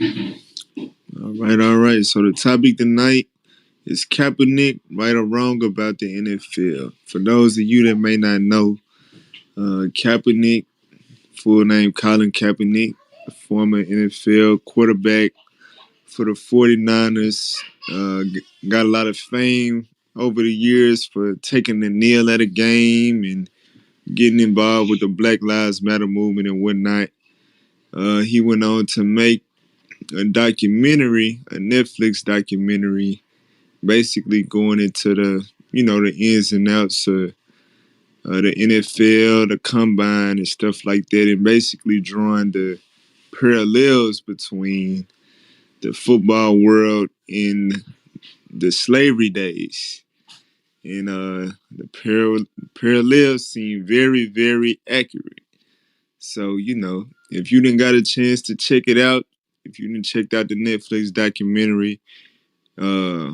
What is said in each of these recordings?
All right, all right. So the topic tonight is Kaepernick right or wrong about the NFL. For those of you that may not know, Kaepernick, full name Colin Kaepernick, a former NFL quarterback for the 49ers, got a lot of fame over the years for taking the kneel at a game and getting involved with the Black Lives Matter movement and whatnot. He went on to make a documentary, a Netflix documentary, basically going into the ins and outs of the NFL, the combine, and stuff like that, and basically drawing the parallels between the football world in the slavery days. And the parallels seem very, very accurate. So, if you didn't got a chance to check it out, if you didn't check out the Netflix documentary, uh,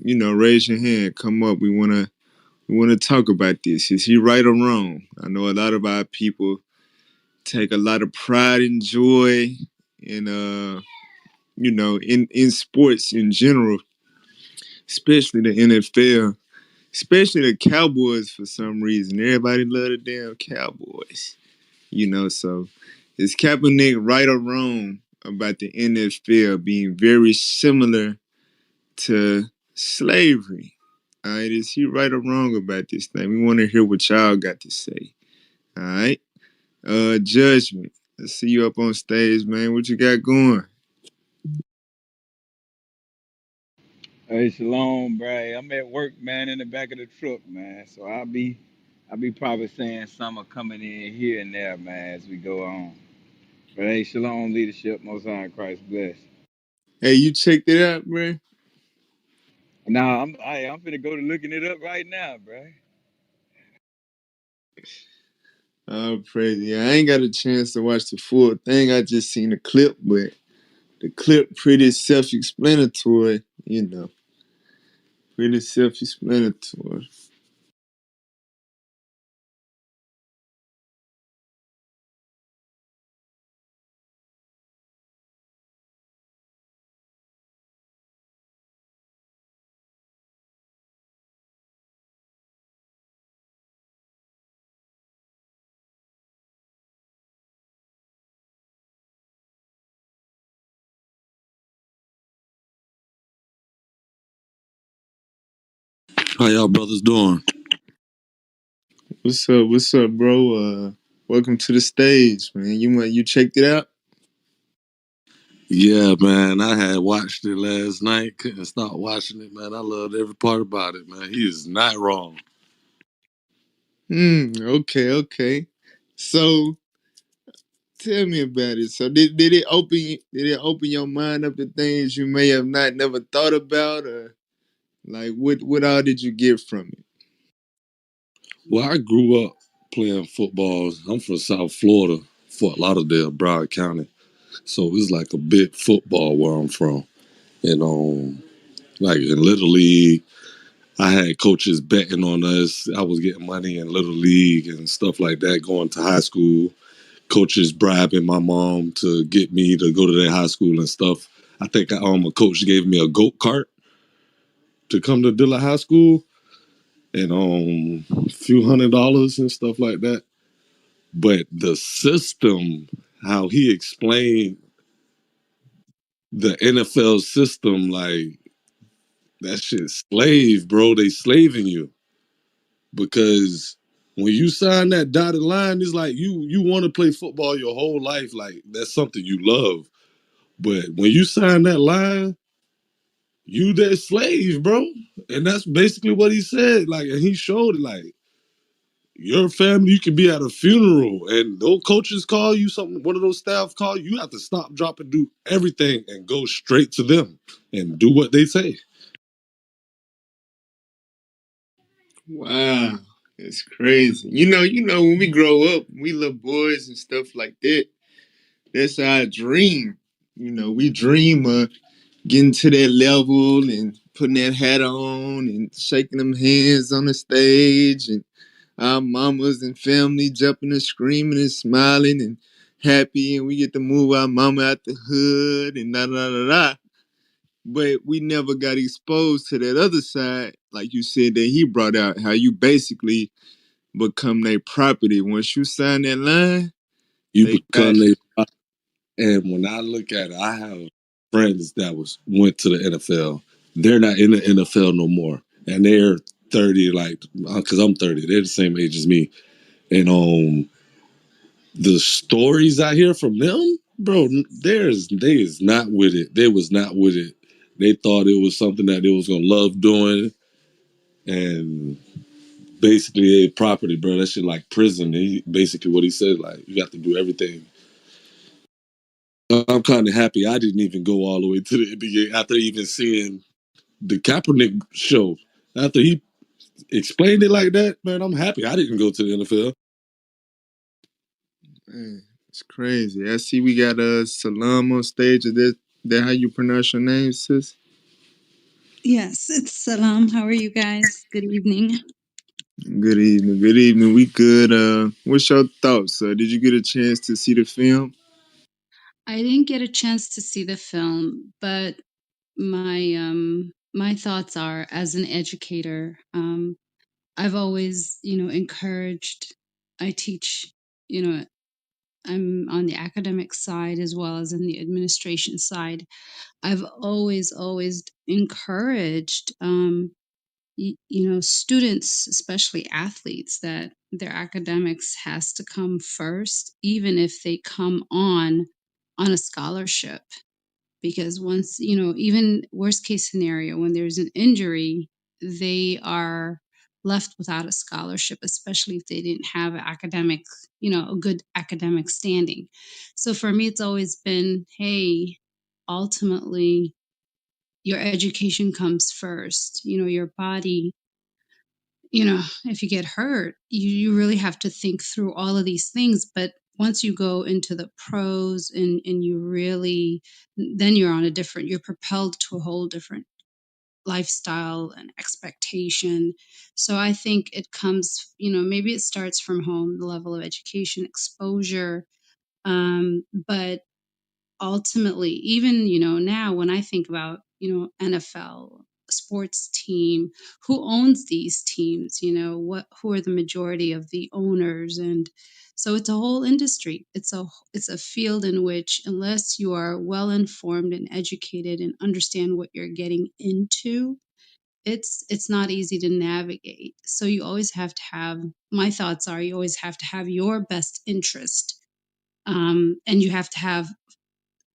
raise your hand, come up. We wanna talk about this. Is he right or wrong? I know a lot of our people take a lot of pride and joy in in sports in general, especially the NFL, especially the Cowboys for some reason. Everybody love the damn Cowboys. So is Kaepernick right or wrong about the NFL being very similar to slavery? All right, is he right or wrong about this thing? We want to hear what y'all got to say. All right. Judgment. Let's see you up on stage, man. What you got going? Hey, Shalom, bro. I'm at work, man, in the back of the truck, man. So I'll be probably saying some coming in here and there, man, as we go on. But hey, Shalom, leadership, Most High in Christ bless. Hey, you checked it out, man? Now I'm finna go to looking it up right now, bro. Oh, praise. Yeah, I ain't got a chance to watch the full thing. I just seen the clip, but the clip pretty self-explanatory, pretty self-explanatory. How y'all brothers doing? What's up? What's up, bro? Welcome to the stage, man. You checked it out? Yeah, man. I had watched it last night. Couldn't stop watching it, man. I loved every part about it, man. He is not wrong. Okay, okay. So tell me about it. So did it open your mind up to things you may have not never thought about, or like what all did you get from it? Well, I grew up playing football. I'm from South Florida, Fort Lauderdale, Broward County. So it's like a big football where I'm from. And like in Little League, I had coaches betting on us. I was getting money in Little League and stuff like that going to high school. Coaches bribing my mom to get me to go to their high school and stuff. I think a coach gave me a goat cart to come to Dilla High School and a few $100s and stuff like that. But the system, how he explained the NFL system, like that shit slave, bro. They slaving you because when you sign that dotted line, it's like you want to play football your whole life, like that's something you love. But when you sign that line, you that slave, bro. And that's basically what he said. Like, and he showed it. Like, your family, you could be at a funeral, and those coaches call you something. One of those staff call you. You have to stop, drop, and do everything, and go straight to them and do what they say. Wow, it's crazy. When we grow up, we little boys and stuff like that. That's our dream. We dream of getting to that level and putting that hat on and shaking them hands on the stage and our mamas and family jumping and screaming and smiling and happy and we get to move our mama out the hood and da da da da. But we never got exposed to that other side, like you said that he brought out, how you basically become their property. Once you sign that line, You they got become it. a, and when I look at it, I have friends that went to the NFL. They're not in the NFL no more, and they're 30, like because I'm 30. They're the same age as me, and the stories I hear from them, bro, they is not with it. They was not with it. They thought it was something that they was gonna love doing, and basically a property, bro. That shit like prison. Basically what he said, like you got to do everything. I'm kind of happy I didn't even go all the way to the NBA after even seeing the Kaepernick show. After he explained it like that, man, I'm happy I didn't go to the NFL. Man, it's crazy. I see we got Salam on stage. Is that how you pronounce your name, sis? Yes, it's Salam. How are you guys? Good evening. Good evening. Good evening. We good. What's your thoughts? Did you get a chance to see the film? I didn't get a chance to see the film, but my thoughts are as an educator, I've always, encouraged. I teach, you know, I'm on the academic side as well as in the administration side. I've always encouraged students, especially athletes, that their academics has to come first, even if they come on a scholarship. Because once, even worst case scenario, when there's an injury, they are left without a scholarship, especially if they didn't have academic, a good academic standing. So for me, it's always been, hey, ultimately, your education comes first. Your body, if you get hurt, you really have to think through all of these things. But once you go into the pros and you really, then you're propelled to a whole different lifestyle and expectation. So I think it comes, maybe it starts from home, the level of education, exposure. But ultimately, even now when I think about NFL sports team, who owns these teams, who are the majority of the owners, and so it's a whole industry. It's a field in which, unless you are well informed and educated and understand what you're getting into, it's not easy to navigate. So you always have to have, my thoughts are, you always have to have your best interest, and you have to have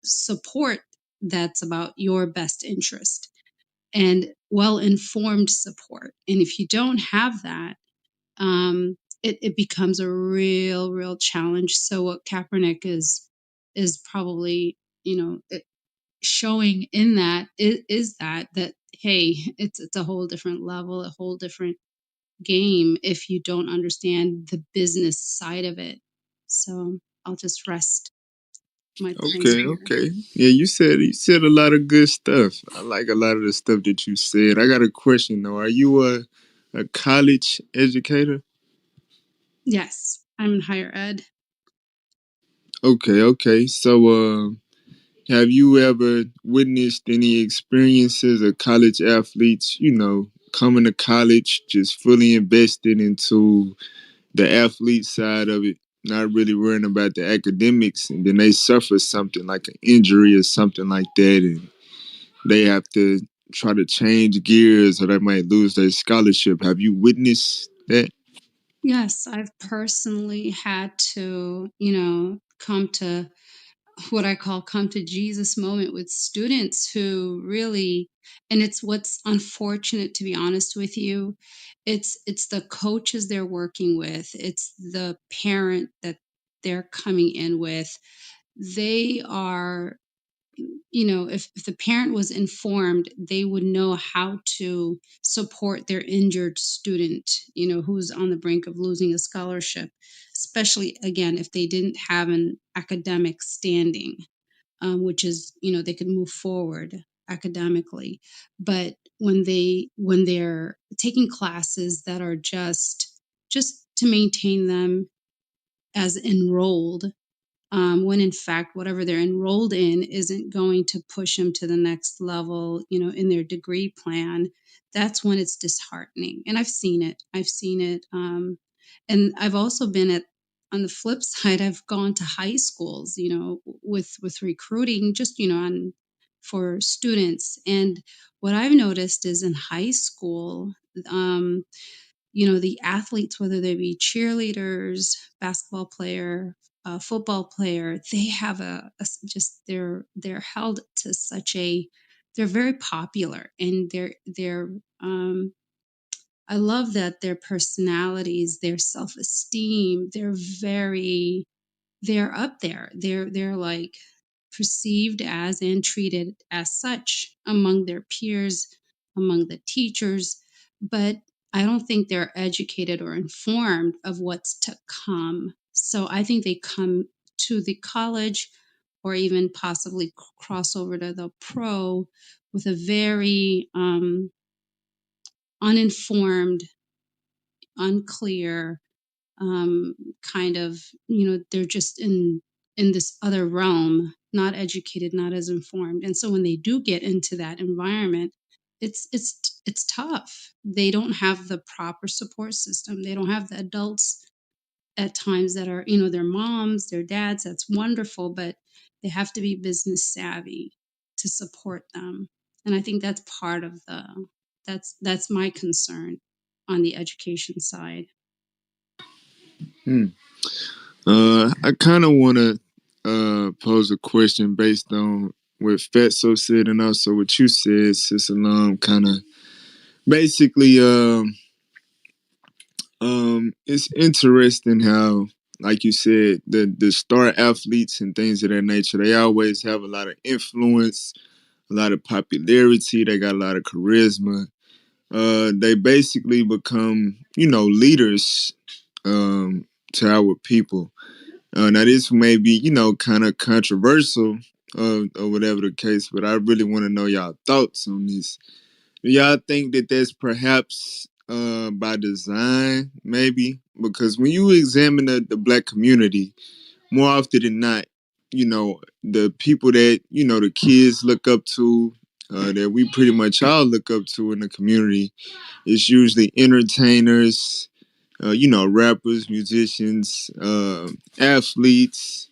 support that's about your best interest and well informed support. And if you don't have that, it becomes a real challenge. So what Kaepernick is probably, showing in that is that hey, it's a whole different level, a whole different game if you don't understand the business side of it. So I'll just rest my point Okay, here. okay. Yeah, you said a lot of good stuff. I like a lot of the stuff that you said. I got a question though. Are you a college educator? Yes, I'm in higher ed. Okay, okay. So, have you ever witnessed any experiences of college athletes, coming to college just fully invested into the athlete side of it, not really worrying about the academics, and then they suffer something like an injury or something like that, and they have to try to change gears or they might lose their scholarship. Have you witnessed that? Yes, I've personally had to, come to what I call come to Jesus moment with students who really, and it's what's unfortunate, to be honest with you. It's the coaches they're working with, it's the parent that they're coming in with. They are, if the parent was informed, they would know how to support their injured student, who's on the brink of losing a scholarship, especially again, if they didn't have an academic standing, which is, they could move forward academically. But when they're taking classes that are just to maintain them as enrolled, when in fact whatever they're enrolled in isn't going to push them to the next level, in their degree plan. That's when it's disheartening. And I've seen it. And I've also been at on the flip side, I've gone to high schools, with recruiting, just on for students. And what I've noticed is in high school, um, the athletes, whether they be cheerleaders, basketball player, football player, they have just they're held to such a, they're very popular, and they're I love that their personalities, their self-esteem, they're up there. They're like perceived as and treated as such among their peers, among the teachers, but I don't think they're educated or informed of what's to come. So I think they come to the college or even possibly cross over to the pro with a very uninformed, unclear, kind of, they're just in this other realm, not educated, not as informed. And so when they do get into that environment, it's tough. They don't have the proper support system. They don't have the adults at times that are, their moms, their dads. That's wonderful, but they have to be business savvy to support them. And I think that's part of that's my concern on the education side. Hmm. I kind of want to pose a question based on what Fetso said and also what you said, Sis Alam. Kind of basically, it's interesting how, like you said, the star athletes and things of that nature, they always have a lot of influence, a lot of popularity. They got a lot of charisma. They basically become, leaders to our people. Now this may be, kind of controversial, or whatever the case, but I really want to know y'all thoughts on this. Do y'all think that that's perhaps by design, maybe? Because when you examine the black community, more often than not, the people that, the kids look up to, that we pretty much all look up to in the community, it's usually entertainers, rappers, musicians, athletes,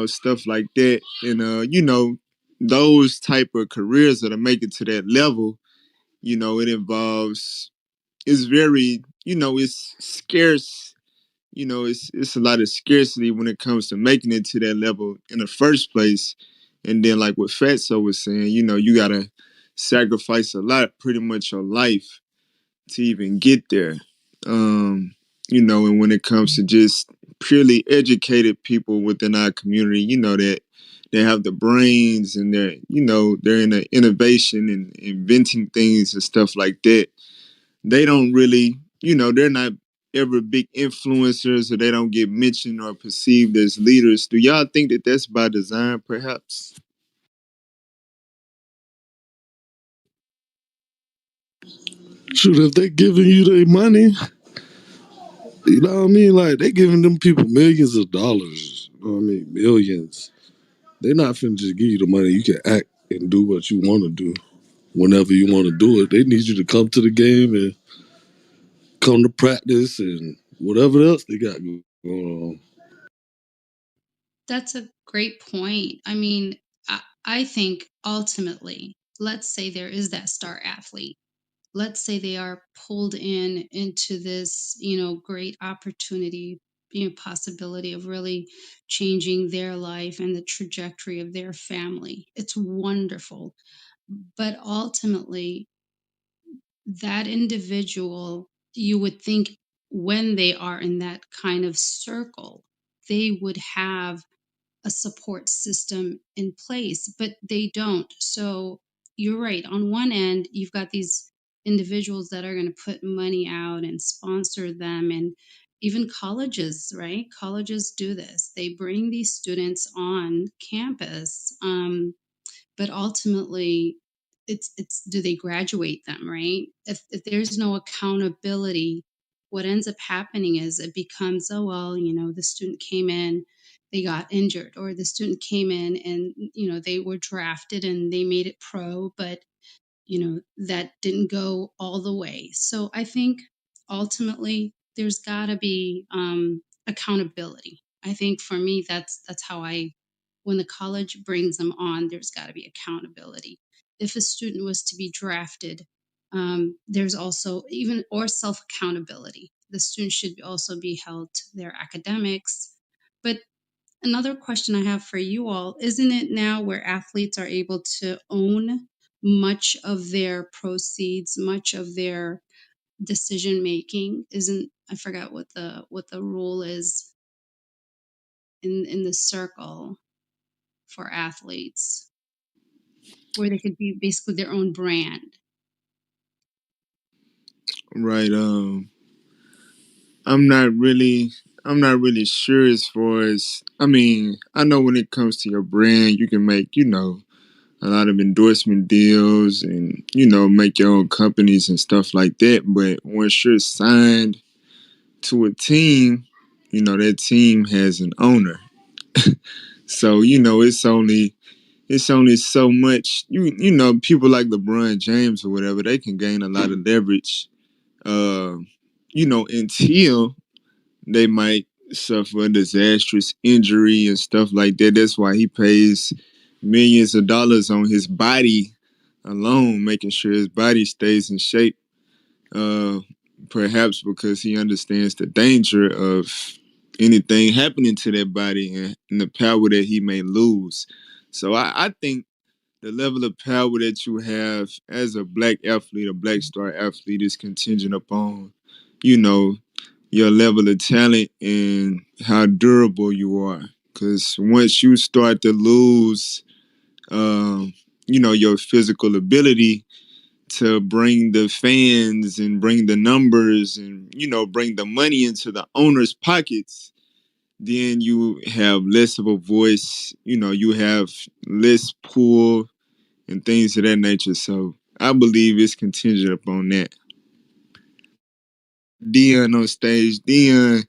stuff like that. And, those type of careers that are making to that level, it involves, it's very, it's scarce. It's a lot of scarcity when it comes to making it to that level in the first place. And then, like what Fatso was saying, you gotta sacrifice a lot, pretty much your life, to even get there. And when it comes to just purely educated people within our community, that they have the brains and they're in the innovation and inventing things and stuff like that. They don't really, they're not ever big influencers, or they don't get mentioned or perceived as leaders. Do y'all think that that's by design, perhaps? Shoot, if they giving you their money, you know what I mean? Like, they giving them people millions of dollars. You know what I mean? Millions. They're not finna just give you the money. You can act and do what you want to do whenever you want to do it. They need you to come to the game and come to practice and whatever else they got going on. That's a great point. I mean, I think ultimately, let's say there is that star athlete. Let's say they are pulled in into this, great opportunity, possibility of really changing their life and the trajectory of their family. It's wonderful. But ultimately, that individual, you would think when they are in that kind of circle, they would have a support system in place, but they don't. So you're right. On one end, you've got these individuals that are going to put money out and sponsor them. And even colleges, right? Colleges do this. They bring these students on campus. But ultimately, it's do they graduate them, right? If there's no accountability, what ends up happening is it becomes, oh well, the student came in, they got injured, or the student came in and they were drafted and they made it pro, but that didn't go all the way. So I think ultimately there's got to be accountability. I think for me, that's how when the college brings them on, there's got to be accountability. If a student was to be drafted, there's also even or self accountability. The student should also be held to their academics. But another question I have for you all, isn't it now where athletes are able to own much of their proceeds, much of their decision making? Isn't I forgot what the rule is in the circle for athletes, where they could be basically their own brand. Right. I'm not really I'm not really sure as far as I mean, I know when it comes to your brand, you can make, a lot of endorsement deals and, make your own companies and stuff like that. But once you're signed to a team, that team has an owner. So, it's only so much people like LeBron James or whatever, they can gain a lot of leverage uh, until they might suffer a disastrous injury and stuff like that. That's why he pays millions of dollars on his body alone, making sure his body stays in shape. Uh, Perhaps because he understands the danger of anything happening to that body and the power that he may lose. So I think the level of power that you have as a black athlete, a black star athlete, is contingent upon, you know, your level of talent and how durable you are. Because once you start to lose, um, your physical ability to bring the fans and bring the numbers and, bring the money into the owner's pockets, then you have less of a voice, you have less pull and things of that nature. So I believe it's contingent upon that. Dion on stage. Dion,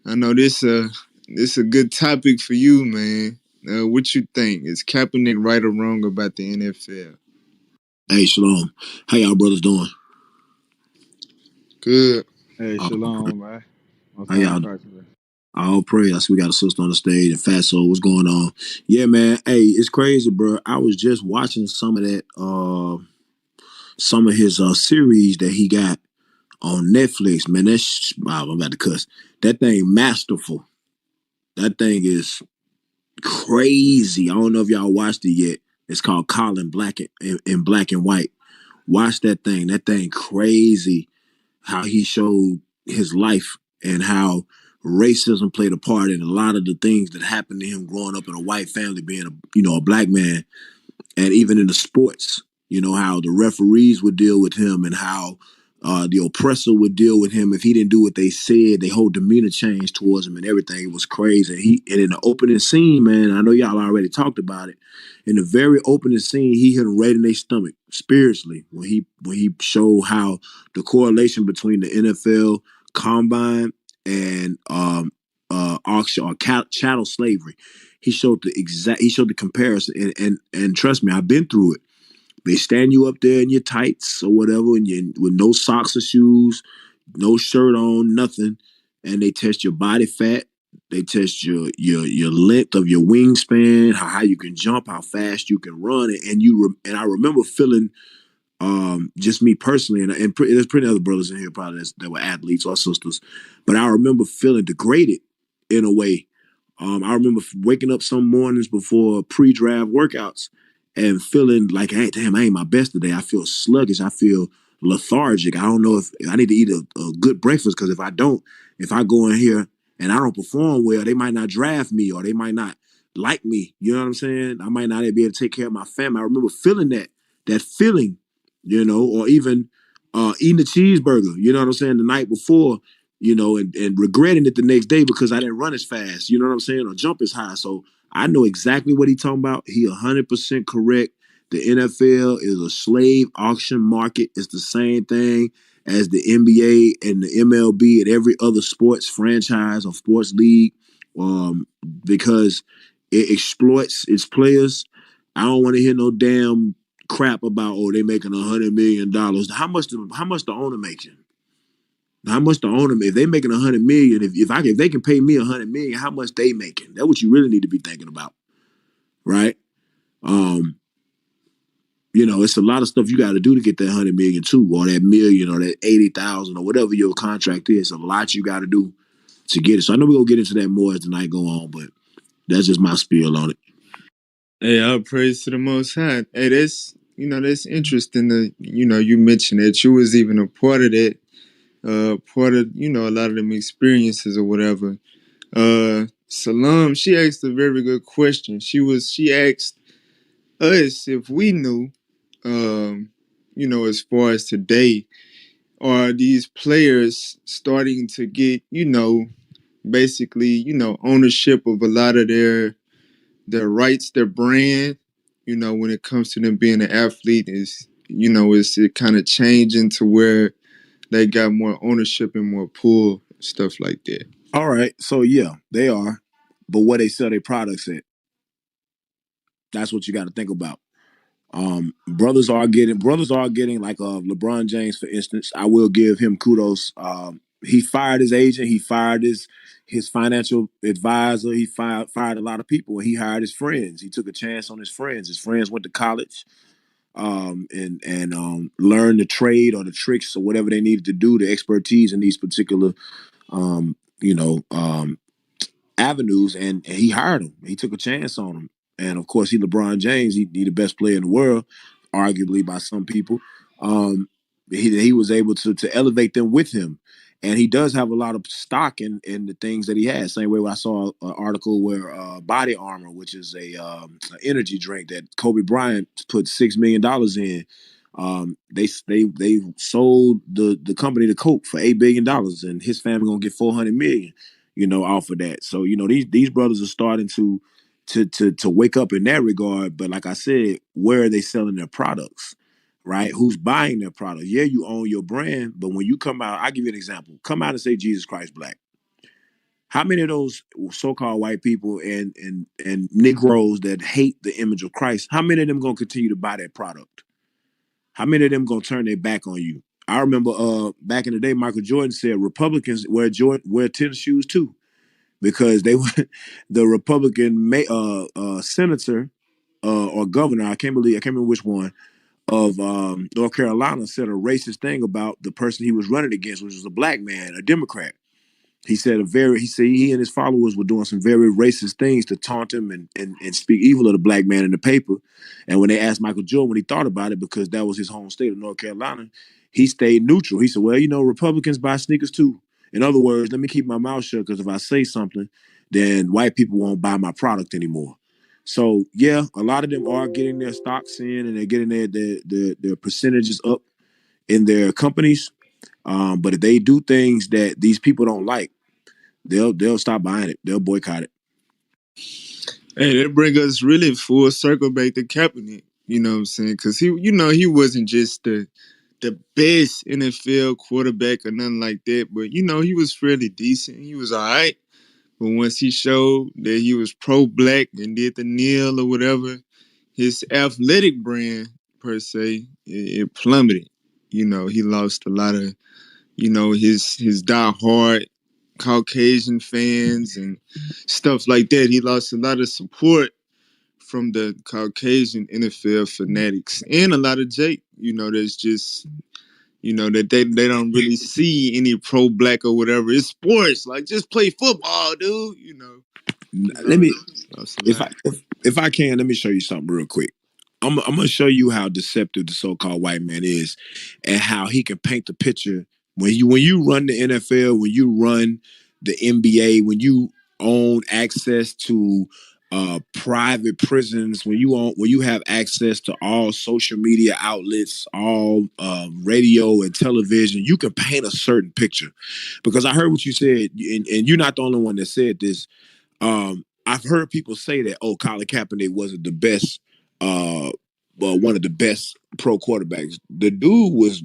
I know this a good topic for you, man. What you think? Is Kaepernick right or wrong about the NFL? Hey, Shalom. How y'all brothers doing? Good. Hey, All shalom, man. Most How high in y'all? Christ, man. All praise. I see we got a sister on the stage and Fatso. What's going on? Yeah, man. Hey, it's crazy, bro. I was just watching some of that, some of his series that he got on Netflix. Man, wow, I'm about to cuss. That thing masterful. That thing is crazy. I don't know if y'all watched it yet. It's called Colin Black in black and white. Watch that thing. That thing crazy. How he showed his life and how racism played a part in a lot of the things that happened to him growing up in a white family, being a black man, and even in the sports, how the referees would deal with him and how the oppressor would deal with him if he didn't do what they said. Their whole demeanor changed towards him and everything. It was crazy. And in the opening scene, man, I know y'all already talked about it. In the very opening scene, he hit them right in their stomach spiritually when he showed how the correlation between the NFL combine and auction or chattel slavery. He showed the comparison, and trust me, I've been through it. They stand you up there in your tights or whatever, and you with no socks or shoes, no shirt on, nothing, and they test your body fat. They test your length of your wingspan, how you can jump, how fast you can run, and I remember feeling just me personally, and there's pretty other brothers in here probably that were athletes or sisters, but I remember feeling degraded in a way. I remember waking up some mornings before pre-draft workouts and feeling like, hey, damn, I ain't my best today. I feel sluggish. I feel lethargic. I don't know if I need to eat a good breakfast, because if I don't, if I go in here and I don't perform well, they might not draft me or they might not like me. You know what I'm saying? I might not be able to take care of my family. I remember feeling that feeling, or even eating a cheeseburger, you know what I'm saying, the night before, and regretting it the next day because I didn't run as fast, you know what I'm saying, or jump as high. So I know exactly what he's talking about. He 100% correct. The NFL is a slave auction market. It's the same thing as the NBA and the MLB and every other sports franchise or sports league because it exploits its players. I don't want to hear no damn crap about they making $100 million. How much the owner making? How much the owner if they making $100 million? If they can pay me $100 million, how much they making? That's what you really need to be thinking about, right? Um, it's a lot of stuff you got to do to get that 100 million too, or that million, or that 80,000, or whatever your contract is. A lot you got to do to get it. So I know we're gonna get into that more as the night go on, but that's just my spiel on it. Hey, all praise to the Most High. Hey, that's interesting. That you mentioned that you was even a part of that, part of a lot of them experiences or whatever. Salam, she asked a very good question. She asked us if we knew, as far as today, are these players starting to get, basically, ownership of a lot of their rights, their brand, when it comes to them being an athlete is it kind of changing to where they got more ownership and more pull, stuff like that. All right, so yeah, they are, but where they sell their products at, that's what you got to think about. Brothers are getting like LeBron James, for instance. I will give him kudos. He fired his agent, he fired his financial advisor, he fired a lot of people, and he hired his friends. He took a chance on his friends. His friends went to college, and learned the trade or the tricks or whatever they needed to do, the expertise in these particular um, you know um, avenues, and he hired him. He took a chance on him, and of course, he LeBron James. He the best player in the world, arguably by some people. Um, he was able to elevate them with him, and he does have a lot of stock in the things that he has. Same way I saw an article where Body Armor, which is an energy drink that Kobe Bryant put $6 million in. They sold the company to Coke for $8 billion, and his family gonna get 400 million, off of that. So these brothers are starting to wake up in that regard. But like I said, where are they selling their products? Right? Who's buying their product? Yeah, you own your brand, but when you come out, I'll give you an example. Come out and say Jesus Christ Black. How many of those so-called white people and Negroes that hate the image of Christ, how many of them gonna continue to buy that product? How many of them gonna turn their back on you? I remember back in the day, Michael Jordan said Republicans wear tennis shoes too, because they were the Republican senator or governor. I can't remember which one of North Carolina said a racist thing about the person he was running against, which was a black man, a Democrat. He said he and his followers were doing some very racist things to taunt him and speak evil of the black man in the paper. And when they asked Michael Jordan what he thought about it, because that was his home state of North Carolina, he stayed neutral. He said, well, Republicans buy sneakers too. In other words, let me keep my mouth shut, because if I say something, then white people won't buy my product anymore. So yeah, a lot of them are getting their stocks in, and they're getting their percentages up in their companies. But if they do things that these people don't like, they'll stop buying it. They'll boycott it. Hey, that bring us really full circle back to Kaepernick. You know what I'm saying? Because he wasn't just the best NFL quarterback or nothing like that, but he was fairly decent. He was all right. But once he showed that he was pro-black and did the kneel or whatever, his athletic brand per se, it plummeted. He lost a lot of, his die-hard Caucasian fans and stuff like that. He lost a lot of support from the Caucasian NFL fanatics and a lot of Jake, that's just, that they don't really see any pro-black or whatever. It's sports. Like, just play football, dude. Let me, Lost a if lot. I can, let me show you something real quick. I'm gonna show you how deceptive the so-called white man is, and how he can paint the picture when you run the NFL, when you run the NBA, when you own access to private prisons, when you have access to all social media outlets, all radio and television, you can paint a certain picture. Because I heard what you said, and you're not the only one that said this. I've heard people say that, Colin Kaepernick wasn't the best, one of the best pro quarterbacks. The dude was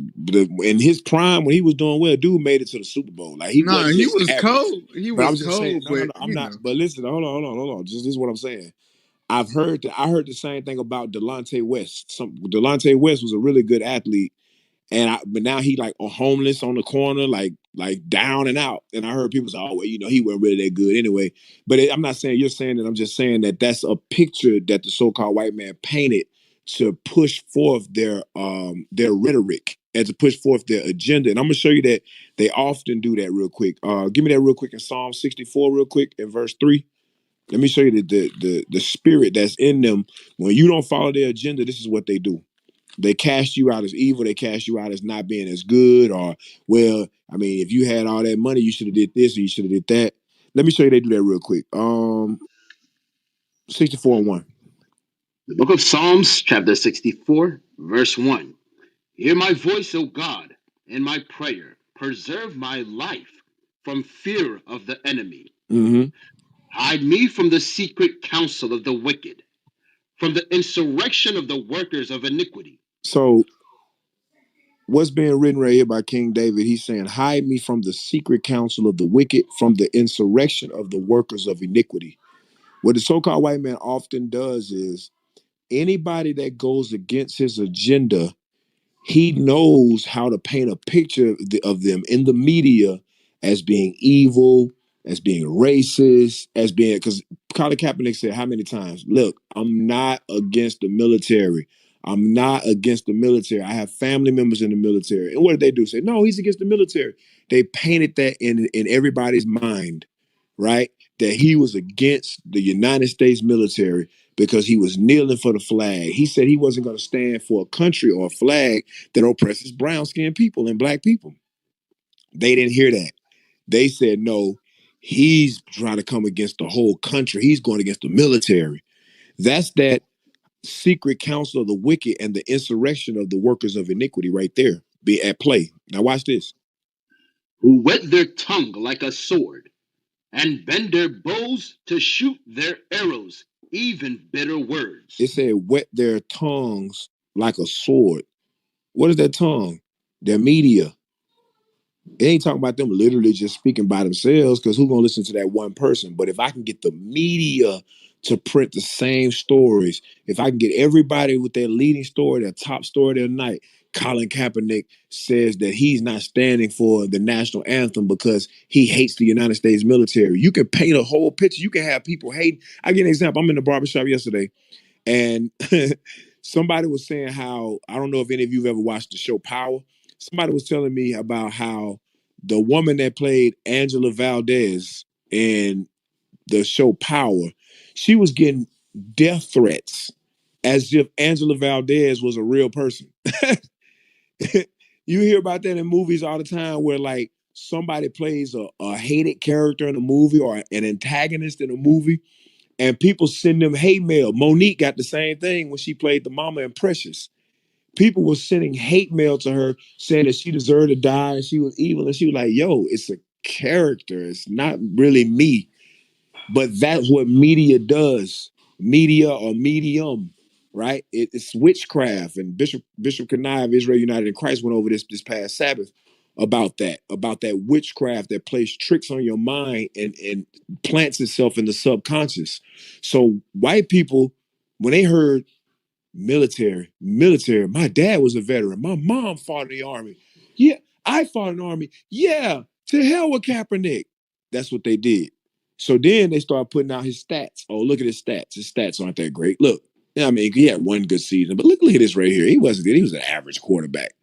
in his prime when he was doing well. Dude made it to the Super Bowl. Like he Nah, wasn't he just was average. cold. He But was I'm just saying, cold, no, but I'm not. But listen, hold on. Just this is what I'm saying. I heard the same thing about Delonte West. Delonte West was a really good athlete, but now he like a homeless on the corner, like down and out. And I heard people say, "Oh, well, he wasn't really that good anyway." But I'm not saying you're saying that. I'm just saying that that's a picture that the so-called white man painted to push forth their rhetoric and to push forth their agenda. And I'm gonna show you that they often do that real quick. Give me that real quick in Psalm 64, real quick in verse 3. Let me show you the spirit that's in them. When you don't follow their agenda, this is what they do. They cast you out as evil. They cast you out as not being as good. Or, well, I mean, if you had all that money, you should have did this or you should have did that. Let me show you they do that real quick. 64 and 1. The book of Psalms, chapter 64, verse 1. Hear my voice, O God, and my prayer. Preserve my life from fear of the enemy. Mm-hmm. Hide me from the secret counsel of the wicked, from the insurrection of the workers of iniquity. So what's being written right here by King David, he's saying, hide me from the secret counsel of the wicked, from the insurrection of the workers of iniquity. What the so-called white man often does is anybody that goes against his agenda, he knows how to paint a picture of them in the media as being evil, as being racist, as being, because Colin Kaepernick said how many times, look, I'm not against the military. I'm not against the military. I have family members in the military. And what did they do? Say, no, he's against the military. They painted that in everybody's mind, right? That he was against the United States military because he was kneeling for the flag. He said he wasn't going to stand for a country or a flag that oppresses brown-skinned people and black people. They didn't hear that. They said, no, he's trying to come against the whole country. He's going against the military. That's that secret counsel of the wicked and the insurrection of the workers of iniquity right there be at play. Now watch this. Who whet their tongue like a sword, and bend their bows to shoot their arrows, even bitter words. It said wet their tongues like a sword. What is that tongue? Their media. It ain't talking about them literally just speaking by themselves, because who's gonna listen to that one person? But if I can get the media to print the same stories, if I can get everybody with their leading story, their top story of the night, Colin Kaepernick says that he's not standing for the national anthem because he hates the United States military. You can paint a whole picture. You can have people hate. I give an example. I'm in the barbershop yesterday, and somebody was saying how, I don't know if any of you have ever watched the show Power. Somebody was telling me about how the woman that played Angela Valdez in the show Power, she was getting death threats as if Angela Valdez was a real person. You hear about that in movies all the time where like somebody plays a hated character in a movie or an antagonist in a movie, and people send them hate mail. Monique got the same thing when she played the mama in Precious. People were sending hate mail to her saying that she deserved to die and she was evil. And she was like, yo, it's a character. It's not really me. But that's what media does. Media or medium, right? It's witchcraft. And Bishop Kanai of Israel United in Christ went over this past Sabbath about that witchcraft that plays tricks on your mind and plants itself in the subconscious. So white people, when they heard military. My dad was a veteran. My mom fought in the army. Yeah, I fought in the army. Yeah, to hell with Kaepernick. That's what they did. So then they started putting out his stats. Oh, look at his stats. His stats aren't that great. Look, I mean, he had one good season, but look at this right here. He wasn't good. He was an average quarterback.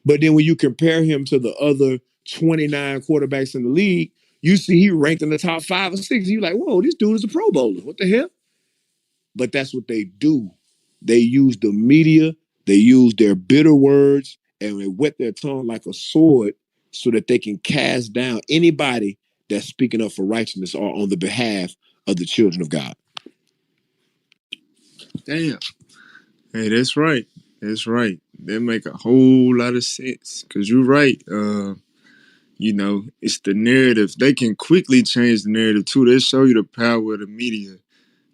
But then when you compare him to the other 29 quarterbacks in the league, you see he ranked in the top 5 or 6. You're like, whoa, this dude is a Pro Bowler. What the hell? But that's what they do. They use the media, they use their bitter words, and they wet their tongue like a sword so that they can cast down anybody that's speaking up for righteousness or on the behalf of the children of God. Damn. Hey, that's right. That's right. That make a whole lot of sense. Cause you're right. It's the narrative. They can quickly change the narrative too. They show you the power of the media.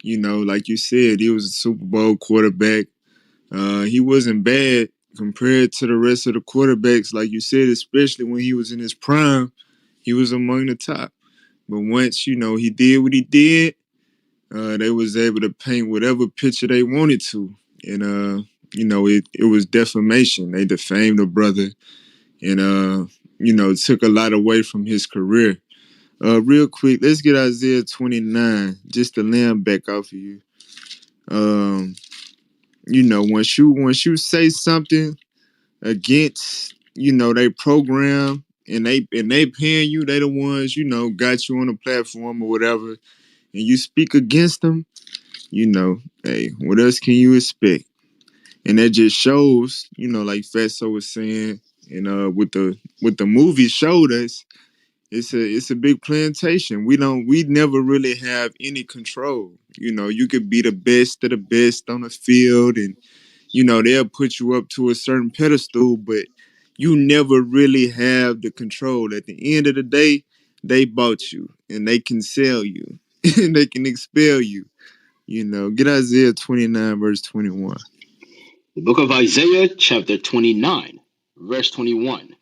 Like you said, he was a Super Bowl quarterback. He wasn't bad compared to the rest of the quarterbacks, like you said, especially when he was in his prime, he was among the top. But once, he did what he did, they was able to paint whatever picture they wanted to. And, it was defamation. They defamed the brother and, took a lot away from his career. Real quick, let's get Isaiah 29, just to land back off of you. Once you say something against, they program and they paying you, they the ones, got you on the platform or whatever, and you speak against them, hey, what else can you expect? And that just shows, like Fatso was saying, and with the movie showed us, it's a big plantation. We never really have any control. You could be the best of the best on the field, and they'll put you up to a certain pedestal, but you never really have the control. At the end of the day, they bought you, and they can sell you, and they can expel you. Get Isaiah 29 verse 21. The book of Isaiah, chapter 29, verse 21.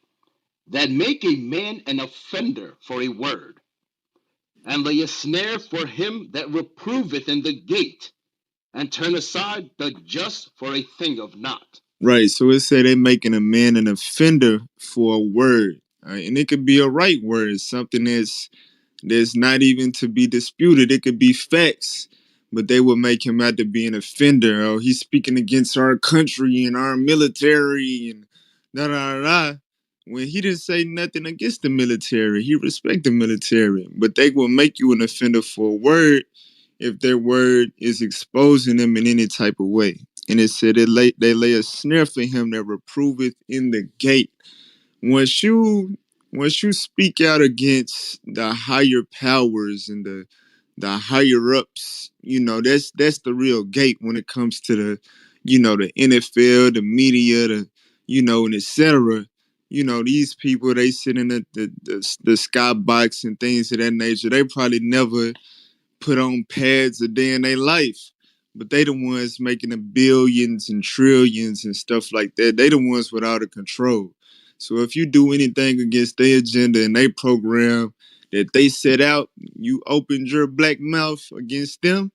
That make a man an offender for a word, and lay a snare for him that reproveth in the gate, and turn aside the just for a thing of naught. Right. So it said they making a man an offender for a word. Right? And it could be a right word, something that's not even to be disputed. It could be facts, but they would make him out to be an offender. Oh, he's speaking against our country and our military and da da da. When he didn't say nothing against the military, he respect the military. But they will make you an offender for a word if their word is exposing them in any type of way. And it said they lay a snare for him that reproveth in the gate. Once you speak out against the higher powers and the higher ups, that's the real gate when it comes to the NFL, the media, and etc. These people, they sit in the skybox and things of that nature. They probably never put on pads a day in their life. But they the ones making the billions and trillions and stuff like that. They the ones with all the control. So if you do anything against their agenda and they program that they set out, you opened your black mouth against them,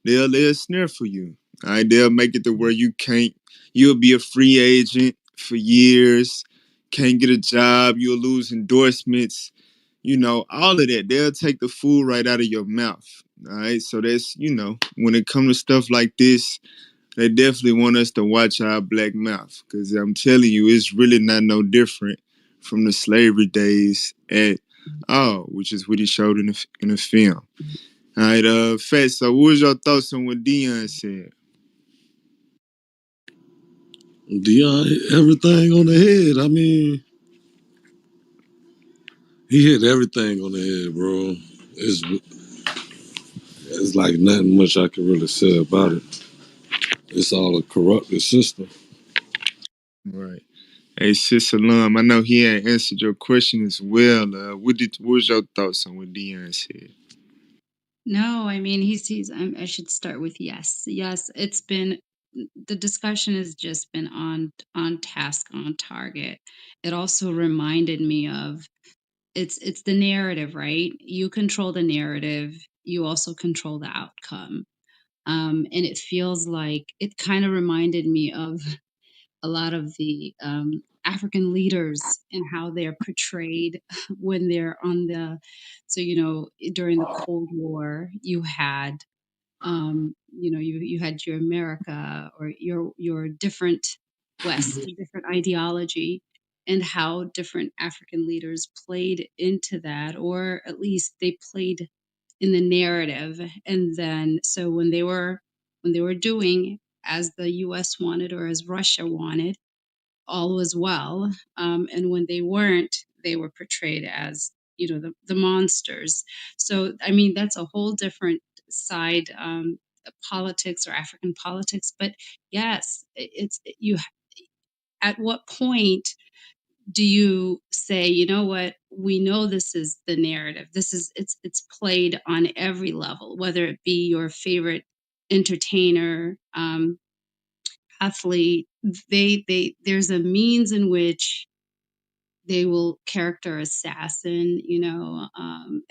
they'll lay a snare for you. All right, they'll make it to where you'll be a free agent for years, can't get a job, you'll lose endorsements, all of that. They'll take the food right out of your mouth. All right. So that's, when it comes to stuff like this, they definitely want us to watch our black mouth. Because I'm telling you, it's really not no different from the slavery days at all, which is what he showed in the film. All right, Fat, so what was your thoughts on what Dion said? Dion hit everything on the head. I mean, he hit everything on the head, bro. It's like nothing much I can really say about it. It's all a corrupted system. Right. Hey, Sis Salam, I know he had answered your question as well. What was your thoughts on what Dion said? No, I mean he's I should start with yes. Yes, it's been the discussion has just been on task, on target. It also reminded me of it's the narrative, right? You control the narrative, you also control the outcome. And it feels like it kind of reminded me of a lot of the African leaders and how they're portrayed when they're on the, so, during the Cold War, you had, you had your America or your different West, a different ideology, and how different African leaders played into that, or at least they played in the narrative. And then, so when they were doing as the US wanted or as Russia wanted, all was well. And when they weren't, they were portrayed as, the monsters. So, I mean, that's a whole different side, politics or African politics. But yes, it's you. At what point do you say, you know what, we know this is the narrative, it's played on every level, whether it be your favorite entertainer, athlete, they there's a means in which they will character assassin,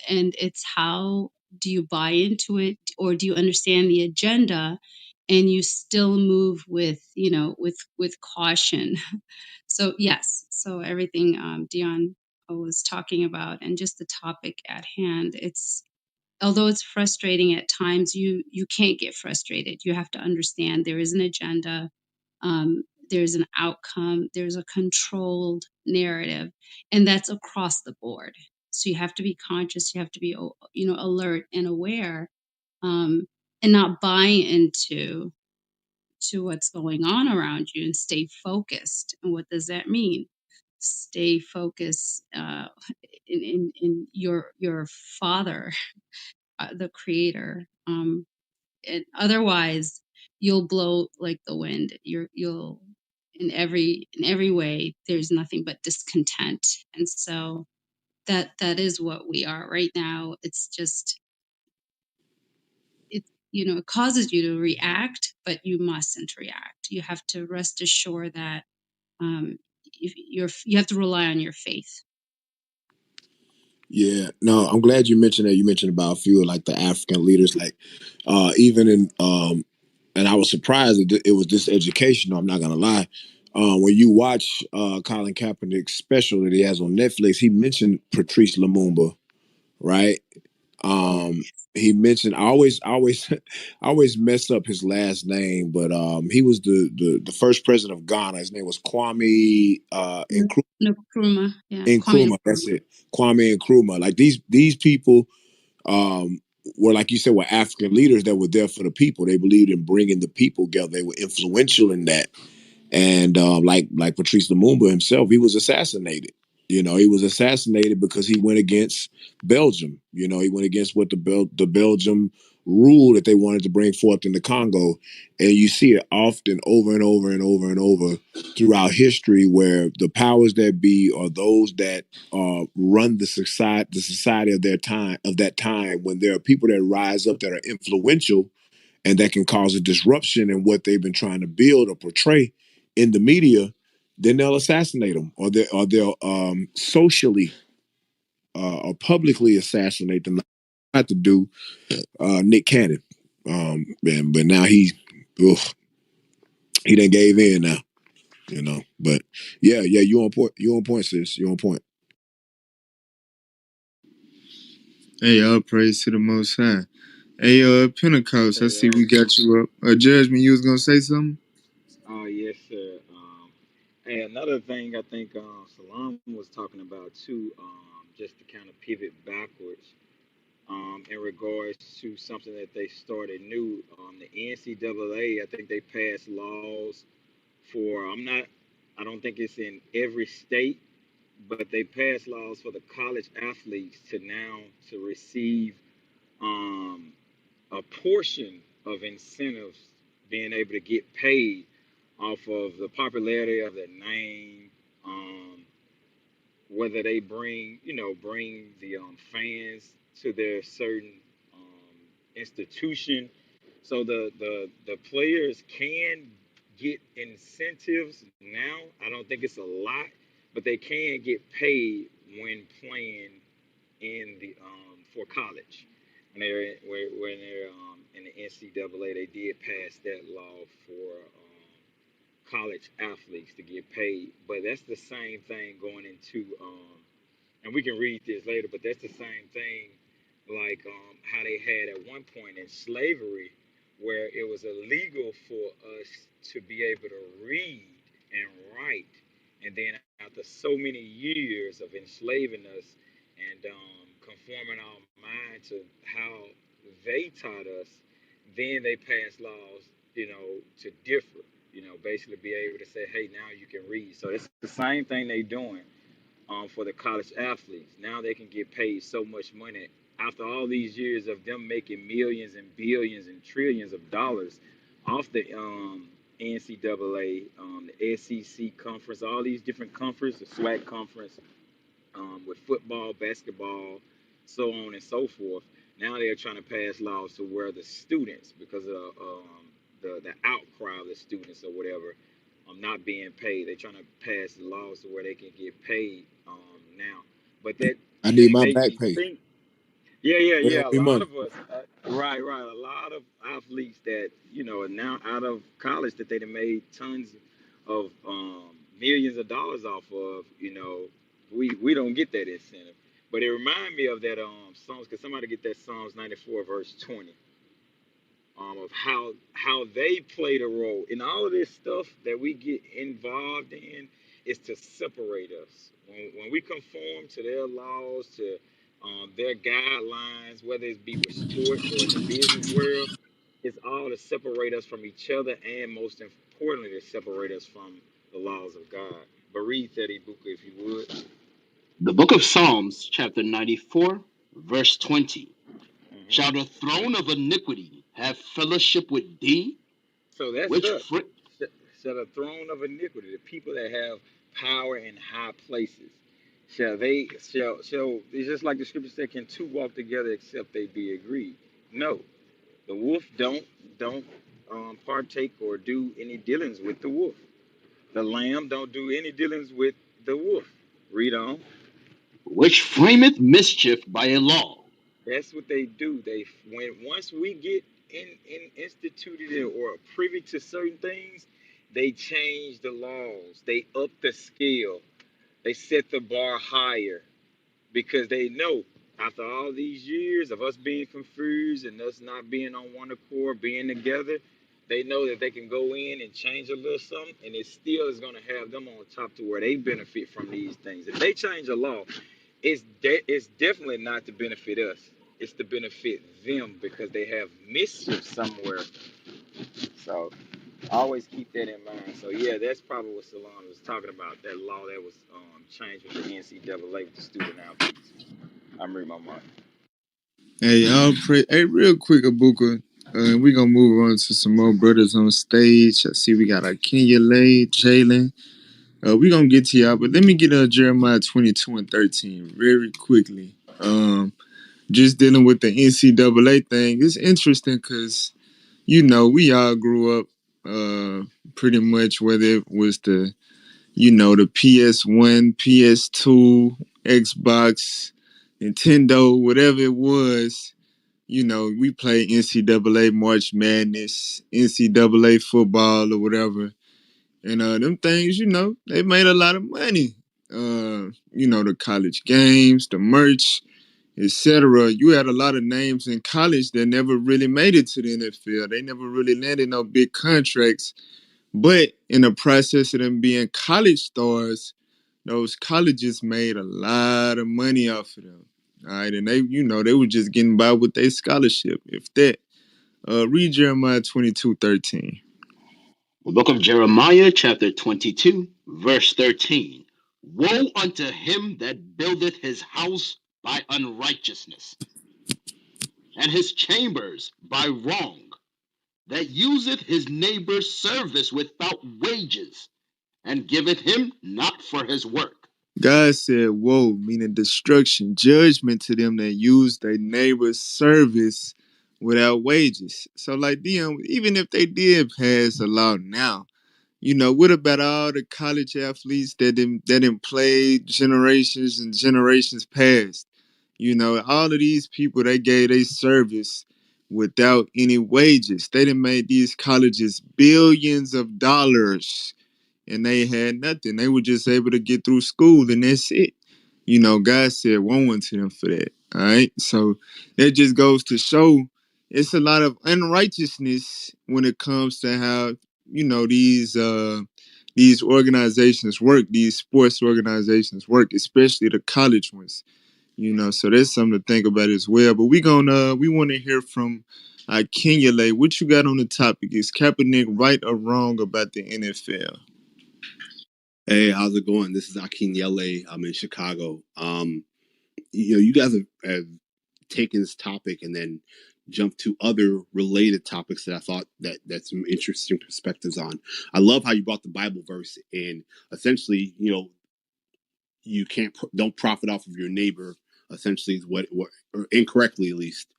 and it's how do you buy into it, or do you understand the agenda and you still move with, with caution. So yes, so everything Dion was talking about, and just the topic at hand, it's, although it's frustrating at times, you can't get frustrated. You have to understand there is an agenda, there's an outcome, there's a controlled narrative, and that's across the board. So you have to be conscious, you have to be, alert and aware, um, and not buy into what's going on around you, and stay focused. And what does that mean? Stay focused in your father, the creator. And otherwise, you'll blow like the wind. You'll in every way. There's nothing but discontent, and so that is what we are right now. It's just, it causes you to react, but you mustn't react. You have to rest assured that if you have to rely on your faith. Yeah, no, I'm glad you mentioned that. You mentioned about a few of like the African leaders, like even in and I was surprised that it was this educational. I'm not gonna lie. When you watch Colin Kaepernick's special that he has on Netflix, he mentioned Patrice Lumumba, right? Um, he mentioned I always mess up his last name, but he was the first president of Ghana. His name was Kwame Nkrumah, yeah, Kwame Nkrumah. That's Nkrumah. it, Kwame Nkrumah. Like these people um, were, like you said, were African leaders that were there for the people. They believed in bringing the people together. They were influential in that. And like Patrice Lumumba himself, he was assassinated. He was assassinated because he went against Belgium. He went against what the Belgium rule that they wanted to bring forth in the Congo. And you see it often over and over and over and over throughout history, where the powers that be are those that run the society of their time, of that time, when there are people that rise up that are influential and that can cause a disruption in what they've been trying to build or portray in the media. Then they'll assassinate them, or they'll socially or publicly assassinate them. Not to do Nick Cannon, but now he done gave in now, But yeah, you on point. You on point, sis. You on point. Hey, all praise to the Most High. Hey, Pentecost, I Hey, see we got you up. Judgment, you was gonna say something? oh yes, sir. And another thing I think Salam was talking about too, just to kind of pivot backwards, in regards to something that they started new. The NCAA, I think they passed laws for. I don't think it's in every state, but they passed laws for the college athletes to now to receive um, a portion of incentives, being able to get paid off of the popularity of their name, um, whether they bring the fans to their certain institution. So the players can get incentives now. I don't think it's a lot, but they can get paid when playing in the for college. When they're in the NCAA, they did pass that law for college athletes to get paid. But that's the same thing going into and we can read this later, but that's the same thing like how they had at one point in slavery, where it was illegal for us to be able to read and write. And then after so many years of enslaving us and conforming our mind to how they taught us, then they passed laws, to differ, basically be able to say, hey, now you can read. So it's the same thing they doing for the college athletes. Now they can get paid so much money after all these years of them making millions and billions and trillions of dollars off the NCAA, the SEC conference, all these different conferences, the SWAC conference, with football, basketball, so on and so forth. Now they're trying to pass laws to where the students, because of the outcry of the students or whatever, not being paid. They're trying to pass laws to where they can get paid now. But that I need my made back me pay. think. Yeah, yeah, Pay yeah. A me lot money. of us, right, right. A lot of athletes that are now out of college that they done made tons of millions of dollars off of. We don't get that incentive. But it reminded me of that Psalms. Because somebody get that Psalms 94 verse 20 of how they played a role in all of this stuff that we get involved in is to separate us. When we conform to their laws, to their guidelines, whether it be with sports or in the business world, it's all to separate us from each other, and most importantly, to separate us from the laws of God. But read that, Ibuka, if you would. The book of Psalms, chapter 94, verse 20. hmm Shall the throne of iniquity have fellowship with thee, So that's which us. fr- Shall the throne of iniquity, the people that have power in high places, shall it's just like the scripture said, can two walk together except they be agreed? No. The wolf don't partake or do any dealings with the wolf. The lamb don't do any dealings with the wolf. Read on. which frameth mischief by a law, That's what they do. Once we get in instituted or privy to certain things, they change the laws. They up the scale. They set the bar higher because they know after all these years of us being confused and us not being on one accord, being together, they know that they can go in and change a little something, and it still is going to have them on top to where they benefit from these things. If they change a law, it's definitely not to benefit us. It's to benefit them because they have mischief somewhere. So always keep that in mind. So yeah, that's probably what Salon was talking about. That law that was changed with the NCAA with the student athletes. I'm reading my mind. Hey, hey, real quick, Abuka. We gonna move on to some more brothers on stage. I see we got our Kenya Lay, Jalen. We gonna get to y'all, but let me get Jeremiah 22:13 very quickly. Just dealing with the NCAA thing. It's interesting because we all grew up pretty much whether it was the PS1, PS2, Xbox, Nintendo, whatever it was. We played NCAA March Madness, NCAA football or whatever. And them things, they made a lot of money. The college games, the merch, etc. You had a lot of names in college that never really made it to the NFL. They never really landed no big contracts. But in the process of them being college stars, those colleges made a lot of money off of them. All right, and they were just getting by with their scholarship, if that. Read Jeremiah 22:13. the book of Jeremiah, chapter 22, verse 13. Woe unto him that buildeth his house by unrighteousness, and his chambers by wrong, that useth his neighbor's service without wages, and giveth him not for his work. God said, woe, meaning destruction, judgment to them that use their neighbor's service without wages. So, like them, even if they did pass a law now, what about all the college athletes that didn't play generations and generations past? All of these people they gave their service without any wages. They done made these colleges billions of dollars and they had nothing. They were just able to get through school and that's it. God said woe unto them for that. All right. So that just goes to show it's a lot of unrighteousness when it comes to how, these organizations work, these sports organizations work, especially the college ones. So that's something to think about as well. But we want to hear from Kenya Lay. What you got on the topic? Is Kaepernick right or wrong about the NFL? Hey, how's it going? This is Akin Yele. I'm in Chicago. You guys have taken this topic and then jumped to other related topics that I thought that some interesting perspectives on. I love how you brought the Bible verse and essentially, you don't profit off of your neighbor. Essentially, is what or incorrectly at least.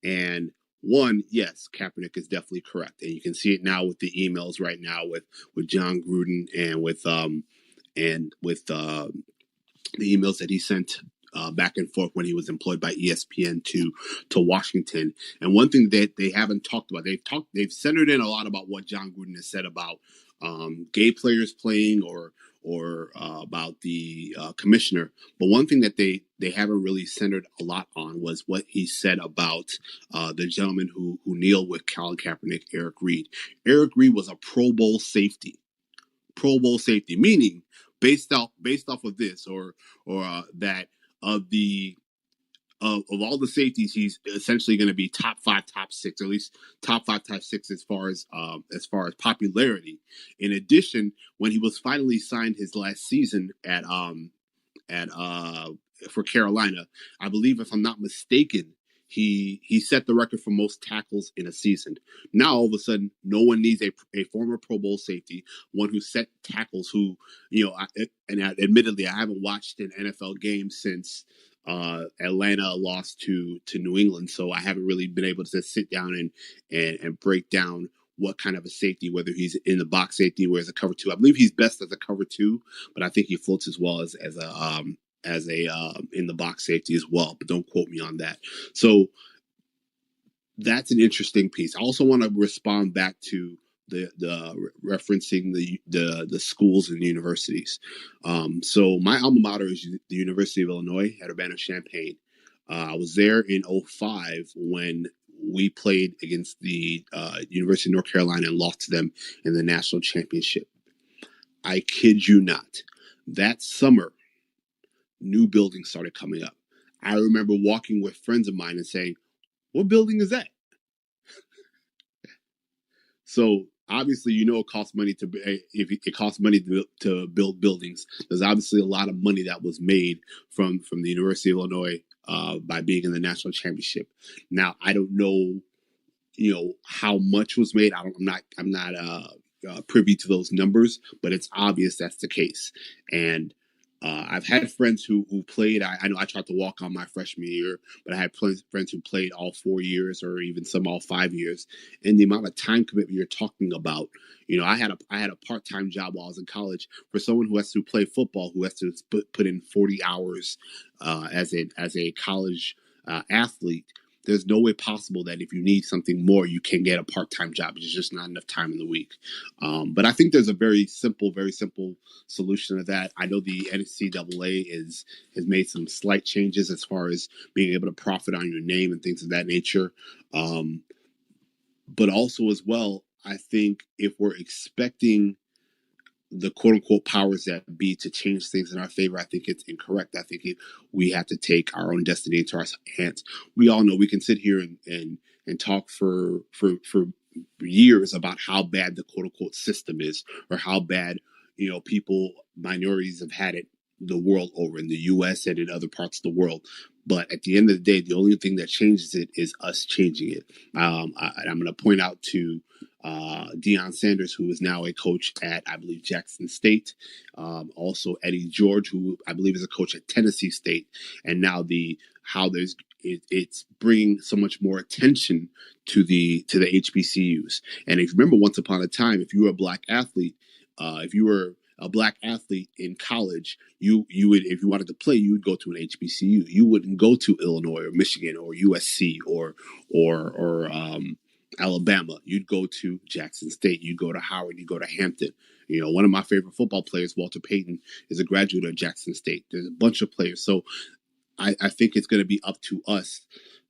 And One, yes, Kaepernick is definitely correct, and you can see it now with the emails right now with John Gruden and with the emails that he sent back and forth when he was employed by ESPN to Washington. And one thing that they haven't talked about, they've centered in a lot about what John Gruden has said about gay players playing or about the commissioner. But one thing that they haven't really centered a lot on was what he said about the gentleman who kneeled with Colin Kaepernick, Eric Reed. Eric Reed was a Pro Bowl safety. Pro Bowl safety, meaning based off of this or that of the of all the safeties, he's essentially going to be top 5, top 6, or at least top 5, top 6 as far as popularity. In addition, when he was finally signed his last season at for Carolina, I believe if I'm not mistaken, he set the record for most tackles in a season. Now all of a sudden, no one needs a former Pro Bowl safety, one who set tackles. Who admittedly, I haven't watched an NFL game since Atlanta lost to New England, so I haven't really been able to sit down and break down what kind of a safety, whether he's in the box safety or as a cover 2. I believe he's best as a cover 2, but I think he floats as well as a in the box safety as well. But don't quote me on that. So that's an interesting piece. I also want to respond back to the referencing the schools and universities. So my alma mater is the University of Illinois at Urbana-Champaign. I was there in 2005 when we played against the University of North Carolina and lost to them in the national championship. I kid you not. That summer, new buildings started coming up. I remember walking with friends of mine and saying, "What building is that?" So obviously, it costs money if it costs money to build buildings. There's obviously a lot of money that was made from the University of Illinois by being in the national championship. Now, I don't know, how much was made. I'm not privy to those numbers, but it's obvious that's the case. And I've had friends who played. I know I tried to walk on my freshman year, but I had friends who played all 4 years or even some all 5 years. And the amount of time commitment you're talking about, I had a part-time job while I was in college. For someone who has to play football, who has to put in 40 hours as a college athlete. There's no way possible that if you need something more, you can get a part-time job. There's just not enough time in the week. But I think there's a very simple solution to that. I know the NCAA has made some slight changes as far as being able to profit on your name and things of that nature. But also as well, I think if we're expecting the quote unquote powers that be to change things in our favor, I think it's incorrect. I think we have to take our own destiny into our hands. We all know we can sit here and talk for years about how bad the quote unquote system is, or how bad minorities have had it the world over, in the U.S. and in other parts of the world. But at the end of the day, the only thing that changes it is us changing it. I'm going to point out to Deion Sanders, who is now a coach at, I believe, Jackson State. Also Eddie George, who I believe is a coach at Tennessee State. And now it's bringing so much more attention to the HBCUs. And if you remember, once upon a time, if you were a black athlete, if you were a black athlete in college, you would, if you wanted to play, you would go to an HBCU. You wouldn't go to Illinois or Michigan or USC or Alabama. You'd go to Jackson State. You'd go to Howard. You'd go to Hampton. One of my favorite football players, Walter Payton, is a graduate of Jackson State. There's a bunch of players. So I think it's going to be up to us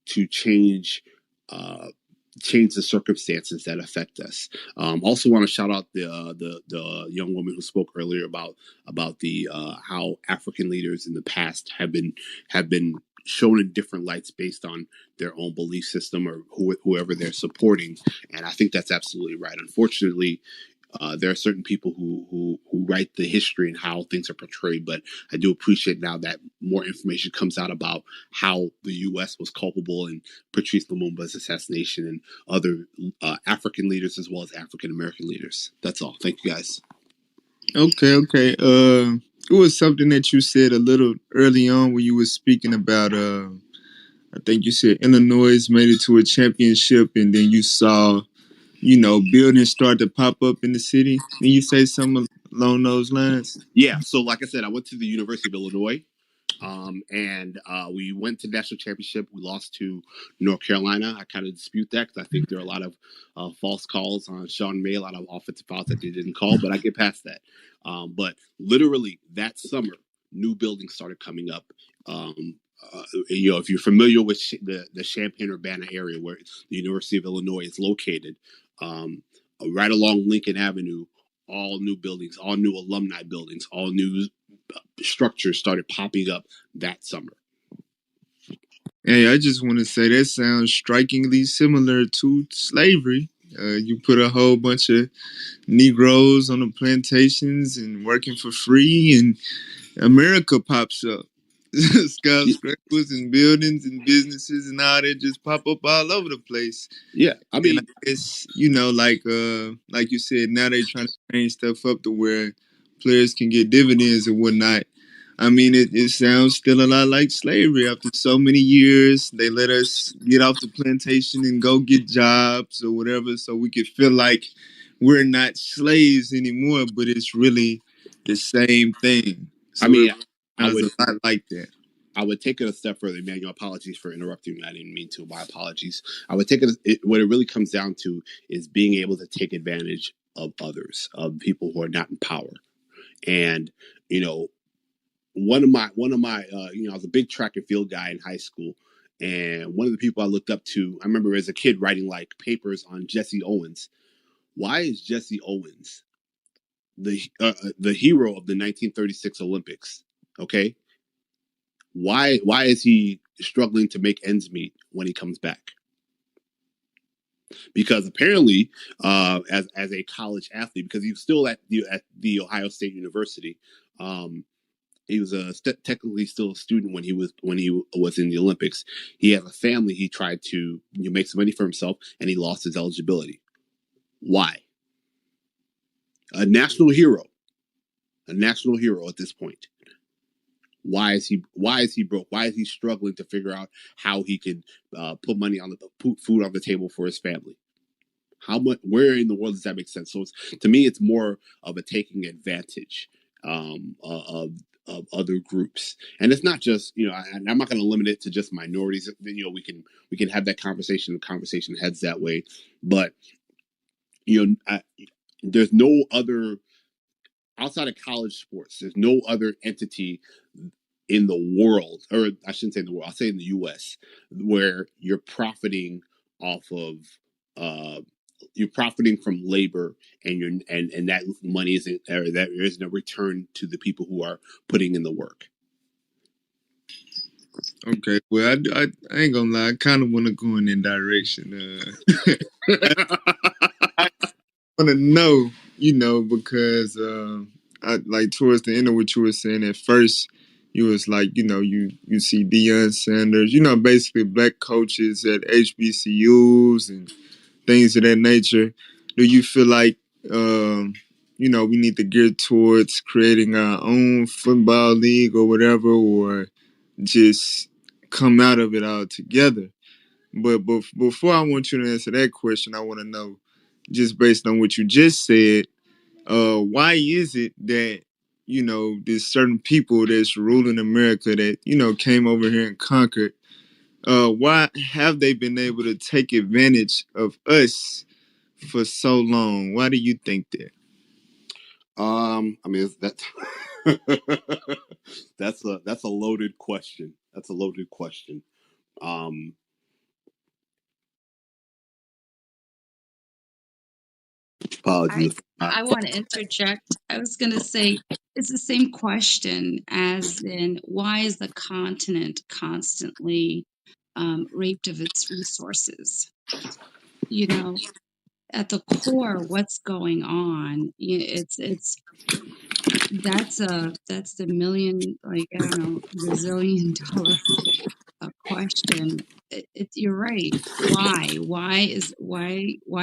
to change the circumstances that affect us. Also want to shout out the young woman who spoke earlier about the how African leaders in the past have been shown in different lights based on their own belief system or whoever they're supporting. And I think that's absolutely right. Unfortunately, there are certain people who write the history and how things are portrayed, but I do appreciate now that more information comes out about how the U.S. was culpable in Patrice Lumumba's assassination and other African leaders as well as African American leaders. That's all. Thank you, guys. Okay. It was something that you said a little early on when you were speaking about I think you said Illinois made it to a championship, and then you saw, buildings start to pop up in the city. Can you say something along those lines? Yeah. So, like I said, I went to the University of Illinois. And we went to national championship. We lost to North Carolina. I kind of dispute that because I think there are a lot of false calls on Sean May, a lot of offensive fouls that they didn't call, but I get past that. But literally that summer, new buildings started coming up. If you're familiar with the Champaign-Urbana area where the University of Illinois is located, right along Lincoln Avenue, all new buildings, all new alumni buildings, all new structures started popping up that summer. Hey, I just want to say that sounds strikingly similar to slavery. You put a whole bunch of Negroes on the plantations and working for free, and America pops up. Skyscrapers and buildings and businesses and all that just pop up all over the place. Yeah, I And I mean, guess, like you said, now they're trying to change stuff up to where players can get dividends and whatnot. I mean, it sounds still a lot like slavery. After so many years, they let us get off the plantation and go get jobs or whatever, so we could feel like we're not slaves anymore. But it's really the same thing. I So it mean, I sounds would a lot like that. I would take it a step further. Emmanuel, apologies for interrupting. I didn't mean to. My apologies. I would take what it really comes down to is being able to take advantage of others, of people who are not in power. And, one of my, I was a big track and field guy in high school. And one of the people I looked up to, I remember as a kid writing like papers on Jesse Owens. Why is Jesse Owens the hero of the 1936 Olympics? Okay. Why is he struggling to make ends meet when he comes back? Because apparently, as a college athlete, because he was still at the Ohio State University, he was technically still a student when he was in the Olympics. He has a family. He tried to make some money for himself, and he lost his eligibility. Why? A national hero at this point. Why is he broke? Why is he struggling to figure out how he can put food on the table for his family? Where in the world does that make sense? So to me, it's more of a taking advantage of other groups, and it's not just I'm not going to limit it to just minorities. We can have that conversation. The conversation heads that way, but there's no other outside of college sports. There's no other entity in the world, or I shouldn't say in the world, I'll say in the US, where you're profiting off of you're profiting from labor, and that money isn't, or that there isn't a return to the people who are putting in the work. Okay, well, I ain't gonna lie, I kind of want to go in that direction. I want to know, because I like towards the end of what you were saying at first, you was like, you see Deion Sanders, basically black coaches at HBCUs and things of that nature. Do you feel like, we need to gear towards creating our own football league or whatever, or just come out of it altogether? But before I want you to answer that question, I want to know, just based on what you just said, why is it that there's certain people that's ruling America that came over here and conquered? Why have they been able to take advantage of us for so long? Why do you think that? I mean, that's a loaded question. That's a loaded question. I Apologies. I want to interject. I was going to say it's the same question as in why is the continent constantly raped of its resources? You know, at the core, what's going on? It's that's the million, like, I don't know, gazillion dollar question. You're right. Why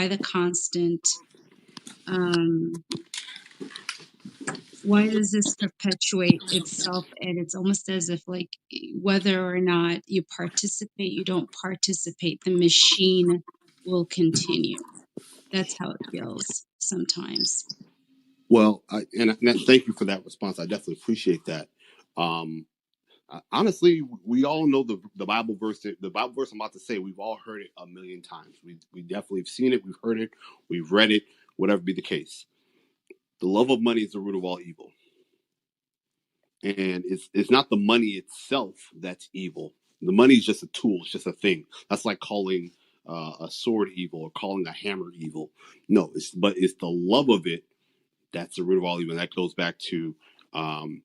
the constant um why does this perpetuate itself? And it's almost as if, like, whether or not you participate, you don't participate, the machine will continue. That's how it feels sometimes. Well, thank you for that response. I definitely appreciate that. Honestly, we all know the Bible verse. The Bible verse I'm about to say, we've all heard it a million times. We definitely have seen it. We've heard it. We've read it. Whatever be the case, the love of money is the root of all evil, and it's not the money itself that's evil. The money is just a tool. It's just a thing. That's like calling a sword evil or calling a hammer evil. No, it's the love of it that's the root of all evil. And that goes back to um,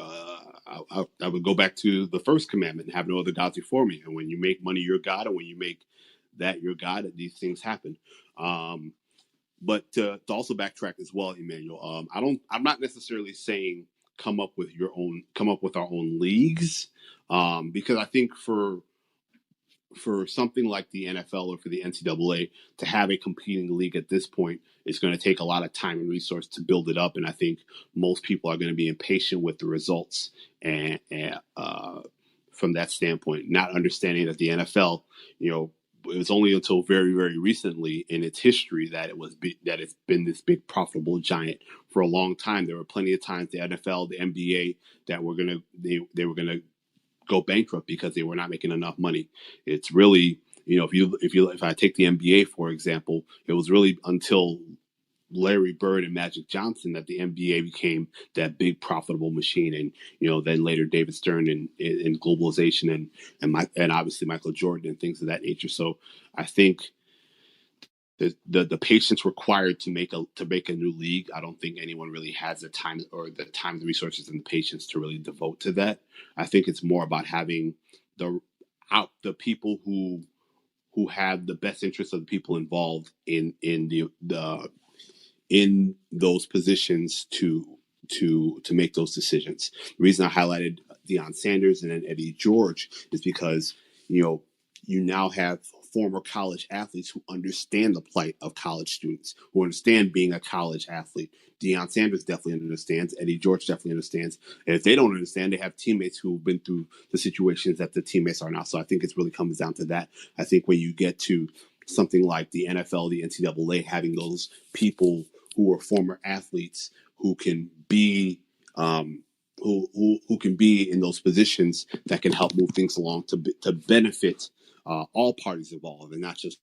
I would go back to the first commandment: have no other gods before me. And when you make money your god, and when you make that your god, these things happen. But to also backtrack as well, Emmanuel, I'm not necessarily saying come up with our own leagues, because I think for something like the NFL or for the NCAA to have a competing league at this point is going to take a lot of time and resource to build it up. And I think most people are going to be impatient with the results and from that standpoint, not understanding that the NFL, it was only until very, very recently in its history that that it's been this big profitable giant. For a long time, there were plenty of times the NFL, the NBA that they were gonna go bankrupt because they were not making enough money. It's really, if I take the NBA for example, it was really until Larry Bird and Magic Johnson that the NBA became that big profitable machine, and then later David Stern and globalization and obviously Michael Jordan and things of that nature. So I think the patience required to make a new league, I don't think anyone really has the time, the resources, and the patience to really devote to that. I think it's more about having the people who have the best interests of the people involved in those positions to make those decisions. The reason I highlighted Deion Sanders and then Eddie George is because you now have former college athletes who understand the plight of college students, who understand being a college athlete. Deion Sanders definitely understands. Eddie George definitely understands. And if they don't understand, they have teammates who've been through the situations that the teammates are now. So I think it really comes down to that. I think when you get to something like the NFL, the NCAA, having those people who are former athletes who can be who can be in those positions that can help move things along to benefit all parties involved, and not just,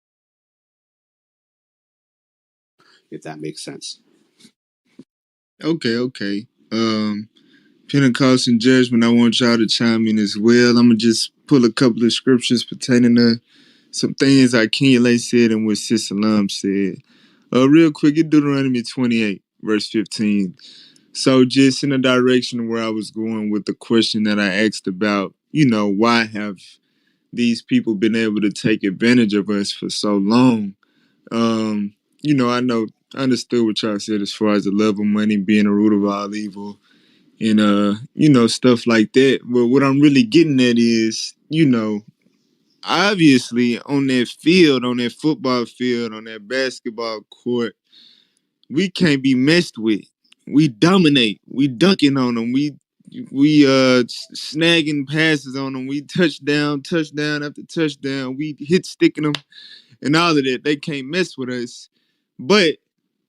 if that makes sense. Okay. Pentecost and Judgment, I want y'all to chime in as well. I'm going to just pull a couple of scriptures pertaining to some things like King said and what Sis Salam said. Real quick, in Deuteronomy 28, verse 15. So just in the direction where I was going with the question that I asked about, why have these people been able to take advantage of us for so long? I understood what y'all said as far as the love of money being the root of all evil and stuff like that. But what I'm really getting at is, obviously on that field, on that football field, on that basketball court, we can't be messed with. We dominate. We dunking on them. We snagging passes on them. We touchdown after touchdown. We hit sticking them and all of that. They can't mess with us. But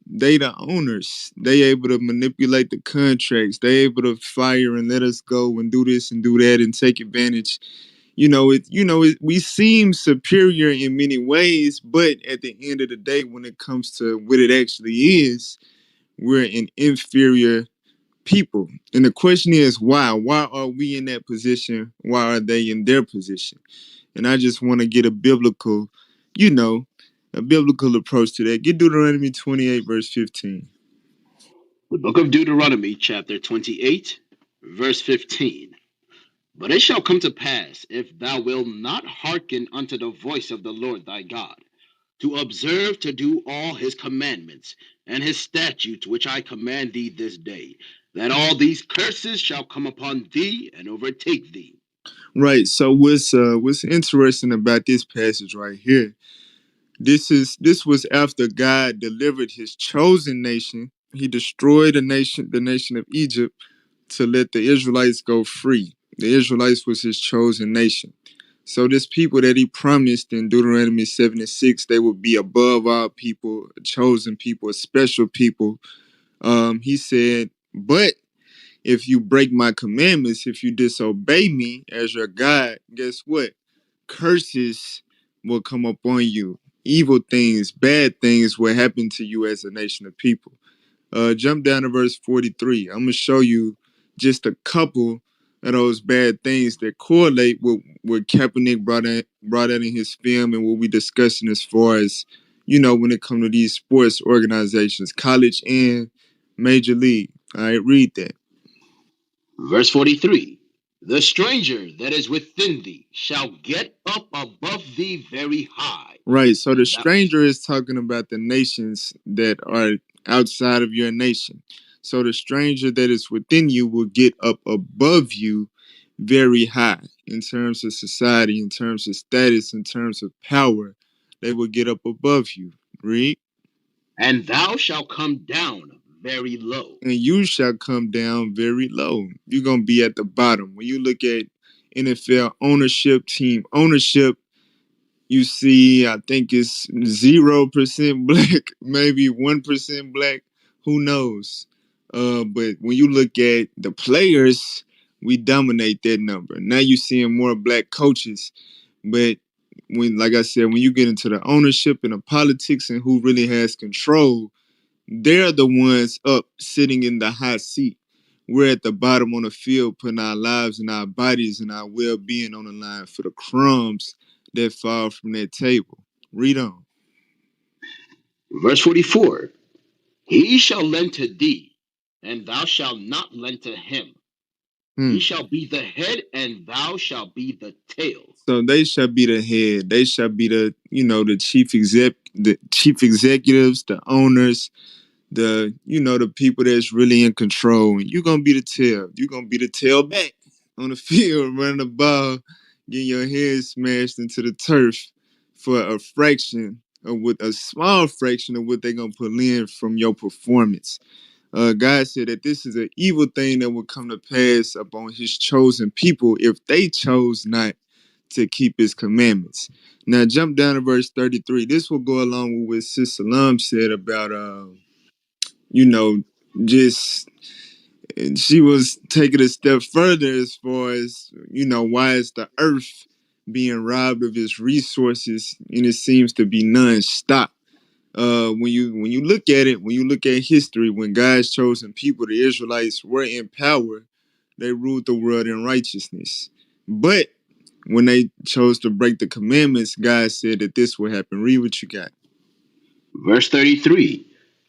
they the owners. They able to manipulate the contracts. They able to fire and let us go and do this and do that and take advantage. We seem superior in many ways, but at the end of the day, when it comes to what it actually is, we're an inferior people. And the question is why? Why are we in that position? Why are they in their position? And I just want to get you know, a biblical approach to that. Get Deuteronomy 28, verse 15. The book of Deuteronomy, chapter 28, verse 15. But it shall come to pass, if thou wilt not hearken unto the voice of the Lord thy God, to observe to do all his commandments and his statutes which I command thee this day, that all these curses shall come upon thee and overtake thee. Right. So what's interesting about this passage right here? This was after God delivered his chosen nation, He destroyed the nation of Egypt, to let the Israelites go free. The Israelites was his chosen nation. So this people that he promised in Deuteronomy 7:6, they would be above all people, a chosen people, a special people. He said, but if you break my commandments, if you disobey me as your God, guess what? Curses will come upon you. Evil things, bad things will happen to you as a nation of people. Jump down to verse 43. I'm gonna show you just a couple of those bad things that correlate with what Kaepernick brought out in his film and what we discussing as far as, when it comes to these sports organizations, college and major league. All right, read that. Verse 43. The stranger that is within thee shall get up above thee very high. Right. So the And thou, stranger is talking about the nations that are outside of your nation. So the stranger that is within you will get up above you very high in terms of society, in terms of status, in terms of power. They will get up above you. Read. and thou shalt come down very low. And you shall come down very low. You're going to be at the bottom. When you look at NFL ownership, team ownership, you see, I think it's 0% black, maybe 1% black. Who knows? But when you look at the players, we dominate that number. Now you're seeing more black coaches, but like I said, when you get into the ownership and the politics and who really has control, they're the ones up sitting in the hot seat. We're at the bottom on the field, putting our lives and our bodies and our well-being on the line for the crumbs that fall from that table. Read on. Verse 44. He shall lend to thee, and thou shalt not lend to him. Hmm. He shall be the head, and thou shalt be the tail. So they shall be the head. They shall be the chief executives, the owners, the people that's really in control. And you're gonna be the tail. You're gonna be the tailback on the field, running the ball, getting your head smashed into the turf for a small fraction of what they're gonna put in from your performance. God said that this is an evil thing that will come to pass upon his chosen people if they chose not to keep his commandments. Now jump down to verse 33. This will go along with what Sis Salam said about you know, just she was taking a step further as far as, why is the earth being robbed of its resources and it seems to be non-stop. When you look at it, when you look at history, when God's chosen people, the Israelites, were in power, they ruled the world in righteousness. But when they chose to break the commandments, God said that this would happen. Read what you got. Verse 33.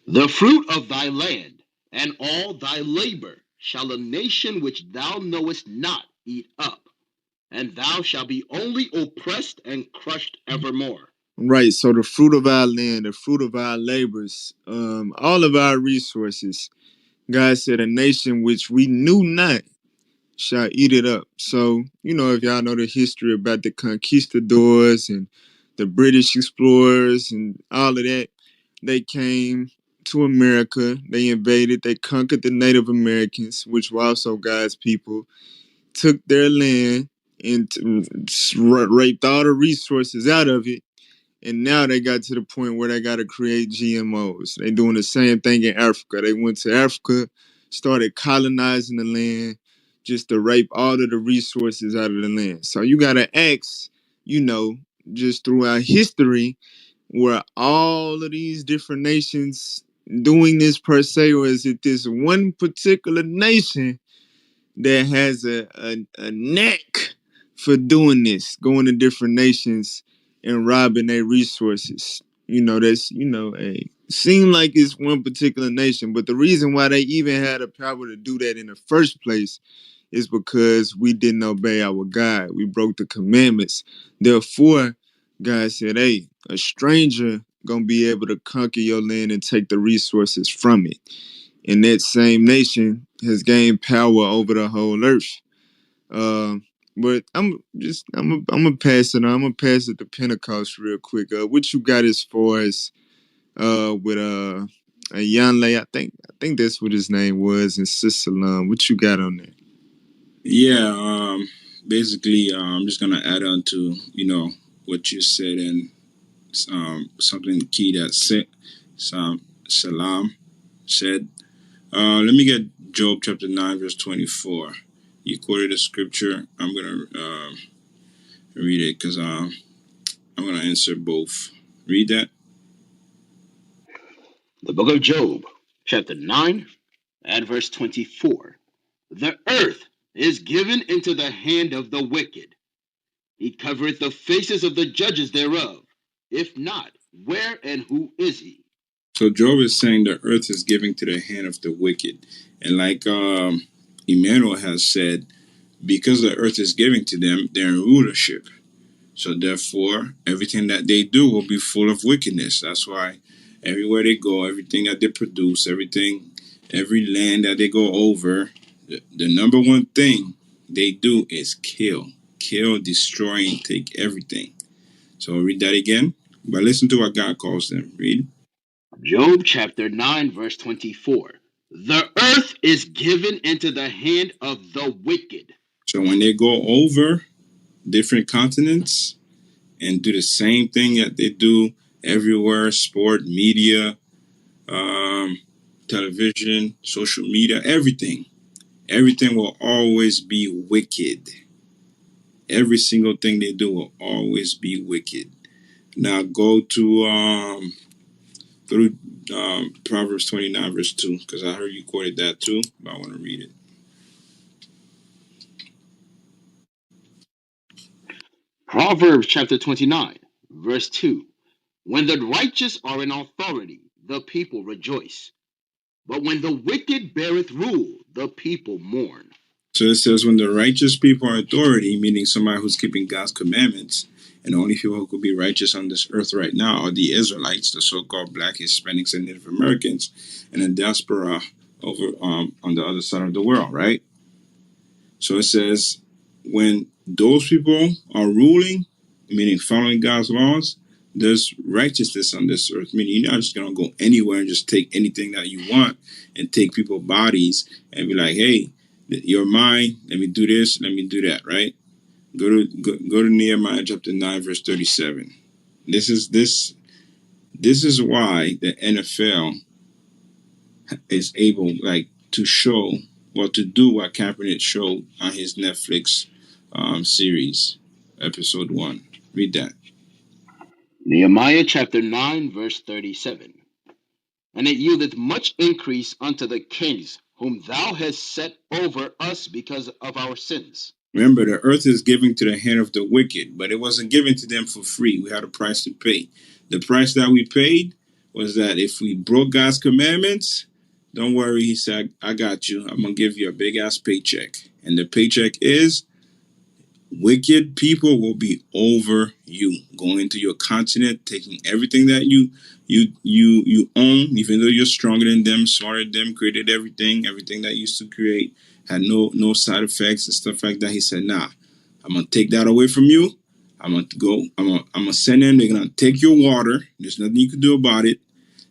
The fruit of thy land and all thy labor shall a nation which thou knowest not eat up, and thou shalt be only oppressed and crushed evermore. Right. So the fruit of our land, the fruit of our labors, all of our resources, God said, a nation which we knew not shall eat it up. So, if y'all know the history about the conquistadors and the British explorers and all of that, they came to America, they invaded, they conquered the Native Americans, which were also God's people, took their land and raped all the resources out of it. And now they got to the point where they got to create GMOs. They doing the same thing in Africa. They went to Africa, started colonizing the land just to rape all of the resources out of the land. So you got to ask, just throughout history, were all of these different nations doing this per se, or is it this one particular nation that has a knack for doing this, going to different nations and robbing their resources? That's, seem like it's one particular nation, but the reason why they even had the power to do that in the first place is because we didn't obey our God. We broke the commandments. Therefore, God said, hey, a stranger gonna be able to conquer your land and take the resources from it. And that same nation has gained power over the whole earth. Uh, but I'm gonna pass it on. I'm gonna pass it to Pentecost real quick. What you got as far as with Yanley, I think that's what his name was in Sicilum. What you got on that? Yeah, basically, I'm just gonna add on to what you said and something key that Salam said. Let me get Job chapter 9 verse 24. You quoted a scripture. I'm gonna read it because I'm gonna answer both. Read that. The book of Job, chapter 9 and verse 24. The earth is given into the hand of the wicked. He covereth the faces of the judges thereof. If not, where and who is he? So Job is saying the earth is giving to the hand of the wicked, and like Emmanuel has said, because the earth is giving to them, they're in rulership. So therefore, everything that they do will be full of wickedness. That's why everywhere they go, everything that they produce, every land that they go over, the number one thing they do is kill, destroy, and take everything. So read that again. But listen to what God calls them. Read. Job chapter 9, verse 24. The earth is given into the hand of the wicked. So when they go over different continents and do the same thing that they do everywhere, sport, media, television, social media, everything will always be wicked. Every single thing they do will always be wicked. Now go to Proverbs 29 verse 2, because I heard you quoted that too, but I want to read it. Proverbs chapter 29, verse 2. When the righteous are in authority, the people rejoice. But when the wicked beareth rule, the people mourn. So it says, when the righteous people are authority, meaning somebody who's keeping God's commandments, and the only people who could be righteous on this earth right now are the Israelites, the so-called Black, Hispanics, and Native Americans, and the diaspora over on the other side of the world, right? So it says, when those people are ruling, meaning following God's laws, there's righteousness on this earth. Meaning you're not just going to go anywhere and just take anything that you want and take people's bodies and be like, hey, you're mine. Let me do this. Let me do that, right? Go to Nehemiah chapter 9, verse 37. This is why the NFL is able, like, to show or to do what Kaepernick showed on his Netflix series, episode 1. Read that. Nehemiah chapter 9, verse 37. And it yieldeth much increase unto the kings, whom thou hast set over us because of our sins. Remember, the earth is given to the hand of the wicked, but it wasn't given to them for free. We had a price to pay. The price that we paid was that if we broke God's commandments, don't worry, he said, I got you. I'm going to give you a big-ass paycheck. And the paycheck is wicked people will be over you, going into your continent, taking everything that you own, even though you're stronger than them, smarter than them, created everything that you used to create, had no side effects and stuff like that. He said, nah, I'm gonna take that away from you. I'm gonna send them, they're gonna take your water, there's nothing you can do about it.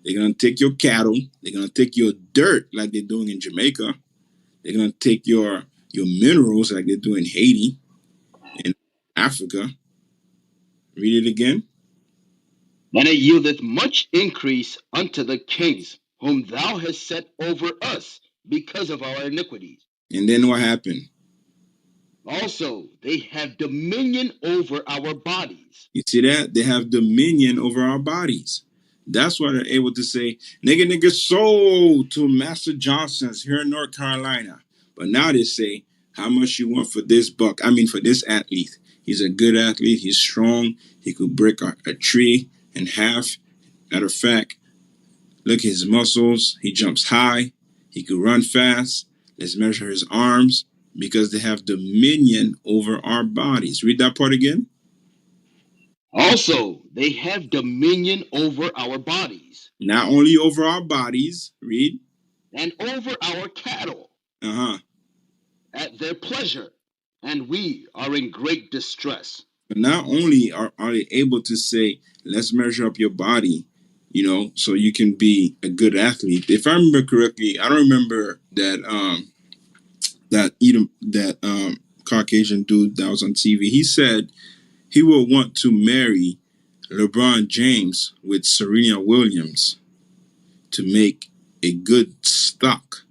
They're gonna take your cattle, they're gonna take your dirt like they're doing in Jamaica, they're gonna take your minerals like they're doing in Haiti, in Africa. Read it again. And it yieldeth much increase unto the kings, whom thou hast set over us because of our iniquities. And then what happened? Also, they have dominion over our bodies. You see that? They have dominion over our bodies. That's why they're able to say, nigga sold to Master Johnson's here in North Carolina. But now they say, how much you want for this buck? I mean, for this athlete. He's a good athlete. He's strong. He could break a tree in half. Matter of fact, look at his muscles. He jumps high. He could run fast. Let's measure his arms, because they have dominion over our bodies. Read that part again. Also, they have dominion over our bodies. Not only over our bodies, read. And over our cattle. At their pleasure. And we are in great distress. But not only are they able to say, let's measure up your body, so you can be a good athlete. If I remember correctly, I don't remember that Caucasian dude that was on TV. He said he would want to marry LeBron James with Serena Williams to make a good stock.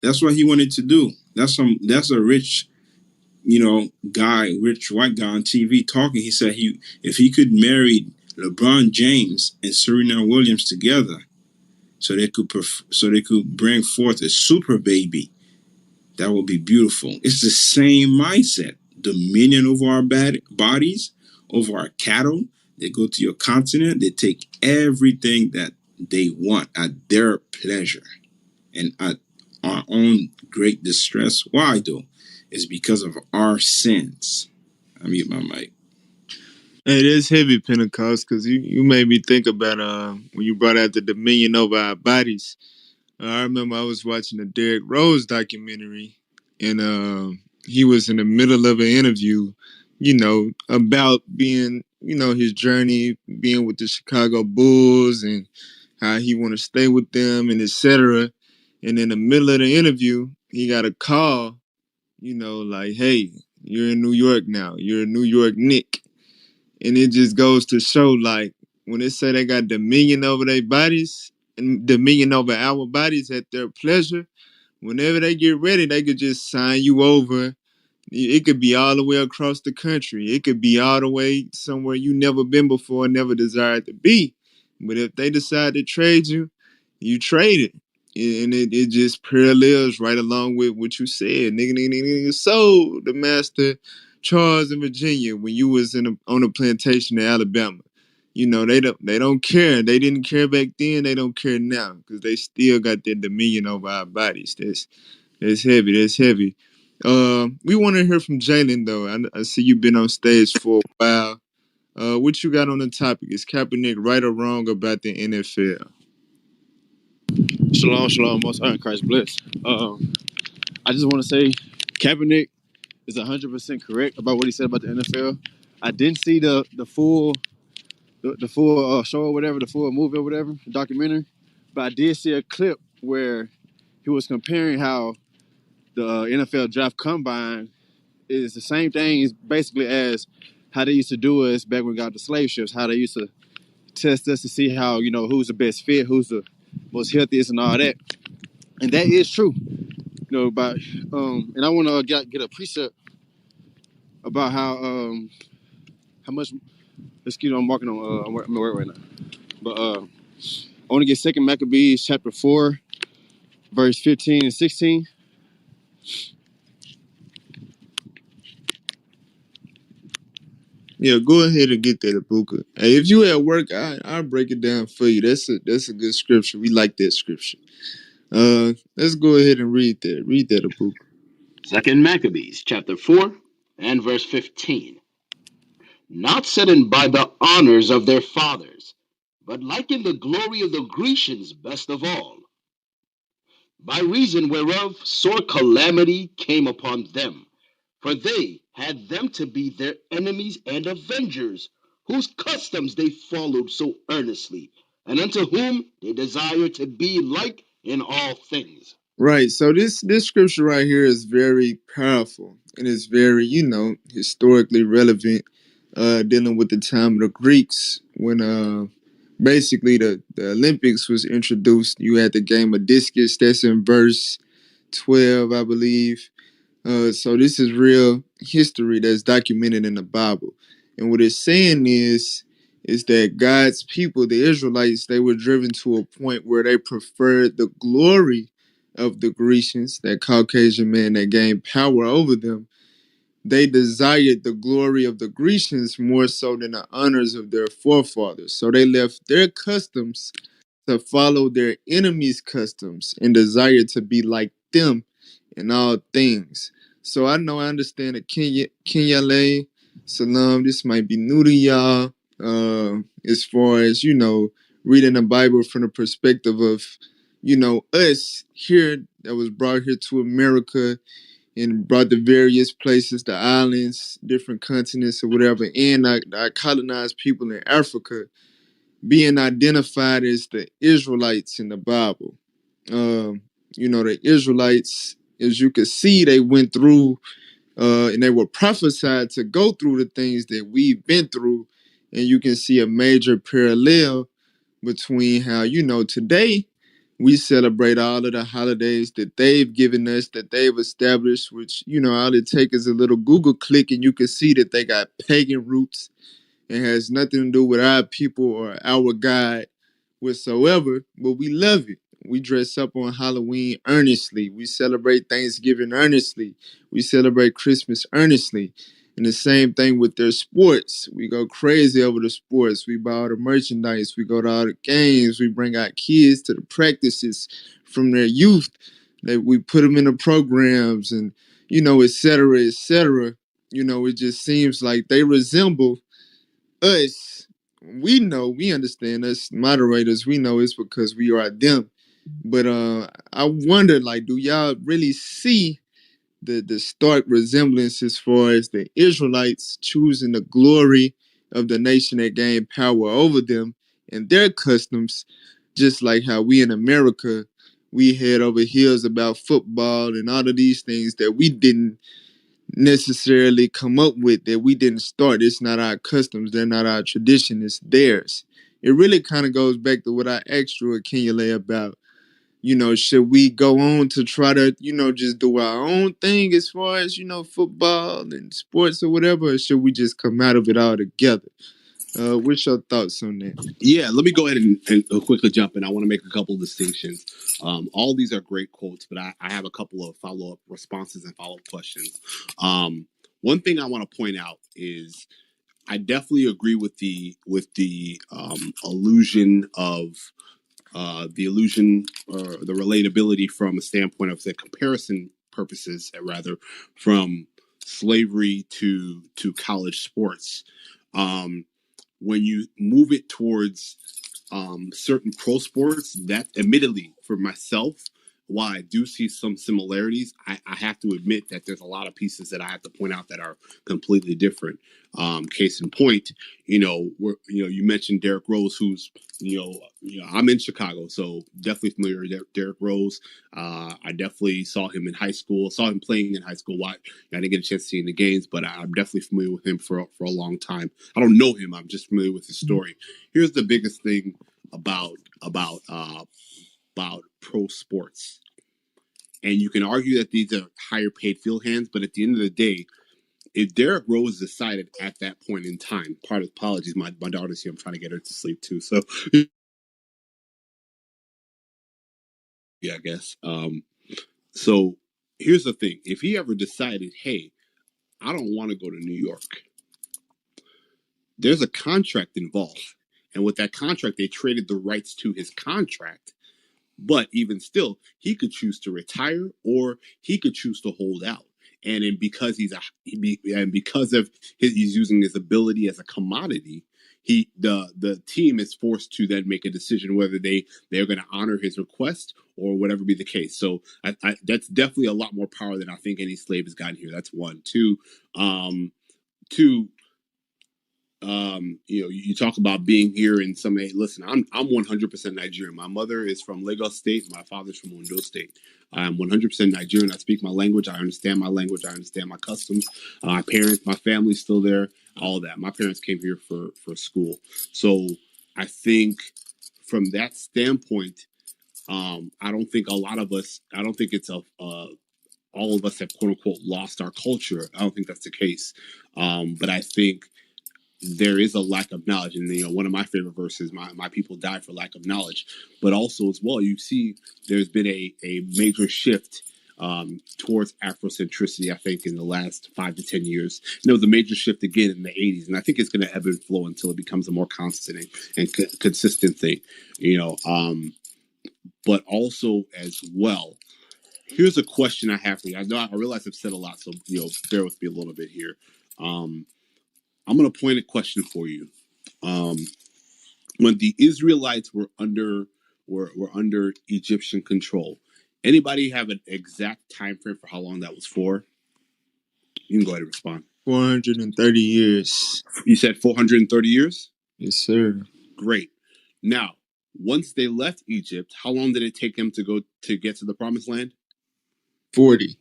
That's what he wanted to do. That's a rich, rich white guy on TV talking. He said if he could marry LeBron James and Serena Williams together, so they could bring forth a super baby, that would be beautiful. It's the same mindset. Dominion over our bodies, over our cattle. They go to your continent. They take everything that they want at their pleasure and at our own great distress. Why though? It's because of our sins. I mute my mic. Hey, that's heavy, Pentecost, because you made me think about when you brought out the dominion over our bodies. I remember I was watching the Derrick Rose documentary, and he was in the middle of an interview, about being, his journey, being with the Chicago Bulls and how he want to stay with them and etc. And in the middle of the interview, he got a call, like, hey, you're in New York now. You're a New York Knick. And it just goes to show, like, when they say they got dominion over their bodies and dominion over our bodies at their pleasure, whenever they get ready, they could just sign you over. It could be all the way across the country. It could be all the way somewhere you never been before, never desired to be. But if they decide to trade you, you trade it. And it just parallels right along with what you said. Nigga. So the master Charles in Virginia when you was on a plantation in Alabama. They don't care. They didn't care back then. They don't care now because they still got that dominion over our bodies. That's heavy. That's heavy. We want to hear from Jalen though. I see you've been on stage for a while. What you got on the topic? Is Kaepernick right or wrong about the NFL? Shalom, shalom, most high in Christ bless. I just want to say Kaepernick is 100% correct about what he said about the NFL. I didn't see the full show or whatever, the full movie or whatever, the documentary, but I did see a clip where he was comparing how the NFL draft combine is the same thing as basically as how they used to do us back when we got the slave ships, how they used to test us to see how, who's the best fit, who's the most healthiest and all that. And that is true. About and I want to get a precept about how much. Excuse me, I'm walking on. I'm at work right now, but I want to get Second Maccabees chapter 4, verse 15 and 16. Yeah, go ahead and get that, Abuka. Hey, if you at work, I'll break it down for you. That's a good scripture. We like that scripture. Let's go ahead and read that. Read that, Abuka. Second Maccabees chapter 4 and verse 15. Not saddened by the honors of their fathers, but liking the glory of the Grecians best of all, by reason whereof sore calamity came upon them, for they had them to be their enemies and avengers, whose customs they followed so earnestly, and unto whom they desired to be like in all things. Right. So this scripture right here is very powerful and it's very, historically relevant, dealing with the time of the Greeks when basically the Olympics was introduced. You had the game of discus, that's in verse 12, I believe. So this is real history that's documented in the Bible. And what it's saying is that God's people, the Israelites, they were driven to a point where they preferred the glory of the Grecians, that Caucasian man that gained power over them. They desired the glory of the Grecians more so than the honors of their forefathers. So they left their customs to follow their enemies' customs and desire to be like them in all things. So I understand that Kenya Lay, Salam, this might be new to y'all, as far as, reading the Bible from the perspective of, us here that was brought here to America and brought to various places, the islands, different continents or whatever, and I colonized people in Africa. being identified as the Israelites in the Bible. The Israelites, as you can see, they went through and they were prophesied to go through the things that we've been through. And you can see a major parallel between how, today we celebrate all of the holidays that they've given us, that they've established, which, all it takes is a little Google click and you can see that they got pagan roots. It has nothing to do with our people or our God whatsoever, but we love it. We dress up on Halloween earnestly. We celebrate Thanksgiving earnestly. We celebrate Christmas earnestly. And the same thing with their sports. We go crazy over the sports. We buy all the merchandise. We go to all the games. We bring our kids to the practices from their youth. That we put them in the programs and, et cetera, et cetera. It just seems like they resemble us. We understand us moderators, we know it's because we are them. But I wonder, like, do y'all really see the stark resemblance as far as the Israelites choosing the glory of the nation that gained power over them and their customs, just like how we in America, we head over heels about football and all of these things that we didn't necessarily come up with, that we didn't start. It's not our customs, they're not our tradition, it's theirs. It really kind of goes back to what I asked you, Kenyale, about, should we go on to try to, just do our own thing as far as, football and sports or whatever, or should we just come out of it all together? What's your thoughts on that? Yeah, let me go ahead and quickly jump in. I want to make a couple of distinctions. All these are great quotes, but I have a couple of follow-up responses and follow-up questions. One thing I want to point out is I definitely agree with the illusion of the illusion or the relatability from a standpoint of the comparison purposes, rather, from slavery to college sports. When you move it towards certain pro sports, that admittedly for myself, while I do see some similarities, I have to admit that there's a lot of pieces that I have to point out that are completely different. Case in point, you mentioned Derrick Rose, who's I'm in Chicago, so definitely familiar with Derrick Rose. I definitely saw him in high school, saw him playing in high school. I didn't get a chance to see him in the games, but I'm definitely familiar with him for a long time. I don't know him; I'm just familiar with his story. Here's the biggest thing about pro sports, and you can argue that these are higher paid field hands, but at the end of the day, if Derrick Rose decided at that point in time, part of apologies, my daughter's here, I'm trying to get her to sleep too, so yeah, I guess. So here's the thing: if he ever decided, hey, I don't want to go to New York, there's a contract involved, and with that contract, they traded the rights to his contract. But even still, he could choose to retire or he could choose to hold out. And then because because of he's using his ability as a commodity, the team is forced to then make a decision whether they're going to honor his request or whatever be the case. So that's definitely a lot more power than I think any slave has gotten here. That's one. Two. You talk about being here in some. Listen, I'm 100% Nigerian. My mother is from Lagos State. My father's from Ondo State. I'm 100% Nigerian. I speak my language. I understand my language. I understand my customs. My parents, my family's still there. All that. My parents came here for school. So I think from that standpoint, I don't think a lot of us. I don't think it's all of us have quote unquote lost our culture. I don't think that's the case. But I think there is a lack of knowledge, and one of my favorite verses, my people die for lack of knowledge, but also as well, you see there's been a major shift towards Afrocentricity, I think, in the last 5 to 10 years. And there was a major shift again in the 80s, and I think it's going to ebb and flow until it becomes a more constant and consistent thing, but also as well, here's a question I have for you. I realize I've said a lot, so bear with me a little bit here. I'm going to point a question for you. When the Israelites were under Egyptian control, anybody have an exact time frame for how long that was for? You can go ahead and respond. 430 years. You said 430 years? Yes, sir. Great. Now, once they left Egypt, how long did it take them to get to the promised land? 40.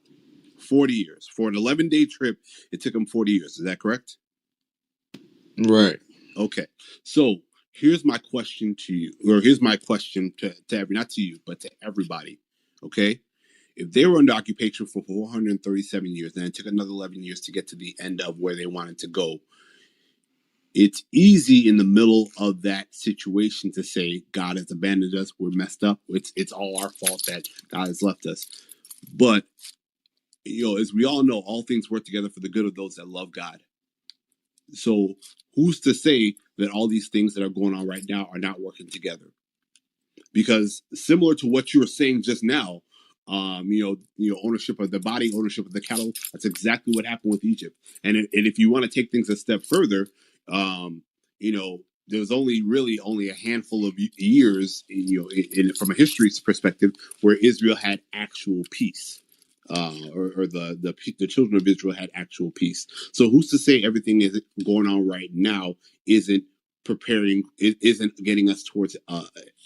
40 years. For an 11-day trip, it took them 40 years. Is that correct? Right. Okay. So here's my question to you, or here's my question to not to you, but to everybody. Okay. If they were under occupation for 437 years, and it took another 11 years to get to the end of where they wanted to go, it's easy in the middle of that situation to say God has abandoned us, we're messed up, it's all our fault that God has left us. But as we all know, all things work together for the good of those that love God. So who's to say that all these things that are going on right now are not working together? Because similar to what you were saying just now, ownership of the body, ownership of the cattle, that's exactly what happened with Egypt. And if you want to take things a step further, there's only a handful of years, from a history perspective, where Israel had actual peace. Or the children of Israel had actual peace. So who's to say everything is going on right now isn't getting us towards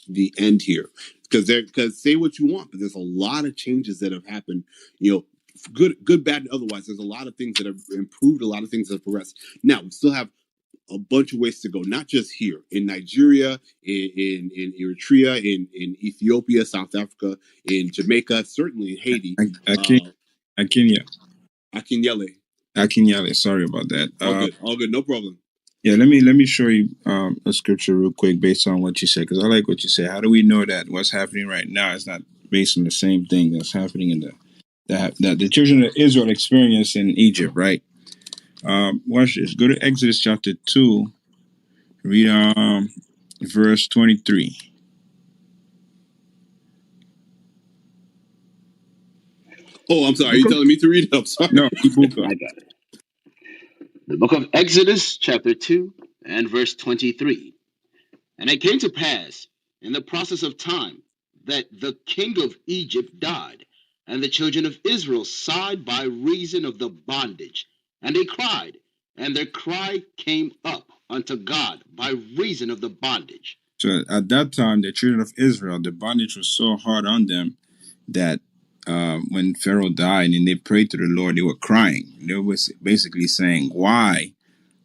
the end here? Because say what you want, but there's a lot of changes that have happened. Good, bad, and otherwise. There's a lot of things that have improved, a lot of things that have progressed. Now we still have a bunch of ways to go, not just here in Nigeria, in Eritrea, in Ethiopia, South Africa, in Jamaica, certainly in Haiti. Akinyele. Akinyele. Sorry about that. All good, no problem. Yeah, let me show you a scripture real quick based on what you said, because I like what you said. How do we know that what's happening right now is not based on the same thing that's happening in that the children of Israel experienced in Egypt, right? Watch this. Go to Exodus chapter 2, read verse 23. Oh, I'm sorry. Are you telling me to read it? I'm sorry. No, I got it. The book of Exodus, chapter 2, and verse 23. And it came to pass, in the process of time, that the king of Egypt died, and the children of Israel sighed by reason of the bondage. And they cried, and their cry came up unto God by reason of the bondage. So at that time, the children of Israel, the bondage was so hard on them that when Pharaoh died and they prayed to the Lord, they were crying. They were basically saying, why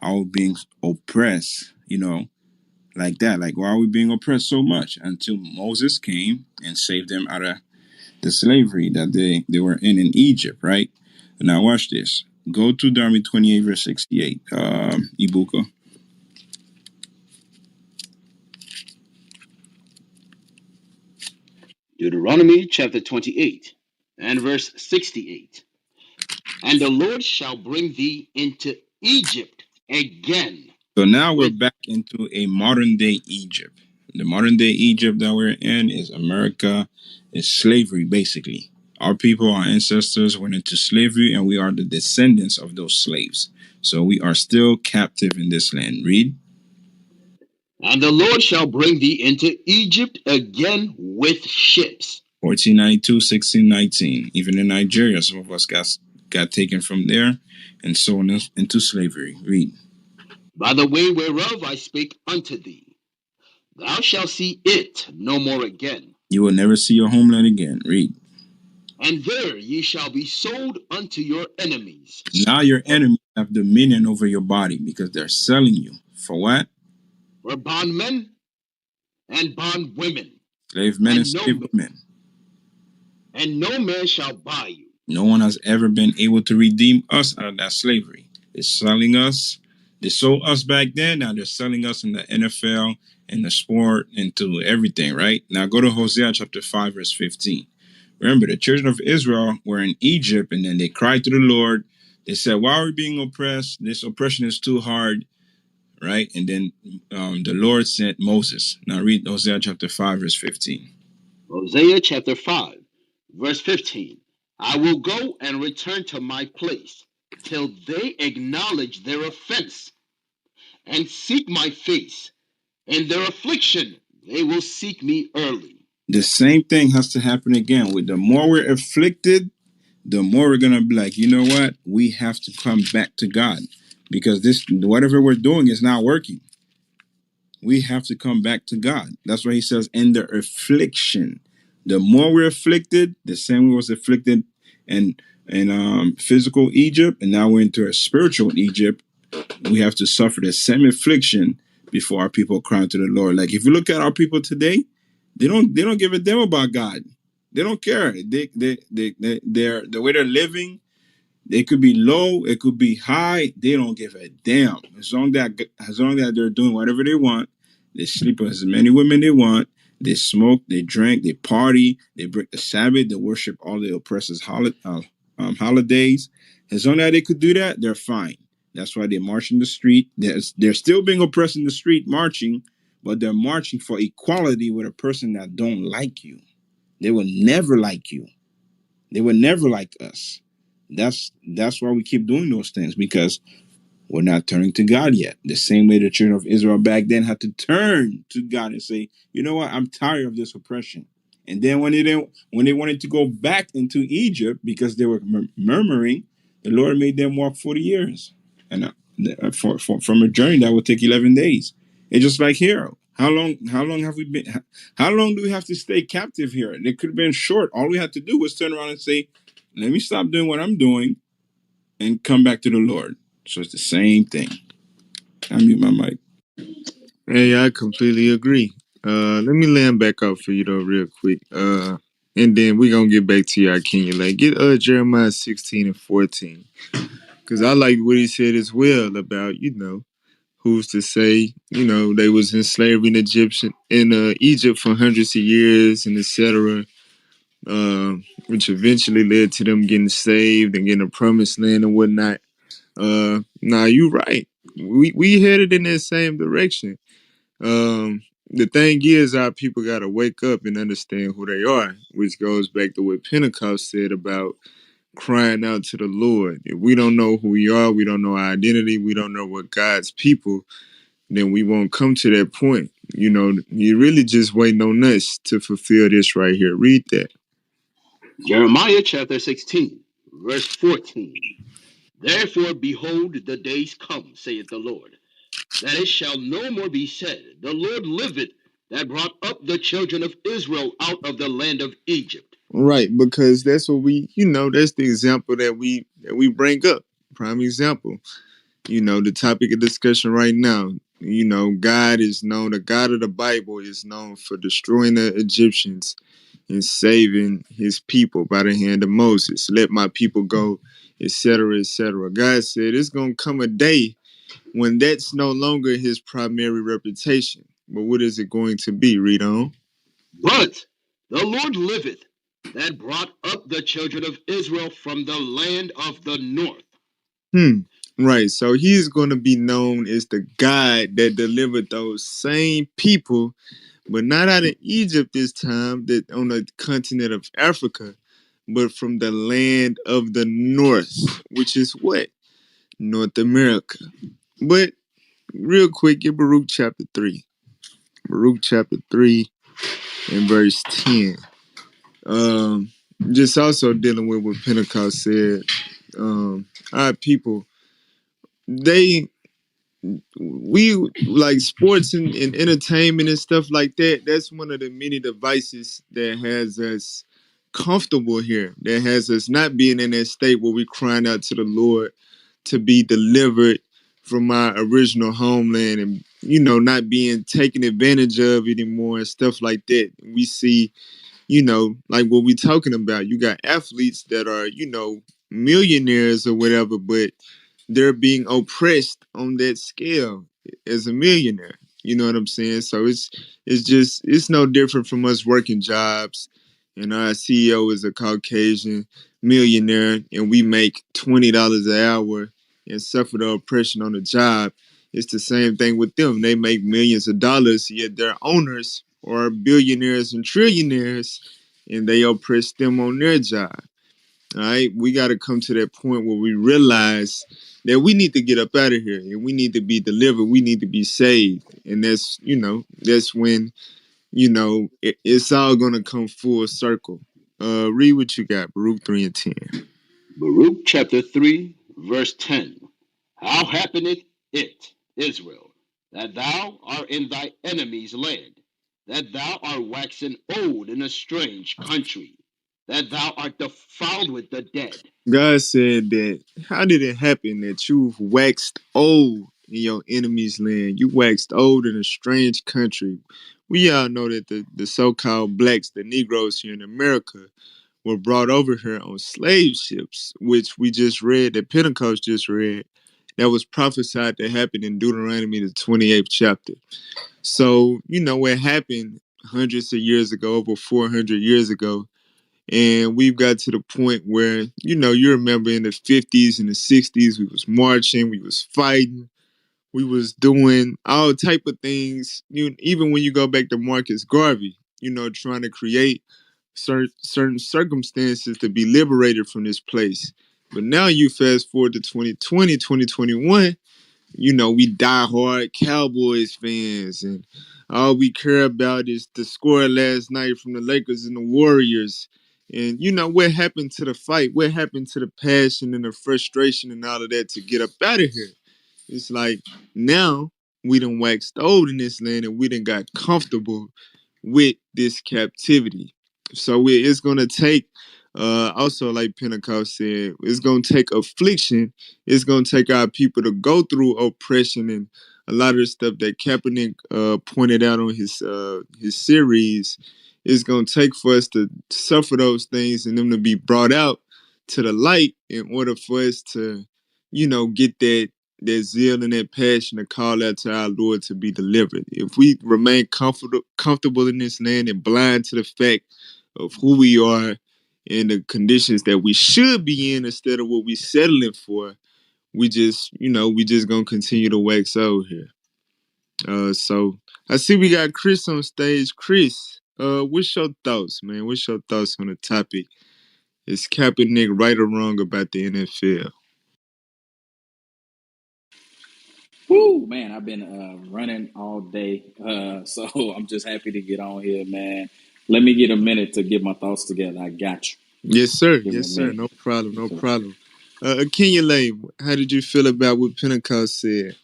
are we being oppressed, like that? Like, why are we being oppressed so much? Until Moses came and saved them out of the slavery that they were in Egypt, right? Now watch this. Go to Deuteronomy 28, verse 68, Ibuka. Deuteronomy chapter 28 and verse 68. And the Lord shall bring thee into Egypt again. So now we're back into a modern day Egypt. The modern day Egypt that we're in is America, is slavery, basically. Our people, our ancestors went into slavery, and we are the descendants of those slaves. So we are still captive in this land. Read. And the Lord shall bring thee into Egypt again with ships. 1492, 1619. Even in Nigeria, some of us got taken from there and sold into slavery. Read. By the way whereof I spake unto thee, thou shalt see it no more again. You will never see your homeland again. Read. And there ye shall be sold unto your enemies. Now your enemies have dominion over your body because they're selling you. For what? For bondmen and bondwomen. Slave men and slave women. And no man shall buy you. No one has ever been able to redeem us out of that slavery. They're selling us. They sold us back then. Now they're selling us in the NFL, in the sport, into everything, right? Now go to Hosea chapter 5, verse 15. Remember, the children of Israel were in Egypt, and then they cried to the Lord. They said, why are we being oppressed? This oppression is too hard, right? And then the Lord sent Moses. Now read Hosea chapter 5, verse 15. Hosea chapter 5, verse 15. I will go and return to my place till they acknowledge their offense and seek my face. In their affliction, they will seek me early. The same thing has to happen again. With the more we're afflicted, the more we're going to be like, you know what? We have to come back to God because this, whatever we're doing is not working. we have to come back to God. That's why he says, in the affliction. The more we're afflicted, the same way was afflicted in physical Egypt, and now we're into a spiritual Egypt. We have to suffer the same affliction before our people cry to the Lord. Like if you look at our people today, they don't give a damn about God. They don't care. They're the way they're living. They could be low, it could be high. They don't give a damn. As long that they're doing whatever they want, they sleep with as many women they want. They smoke, they drink, they party, they break the Sabbath, they worship all the oppressors' holidays. As long as they could do that, they're fine. That's why they march in the street. They're still being oppressed in the street, marching, but they're marching for equality with a person that don't like you. They will never like you. They were never like us. That's why we keep doing those things, because we're not turning to God yet. The same way the children of Israel back then had to turn to God and say, you know what, I'm tired of this oppression. And then when they wanted to go back into Egypt because they were murmuring, the Lord made them walk 40 years, and from a journey that would take 11 days. It's just like here. How long have we been? How long do we have to stay captive here? It could have been short. All we had to do was turn around and say, let me stop doing what I'm doing and come back to the Lord. So it's the same thing. I mute my mic. Hey, I completely agree. Let me land back up for you though, real quick. And then we gonna get back to your Kenya. Like, get Jeremiah 16 and 14, because I like what he said as well about who's to say they was in slavery in Egypt for hundreds of years and etc. Which eventually led to them getting saved and getting a promised land and whatnot. Now you right. We headed in that same direction. The thing is, our people got to wake up and understand who they are, which goes back to what Pentecost said about crying out to the Lord. If we don't know who we are, we don't know our identity, we don't know what God's people, then we won't come to that point. You really just waiting on us to fulfill this right here. Read that. Jeremiah chapter 16, verse 14. Therefore, behold, the days come, saith the Lord, that it shall no more be said, the Lord liveth, that brought up the children of Israel out of the land of Egypt. Right, because that's what that's the example that we bring up. Prime example. The topic of discussion right now. God is known, the God of the Bible is known for destroying the Egyptians and saving his people by the hand of Moses. Let my people go, etc., etc. God said it's going to come a day when that's no longer his primary reputation. But what is it going to be? Read on. But the Lord liveth, that brought up the children of Israel from the land of the north. Right. So he's going to be known as the God that delivered those same people, but not out of Egypt this time, that on the continent of Africa, but from the land of the north, which is what? North America. But real quick, get Baruch chapter 3. Baruch chapter 3 and verse 10. Just also dealing with what Pentecost said. Our people, they we like sports and entertainment and stuff like that. That's one of the many devices that has us comfortable here, that has us not being in that state where we're crying out to the Lord to be delivered from our original homeland, and not being taken advantage of anymore and stuff like that. We see, like what we talking about. You got athletes that are, millionaires or whatever, but they're being oppressed on that scale as a millionaire. You know what I'm saying? So it's no different from us working jobs, and our CEO is a Caucasian millionaire, and we make $20 an hour and suffer the oppression on the job. It's the same thing with them. They make millions of dollars, yet their owners are billionaires and trillionaires, and they oppress them on their job. All right, we got to come to that point where we realize that we need to get up out of here and we need to be delivered. We need to be saved, and that's when it's all gonna come full circle. Read what you got, Baruch 3 and 10. Baruch chapter 3, verse 10. How happeneth it, Israel, that thou art in thy enemy's land, that thou art waxen old in a strange country, that thou art defiled with the dead. God said that, how did it happen that you've waxed old in your enemy's land? You waxed old in a strange country. We all know that the so-called blacks, the Negroes here in America, were brought over here on slave ships, which we just read, that Pentecost just read, that was prophesied to happen in Deuteronomy, the 28th chapter. So, what happened hundreds of years ago, over 400 years ago, and we've got to the point where, you remember in the 50s and the 60s, we was marching, we was fighting, we was doing all type of things. Even when you go back to Marcus Garvey, trying to create certain circumstances to be liberated from this place. But now you fast forward to 2020, 2021, we die hard Cowboys fans, and all we care about is the score last night from the Lakers and the Warriors. And what happened to the fight? What happened to the passion and the frustration and all of that to get up out of here? It's like now we done waxed old in this land and we done got comfortable with this captivity. So it's gonna take, also like Pentecost said, it's gonna take affliction. It's gonna take our people to go through oppression and a lot of the stuff that Kaepernick pointed out on his series. It's gonna take for us to suffer those things and them to be brought out to the light in order for us to, get that zeal and that passion to call out to our Lord to be delivered. If we remain comfortable in this land and blind to the fact of who we are and the conditions that we should be in instead of what we settling for, we just gonna continue to wax old here. So I see we got Chris on stage. Chris, what's your thoughts, man? What's your thoughts on the topic? Is Kaepernick right or wrong about the NFL? Woo, man, I've been running all day, so I'm just happy to get on here, man. Let me get a minute to get my thoughts together. I got you. Yes, sir. Give me Yes, a sir. minute. No problem. No Okay. problem. Kenya Lane, how did you feel about what Pentecost said?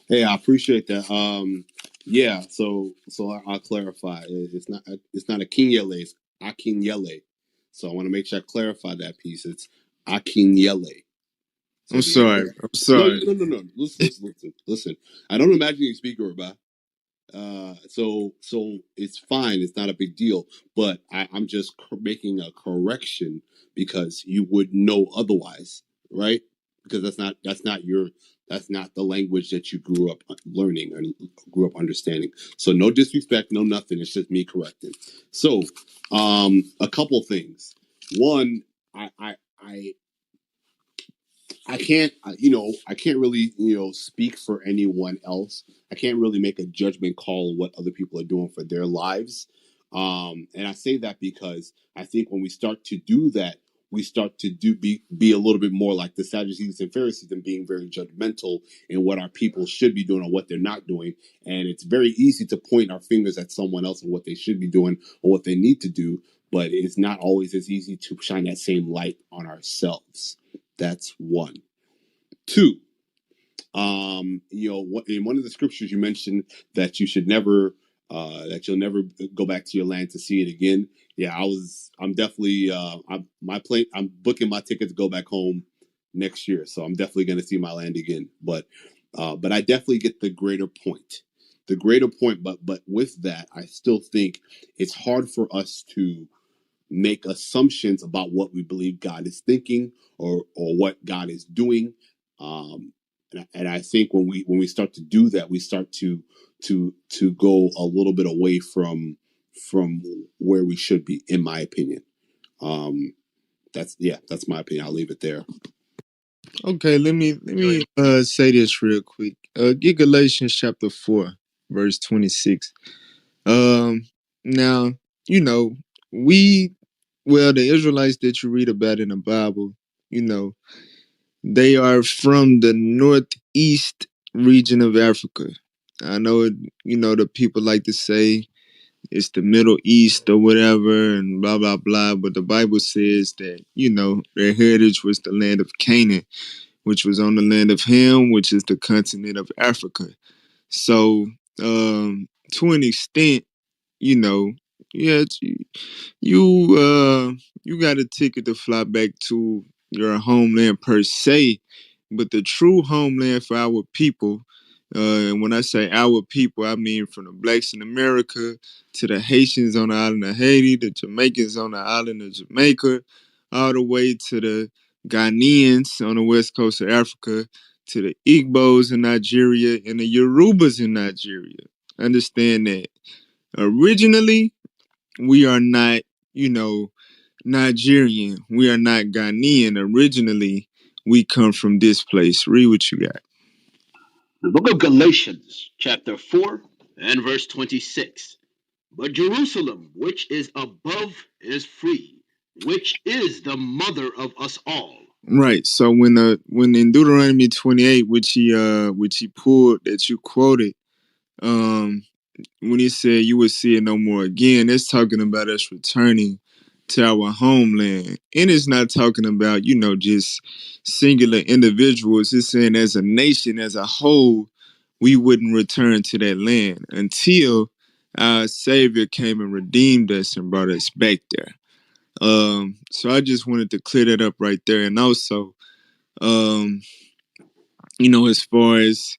Hey, I appreciate that. Yeah. So I'll clarify. It's not a Akinyele. It's Akinyele. So I want to make sure I clarify that piece. It's Akinyele. So I'm if you hear sorry. that, I'm no, sorry. no. Listen. I don't imagine you speak Yoruba. So it's fine. It's not a big deal. But I'm just making a correction because you would know otherwise, right? Because that's not the language that you grew up learning or grew up understanding. So no disrespect, no nothing. It's just me correcting. So, a couple things. One, I I can't, I can't really, speak for anyone else. I can't really make a judgment call on what other people are doing for their lives. And I say that because I think when we start to do that, we start to be a little bit more like the Sadducees and Pharisees and being very judgmental in what our people should be doing or what they're not doing. And it's very easy to point our fingers at someone else and what they should be doing or what they need to do, but it's not always as easy to shine that same light on ourselves. That's one. Two, in one of the scriptures you mentioned that you should never, that you'll never go back to your land to see it again. Yeah, I'm definitely, I'm booking my ticket to go back home next year. So I'm definitely going to see my land again. But I definitely get the greater point. The greater point, but with that, I still think it's hard for us to make assumptions about what we believe God is thinking or what God is doing. And I think when we start to do that, we start to go a little bit away from where we should be, in my opinion. That's my opinion. I'll leave it there. Okay, let me say this real quick. Get Galatians chapter 4, verse 26. Um, Now, you know, we the Israelites that you read about in the Bible, you know, they are from the northeast region of Africa. I know, the people like to say it's the Middle East or whatever and blah, blah, blah. But the Bible says that, their heritage was the land of Canaan, which was on the land of Ham, which is the continent of Africa. So, to an extent, you know, yeah, you you got a ticket to fly back to your homeland per se, but the true homeland for our people, and when I say our people, I mean from the blacks in America to the Haitians on the island of Haiti, the Jamaicans on the island of Jamaica, all the way to the Ghanaians on the west coast of Africa, to the Igbos in Nigeria and the Yorubas in Nigeria. Understand that originally we are not, you know, Nigerian. We are not Ghanaian. Originally, we come from this place. Read what you got. The book of Galatians, chapter 4, and verse 26. But Jerusalem, which is above, is free, which is the mother of us all. Right. So when in Deuteronomy 28, which he pulled that you quoted, um, when he said you would see it no more again, it's talking about us returning to our homeland. And it's not talking about, just singular individuals. It's saying as a nation, as a whole, we wouldn't return to that land until our Savior came and redeemed us and brought us back there. So I just wanted to clear that up right there. And also, um, as far as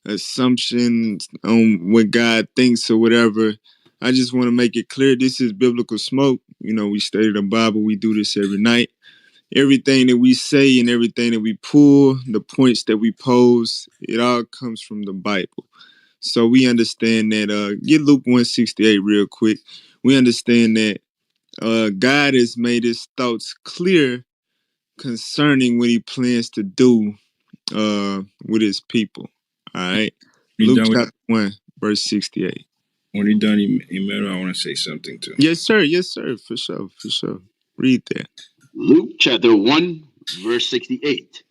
assumptions on what God thinks or whatever, I just want to make it clear this is biblical smoke. We study the Bible, we do this every night. Everything that we say and everything that we pull, the points that we pose, it all comes from the Bible. So we understand that, get Luke 168 real quick. We understand that God has made his thoughts clear concerning what he plans to do with his people. All right. When you Luke done with chapter 1, verse 68. when you done, Emmanuel, I want to say something too. Yes, sir. Yes, sir. For sure. For sure. Read that. Luke chapter 1, verse 68.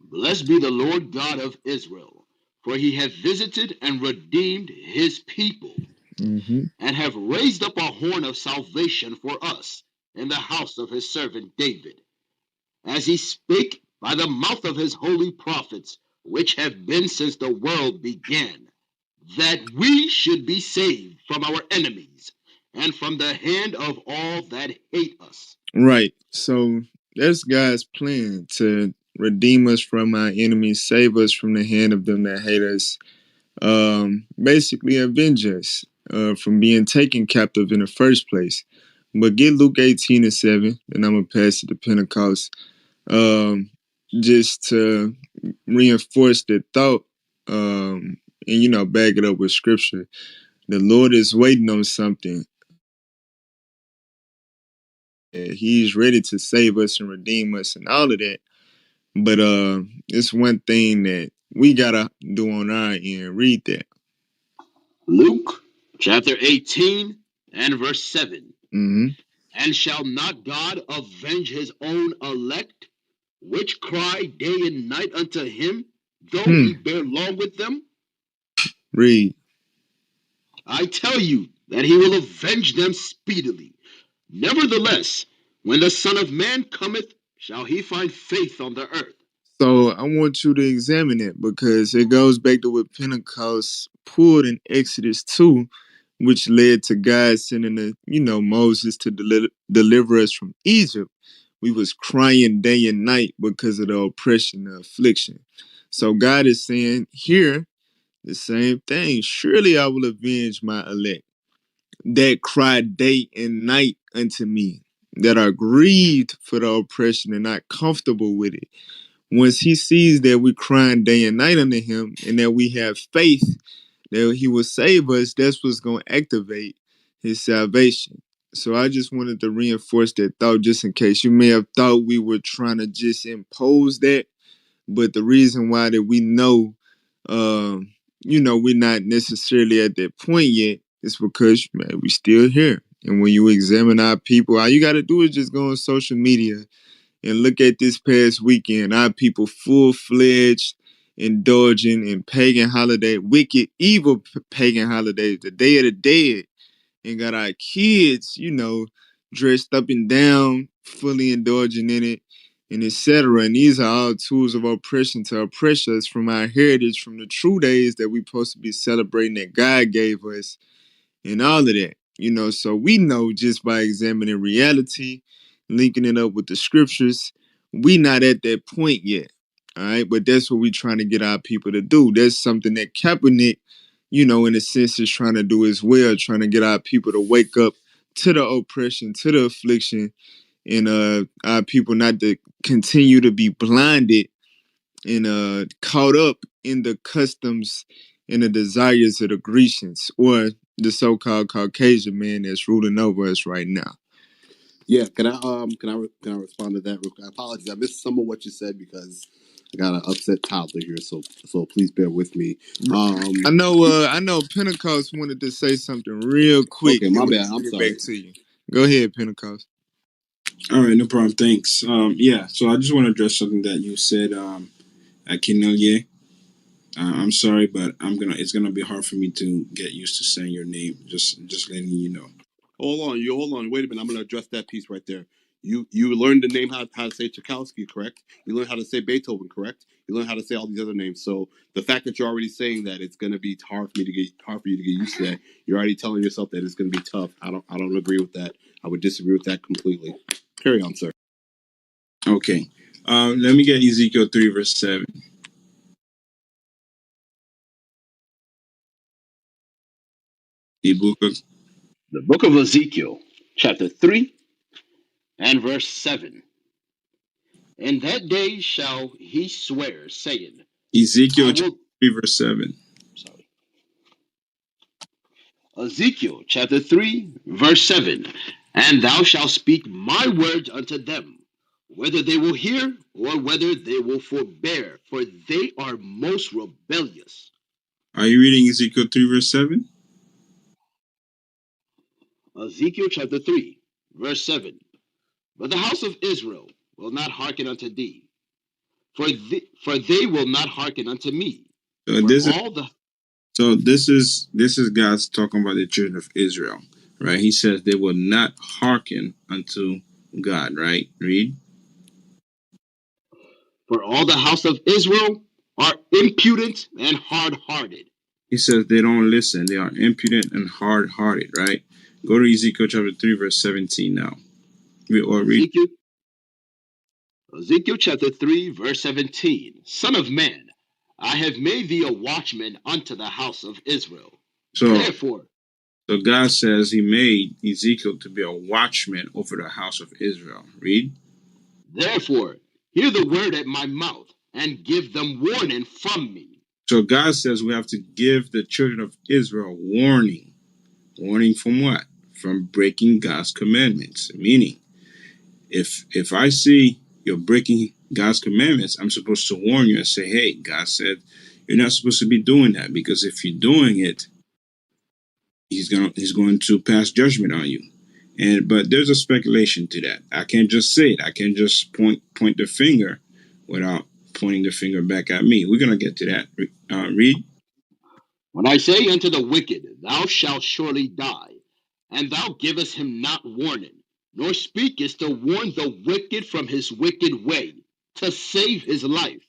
Blessed be the Lord God of Israel, for he hath visited and redeemed his people, Mm-hmm. and have raised up a horn of salvation for us in the house of his servant David, as he spake by the mouth of his holy prophets, which have been since the world began, that we should be saved from our enemies and from the hand of all that hate us. Right. So that's God's plan to redeem us from our enemies, save us from the hand of them that hate us, basically avenge us from being taken captive in the first place. But get Luke 18:7, and I'm going to pass it to Pentecost, um, just to reinforce the thought, and, back it up with scripture. The Lord is waiting on something. He's ready to save us and redeem us and all of that. But it's one thing that we gotta do on our end. Read that. Luke chapter 18 and verse 7. Mm-hmm. And shall not God avenge his own elect, which cry day and night unto him, though Hmm. he bear long with them? Read. I tell you that he will avenge them speedily. Nevertheless, when the Son of Man cometh, shall he find faith on the earth? So I want you to examine it because it goes back to what Pentecost pulled in Exodus 2, which led to God sending Moses to deliver us from Egypt. We was crying day and night because of the oppression, the affliction. So God is saying here the same thing. Surely I will avenge my elect that cry day and night unto me, that are grieved for the oppression and not comfortable with it. Once he sees that we're crying day and night unto him and that we have faith that he will save us, that's what's going to activate his salvation. So I just wanted to reinforce that thought just in case you may have thought we were trying to just impose that. But the reason why that we know, we're not necessarily at that point yet is because, man, we still here. And when you examine our people, all you got to do is just go on social media and look at this past weekend. Our people full-fledged indulging in pagan holiday, wicked, evil pagan holidays, the Day of the Dead, and got our kids, dressed up and down, fully indulging in it. and etc. And these are all tools of oppression to oppress us from our heritage, from the true days that we're supposed to be celebrating that God gave us, and all of that. So we know just by examining reality, linking it up with the scriptures, we not at that point yet. All right, but that's what we're trying to get our people to do. That's something that Kaepernick, in a sense, is trying to do as well, trying to get our people to wake up to the oppression, to the affliction, and our people not to continue to be blinded and caught up in the customs and the desires of the Grecians, or the so-called Caucasian man that's ruling over us right now. Yeah, can I respond to that real quick? Apologies, I missed some of what you said because I got an upset toddler here, so please bear with me. I know Pentecost wanted to say something real quick, Okay, and my we'll bad. I'm bring it back sorry. to you. Go ahead, Pentecost. All right, no problem. Thanks. Yeah, so I just want to address something that you said, Akinelye. I'm sorry, but it's gonna be hard for me to get used to saying your name. Just letting you know. Hold on. Wait a minute. I'm going to address that piece right there. You learned the name how to say Tchaikovsky, correct? You learned how to say Beethoven, correct? You learned how to say all these other names. So the fact that you're already saying that it's going to be hard for you to get used to that, you're already telling yourself that it's going to be tough. I don't agree with that. I would disagree with that completely. Carry on, sir. Okay. Let me get Ezekiel 3 verse 7. The book of Ezekiel, chapter 3 and verse 7. In that day shall he swear, saying, Ezekiel I chapter will. 3 verse 7. Sorry. Ezekiel chapter 3, verse 7. And thou shalt speak my words unto them, whether they will hear or whether they will forbear, for they are most rebellious. Are you reading Ezekiel 3 verse 7? Ezekiel chapter 3, verse 7. But the house of Israel will not hearken unto thee, for they will not hearken unto me. So For this is all the so this is God's talking about the children of Israel, right? He says they will not hearken unto God, right? Read. for all the house of Israel are impudent and hard hearted. He says they don't listen. They are impudent and hard hearted, right? Go to Ezekiel chapter 3 verse 17 now. Read. Ezekiel Ezekiel chapter 3, verse 17. Son of man, I have made thee a watchman unto the house of Israel. So Therefore, So God says he made Ezekiel to be a watchman over the house of Israel. Read. therefore, hear the word at my mouth, and give them warning from me. So God says we have to give the children of Israel warning. Warning from what? From breaking God's commandments. Meaning, if I see you're breaking God's commandments, I'm supposed to warn you and say, hey, God said you're not supposed to be doing that, because if you're doing it, he's going to pass judgment on you. But there's a speculation to that. I can't just say it. I can't just point the finger without pointing the finger back at me. We're gonna get to that. Read. When I say unto the wicked, thou shalt surely die, and thou givest him not warning, nor speakest to warn the wicked from his wicked way, to save his life.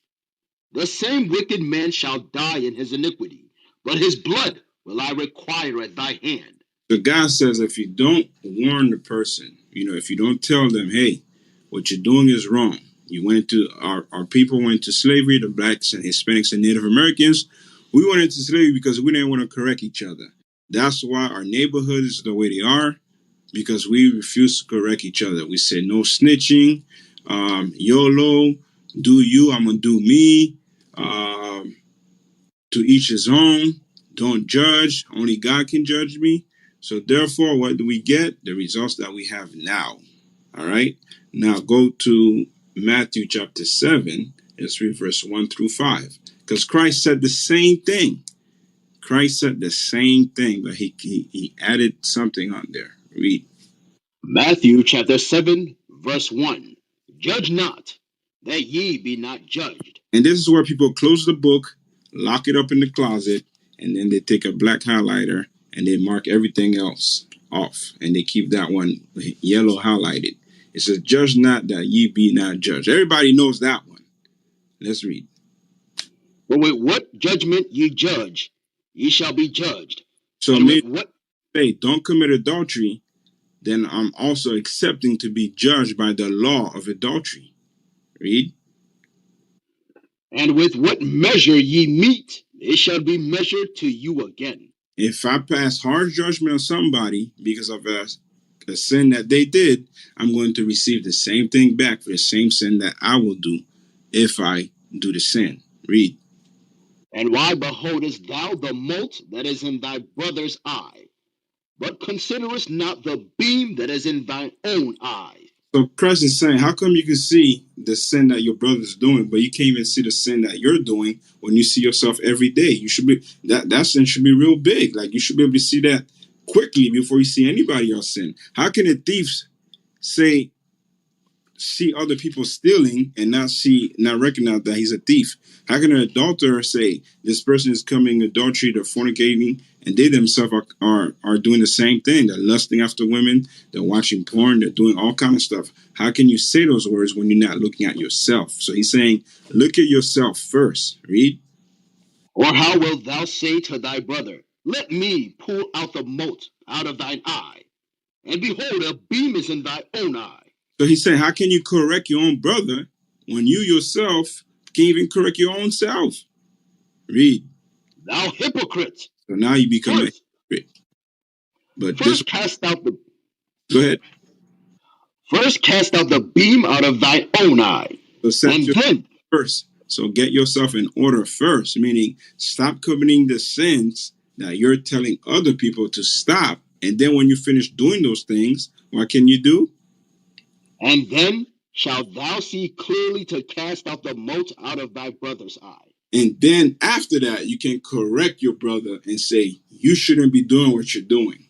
The same wicked man shall die in his iniquity, but his blood will I require at thy hand. So God says if you don't warn the person, if you don't tell them, hey, what you're doing is wrong. You went into our people went into slavery, the blacks and Hispanics and Native Americans. We went into slavery because we didn't want to correct each other. That's why our neighborhoods are the way they are, because we refuse to correct each other. We say no snitching, YOLO, do you, I'm gonna do me, to each his own, don't judge, only God can judge me. So therefore, what do we get? The results that we have now. All right. Now go to Matthew chapter 7, let's read verse 1 through 5. Because Christ said the same thing. Christ said the same thing, but he added something on there. Read. Matthew chapter 7, verse 1. Judge not, that ye be not judged. And this is where people close the book, lock it up in the closet, and then they take a black highlighter and they mark everything else off. And they keep that one yellow highlighted. It says, judge not that ye be not judged. Everybody knows that one. Let's read. But with what judgment ye judge, ye shall be judged. So And with maybe what say, don't commit adultery, then I'm also accepting to be judged by the law of adultery. Read. and with what measure ye meet, it shall be measured to you again. If I pass harsh judgment on somebody because of a sin that they did, I'm going to receive the same thing back for the same sin that I will do if I do the sin. Read. And why beholdest thou the mote that is in thy brother's eye, but considerest not the beam that is in thine own eye? So Christ is saying, how come you can see the sin that your brother's doing, but you can't even see the sin that you're doing when you see yourself every day? You should be that sin should be real big. Like you should be able to see that quickly before you see anybody else sin. How can a thief see other people stealing and not recognize that he's a thief? How can an adulterer say this person is committing adultery, they're fornicating, and they themselves are doing the same thing? They're lusting after women, they're watching porn, they're doing all kind of stuff. How can you say those words when you're not looking at yourself? So he's saying, look at yourself first. Read. Or how wilt thou say to thy brother, let me pull out the mote out of thine eye, and behold, a beam is in thy own eye? So he's saying, how can you correct your own brother when you yourself can't even correct your own self? Read. Thou hypocrite! So now you become a First, hypocrite. But this, first cast out the go ahead. first cast out the beam out of thy own eye, So set and your then first. So get yourself in order first, meaning stop committing the sins that you're telling other people to stop. And then when you finish doing those things, what can you do? and then shalt thou see clearly to cast out the mote out of thy brother's eye. And then after that, you can correct your brother and say, you shouldn't be doing what you're doing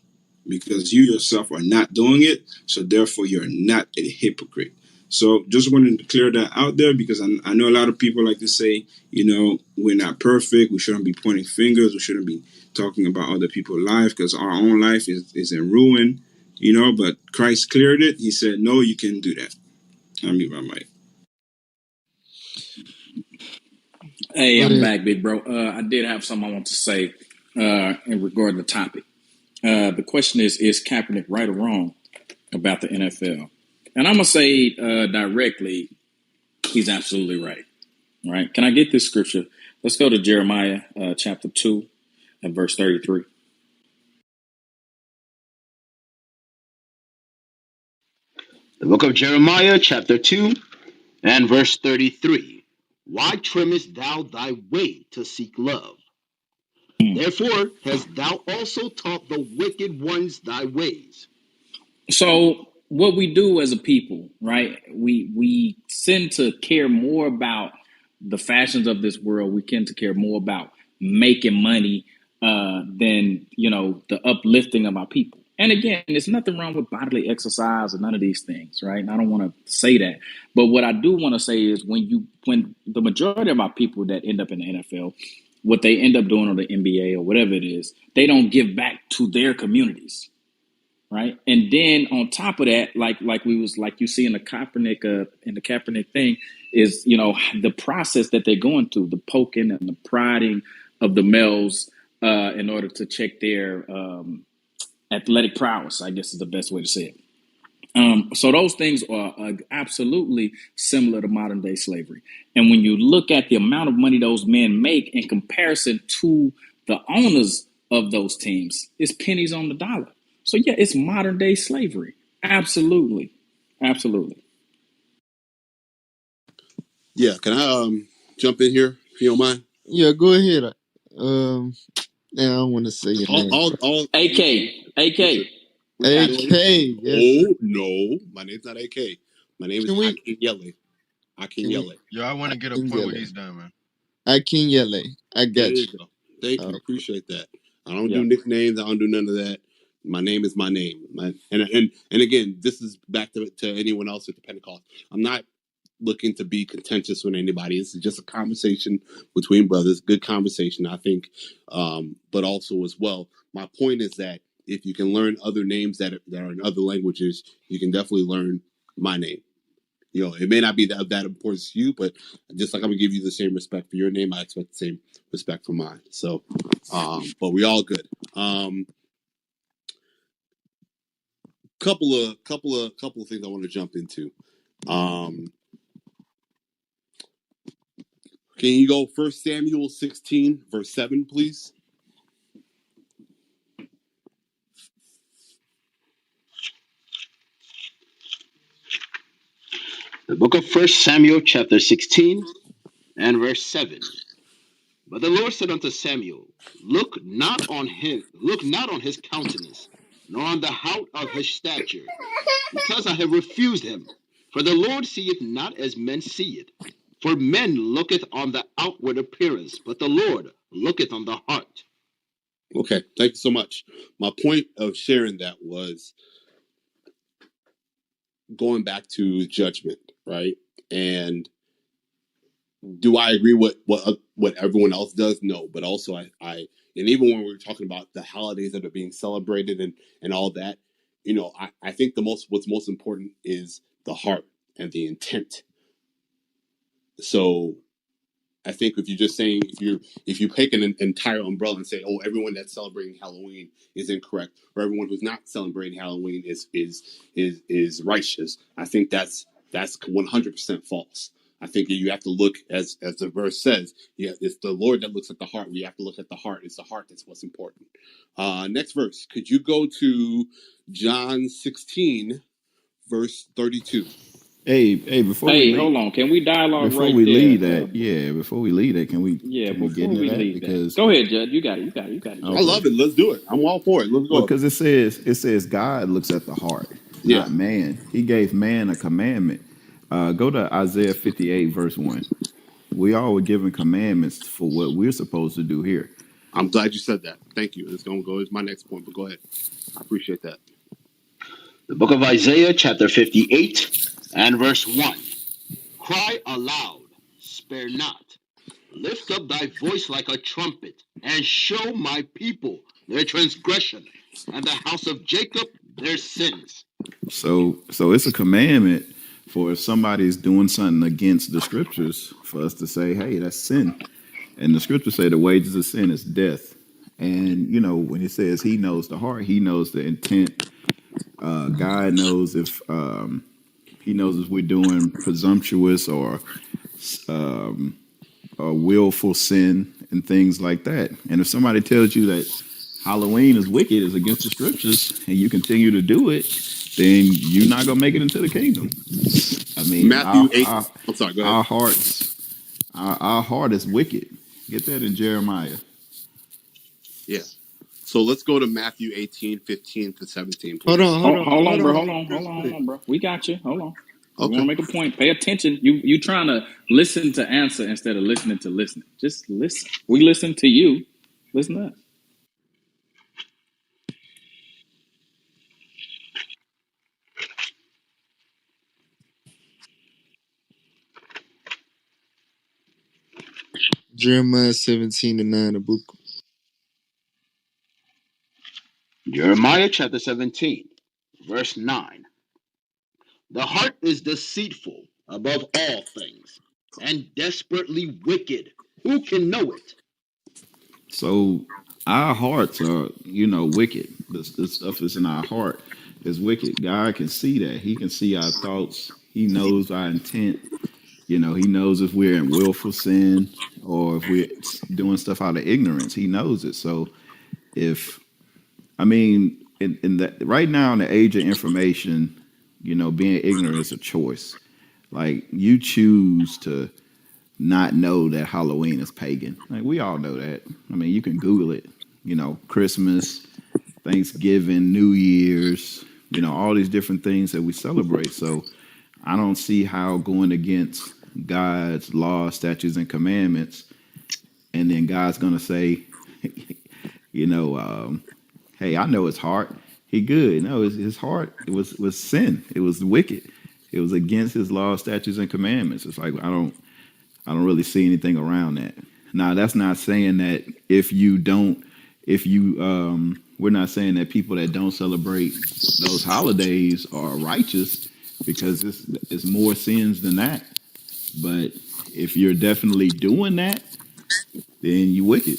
because you yourself are not doing it. So therefore, you're not a hypocrite. So just wanted to clear that out there because I know a lot of people like to say, we're not perfect. We shouldn't be pointing fingers. We shouldn't be talking about other people's life because our own life is in ruin, but Christ cleared it. He said, no, you can do that. I'll mute my mic. Hey, I'm back, big bro. I did have something I want to say in regard to the topic. The question is Kaepernick right or wrong about the NFL? And I'm going to say directly, he's absolutely right. Right? Can I get this scripture? Let's go to Jeremiah chapter 2 and verse 33. The book of Jeremiah, chapter 2, and verse 33. Why trimmest thou thy way to seek love? Therefore hast thou also taught the wicked ones thy ways. So what we do as a people, right? We tend to care more about the fashions of this world. We tend to care more about making money than the uplifting of our people. And again, there's nothing wrong with bodily exercise or none of these things, right? And I don't want to say that, but what I do want to say is when the majority of our people that end up in the NFL, what they end up doing or the NBA or whatever it is, they don't give back to their communities. Right. And then on top of that, like you see in the Kaepernick thing is, the process that they're going through, the poking and the prodding of the males in order to check their athletic prowess, I guess is the best way to say it. So those things are absolutely similar to modern day slavery. And when you look at the amount of money those men make in comparison to the owners of those teams, it's pennies on the dollar. So yeah, it's modern day slavery. Absolutely. Absolutely. Yeah, can I jump in here if you don't mind? Yeah, go ahead. Um, I don't want to say your name. AK. We got AK, you. yes. Sir. Oh no, my name's not AK. My name is Can we? Akin Yele. Akin Can we? Yele. Yo, I want to get a Akin point when Yele. he's done, man. Akin Yele. I There got you you. go. Thank you. Appreciate that. I don't Yeah. do nicknames. I don't do none of that. My name is my name. And again, this is back to anyone else at the Pentecost. I'm not looking to be contentious with anybody. This is just a conversation between brothers. Good conversation, I think. But also as well, my point is that if you can learn other names that are in other languages, you can definitely learn my name. It may not be that importance to you, but just like I'm gonna give you the same respect for your name, I expect the same respect for mine. So, but we all good. Couple of things I want to jump into. Can you go 1 Samuel 16, verse 7, please? The book of 1 Samuel, chapter 16, and verse 7. But the Lord said unto Samuel, look not on his countenance, nor on the height of his stature, because I have refused him. For the Lord seeth not as men see it. For men looketh on the outward appearance, but the Lord looketh on the heart. Okay, thank you so much. My point of sharing that was going back to judgment, right? And do I agree with what everyone else does? No, but also I and even when we were talking about the holidays that are being celebrated and all that, I think what's most important is the heart and the intent. So I think if you're just saying if you pick an entire umbrella and say, oh, everyone that's celebrating Halloween is incorrect, or everyone who's not celebrating Halloween is righteous, I think that's 100% false. I think you have to look as the verse says. Yeah, it's the Lord that looks at the heart. We have to look at the heart. It's the heart that's what's important. Next verse. Could you go to John 16, verse 32? Hey, before we Hey, leave, hold on. Can we dialogue right there? before we leave that, Yeah, can we get before into we that? leave that. Because Go ahead, Judge. You got it. You got it, I Judge. okay, love it. Let's do it. I'm all for it. Let's well, go. because it says God looks at the heart, Yeah. not man. He gave man a commandment. Go to Isaiah 58 verse 1. We all were given commandments for what we're supposed to do here. I'm glad you said that. Thank you. It's going to go as my next point, but go ahead. I appreciate that. The book of Isaiah, chapter 58, and verse 1. Cry aloud, spare not. Lift up thy voice like a trumpet, and show my people their transgression, and the house of Jacob their sins. So it's a commandment for if somebody's doing something against the scriptures for us to say, hey, that's sin. And the scriptures say the wages of sin is death. And when it says he knows the heart, he knows the intent. God knows if he knows if we're doing presumptuous or willful sin and things like that. And if somebody tells you that Halloween is wicked, is against the scriptures, and you continue to do it, then you're not gonna make it into the kingdom. I mean, Matthew 8. I'm sorry, go ahead. our hearts, our heart is wicked. Get that in Jeremiah. Yeah. So let's go to Matthew 18, 15 to 17, Hold please. on, hold Hold, on, hold hold on, bro. on, Hold on, bro. We got you. Hold on. We want Okay. to make a point. Pay attention. You trying to listen to answer instead of listening to listening. Just listen. We listen to you. Listen to us. Jeremiah 17:9, the book. Jeremiah chapter 17, verse 9. The heart is deceitful above all things, and desperately wicked. Who can know it? So our hearts are, wicked. This stuff is in our heart is wicked. God can see that. He can see our thoughts. He knows our intent. He knows if we're in willful sin or if we're doing stuff out of ignorance. He knows it. So if I mean, in the right now in the age of information, being ignorant is a choice. Like you choose to not know that Halloween is pagan. Like we all know that. I mean, you can Google it. Christmas, Thanksgiving, New Year's. All these different things that we celebrate. So I don't see how going against God's law, statutes, and commandments, and then God's gonna say, you know, um, hey, I know his heart. He good. No, his heart. It was sin. It was wicked. It was against his law, statutes, and commandments. It's like I don't really see anything around that. Now, that's not saying that we're not saying that people that don't celebrate those holidays are righteous. because it's more sins than that. But if you're definitely doing that, then you wicked.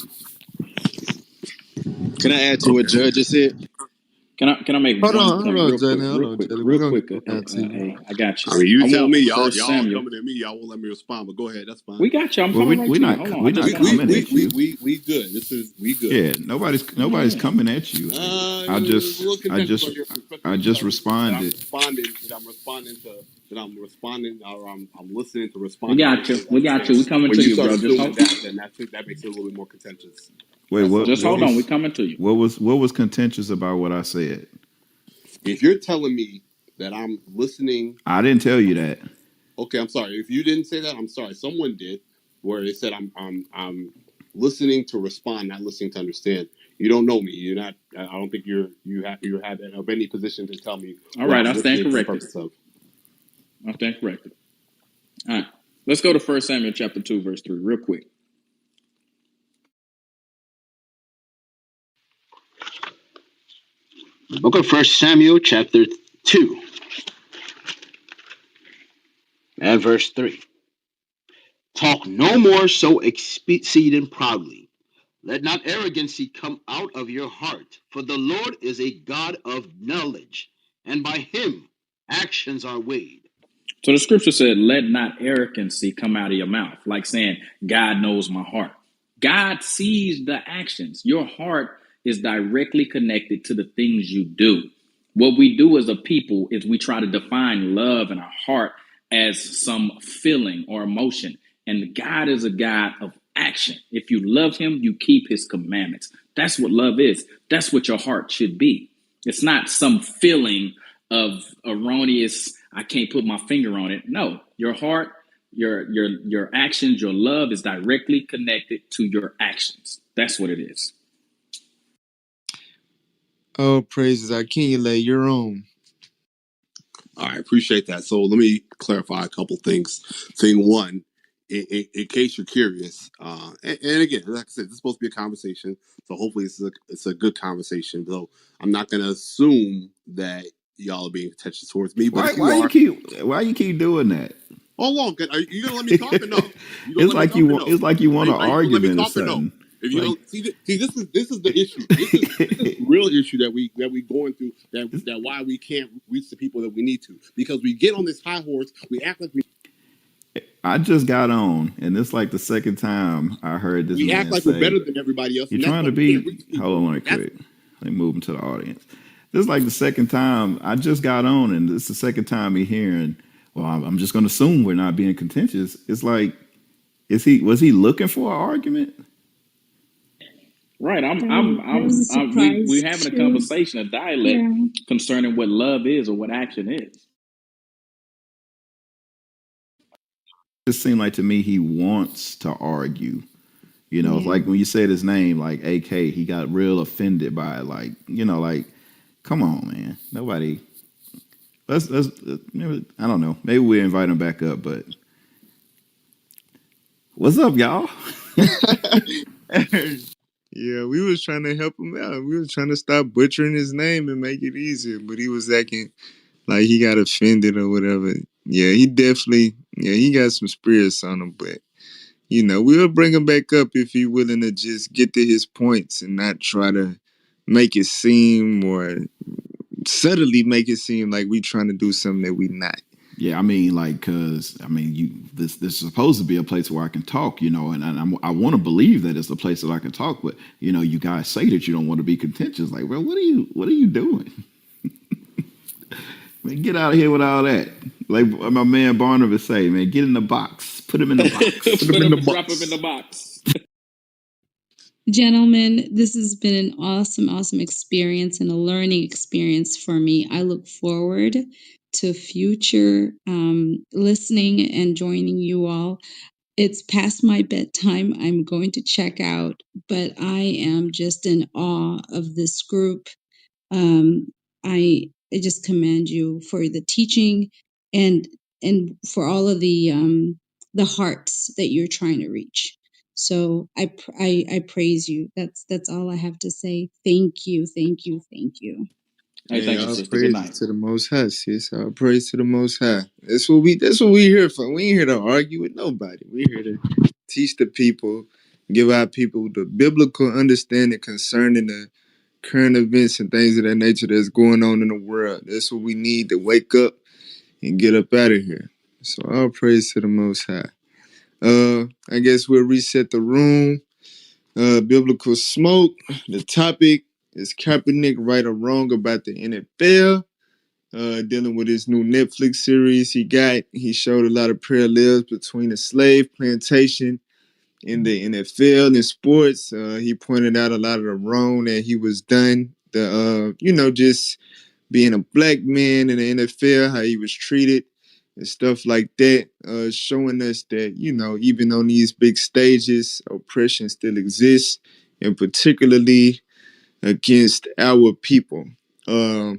Can I add to what Okay. Judge just said? Can I make one Hold point on, real quick, Jalen. Hold on, Jalen. We're real gonna quick? come down to you. Hey, I got you. I mean, you I tell me, want y'all, First y'all Samuel. coming at me, y'all won't let me respond. But go ahead, that's fine. We got you. I'm Well, coming right to you. Hold on. I we're just not want to. coming at you. We good. We good. Yeah, nobody's Yeah. coming at you. I A just little I contentious on just your perspective. I You just tell me responded. that I'm responding, or I'm listening to We respond to got everything you. that We you're got saying. you. We coming When to you you, start bro. Just assuming hold. that, then that makes it a little bit more contentious. Wait, That's all. Just hold on. We coming to you. what was contentious about what I said? If you're telling me that I'm listening, I didn't tell you that. okay, I'm sorry. If you didn't say that, I'm sorry. Someone did, where they said I'm listening to respond, not listening to understand. You don't know me. You're not. I don't think you have of any position to tell me All what right. I'm I stand listening for the corrected. purpose of. I stand corrected. All right. Let's go to First Samuel chapter 2, verse 3, real quick. The book of First Samuel, chapter 2, and verse 3. Talk no more so exceeding proudly. Let not arrogancy come out of your heart, for the Lord is a God of knowledge, and by him actions are weighed. So the scripture said, let not arrogancy come out of your mouth, like saying, God knows my heart. God sees the actions. Your heart is directly connected to the things you do. What we do as a people is we try to define love in our heart as some feeling or emotion. And God is a God of action. If you love him, you keep his commandments. That's what love is. That's what your heart should be. It's not some feeling of erroneous, I can't put my finger on it. No, your heart, your actions, your love is directly connected to your actions. That's what it is. Oh, praises. Akinle, you're on. I appreciate that. So let me clarify a couple things. Thing one, in case you're curious, and again, like I said, this is supposed to be a conversation, so hopefully it's a good conversation. So I'm not going to assume that y'all are being contentious towards me, but if you are, Why you keep doing that? hold on, are you going to let me talk or no? You going to It's let me like talk or no? you want an Are you going to let me argument or talk or no? something. If you Like don't see, this is the issue. This is the real issue that we going through. That why we can't reach the people that we need to, because we get on this high horse. We act like I just got on, and it's like the second time I heard this we act man like we're say, better than everybody else, "You're and that's trying why to we can't be." reach Hold people. on, right That's quick. Let me move him to the audience. This is like the second time I just got on, and this is the second time he hearing. Well, I'm just going to assume we're not being contentious. It's like, was he looking for an argument? Right. I was We surprised having a too. conversation, a dialect Yeah. concerning what love is or what action is. It seemed like to me he wants to argue. It's Yeah. like when you said his name, like AK, he got real offended by it. Like, like, come on, man. Nobody. Let's maybe, I don't know. Maybe we invite him back up. But what's up, y'all? Yeah, we was trying to help him out. We was trying to stop butchering his name and make it easier, but he was acting like he got offended or whatever. Yeah, he got some spirits on him, but we'll bring him back up if he willing to just get to his points and not try to make it seem or subtly make it seem like we trying to do something that we not. Yeah, I mean, like, cause I mean, this is supposed to be a place where I can talk, and I want to believe that it's a place that I can talk, but you guys say that you don't want to be contentious. Like, well, what are you doing? Man, get out of here with all that. Like my man Barnabas say, man, get in the box, put him in the box. Put him, drop him in the box. Gentlemen, this has been an awesome, awesome experience and a learning experience for me. I look forward to future listening and joining you all. It's past my bedtime. I'm going to check out, but I am just in awe of this group. Um, I just commend you for the teaching and for all of the hearts that you're trying to reach. So I praise you. That's all I have to say. Thank you, thank you, thank you. Hey, Hey, thank you, all sister. Good night. praises to the Most High, sis. All praise to the Most High. That's what we here for. We ain't here to argue with nobody. We here to teach the people, give our people the biblical understanding concerning the current events and things of that nature that's going on in the world. That's what we need to wake up and get up out of here. So all praise to the Most High. I guess we'll reset the room. Biblical smoke. The topic is Kaepernick right or wrong about the NFL. Dealing with his new Netflix series he got. He showed a lot of parallels between the slave plantation and the NFL and sports. He pointed out a lot of the wrong that he was done. Just being a black man in the NFL, how he was treated and stuff like that, showing us that, even on these big stages, oppression still exists, and particularly against our people. But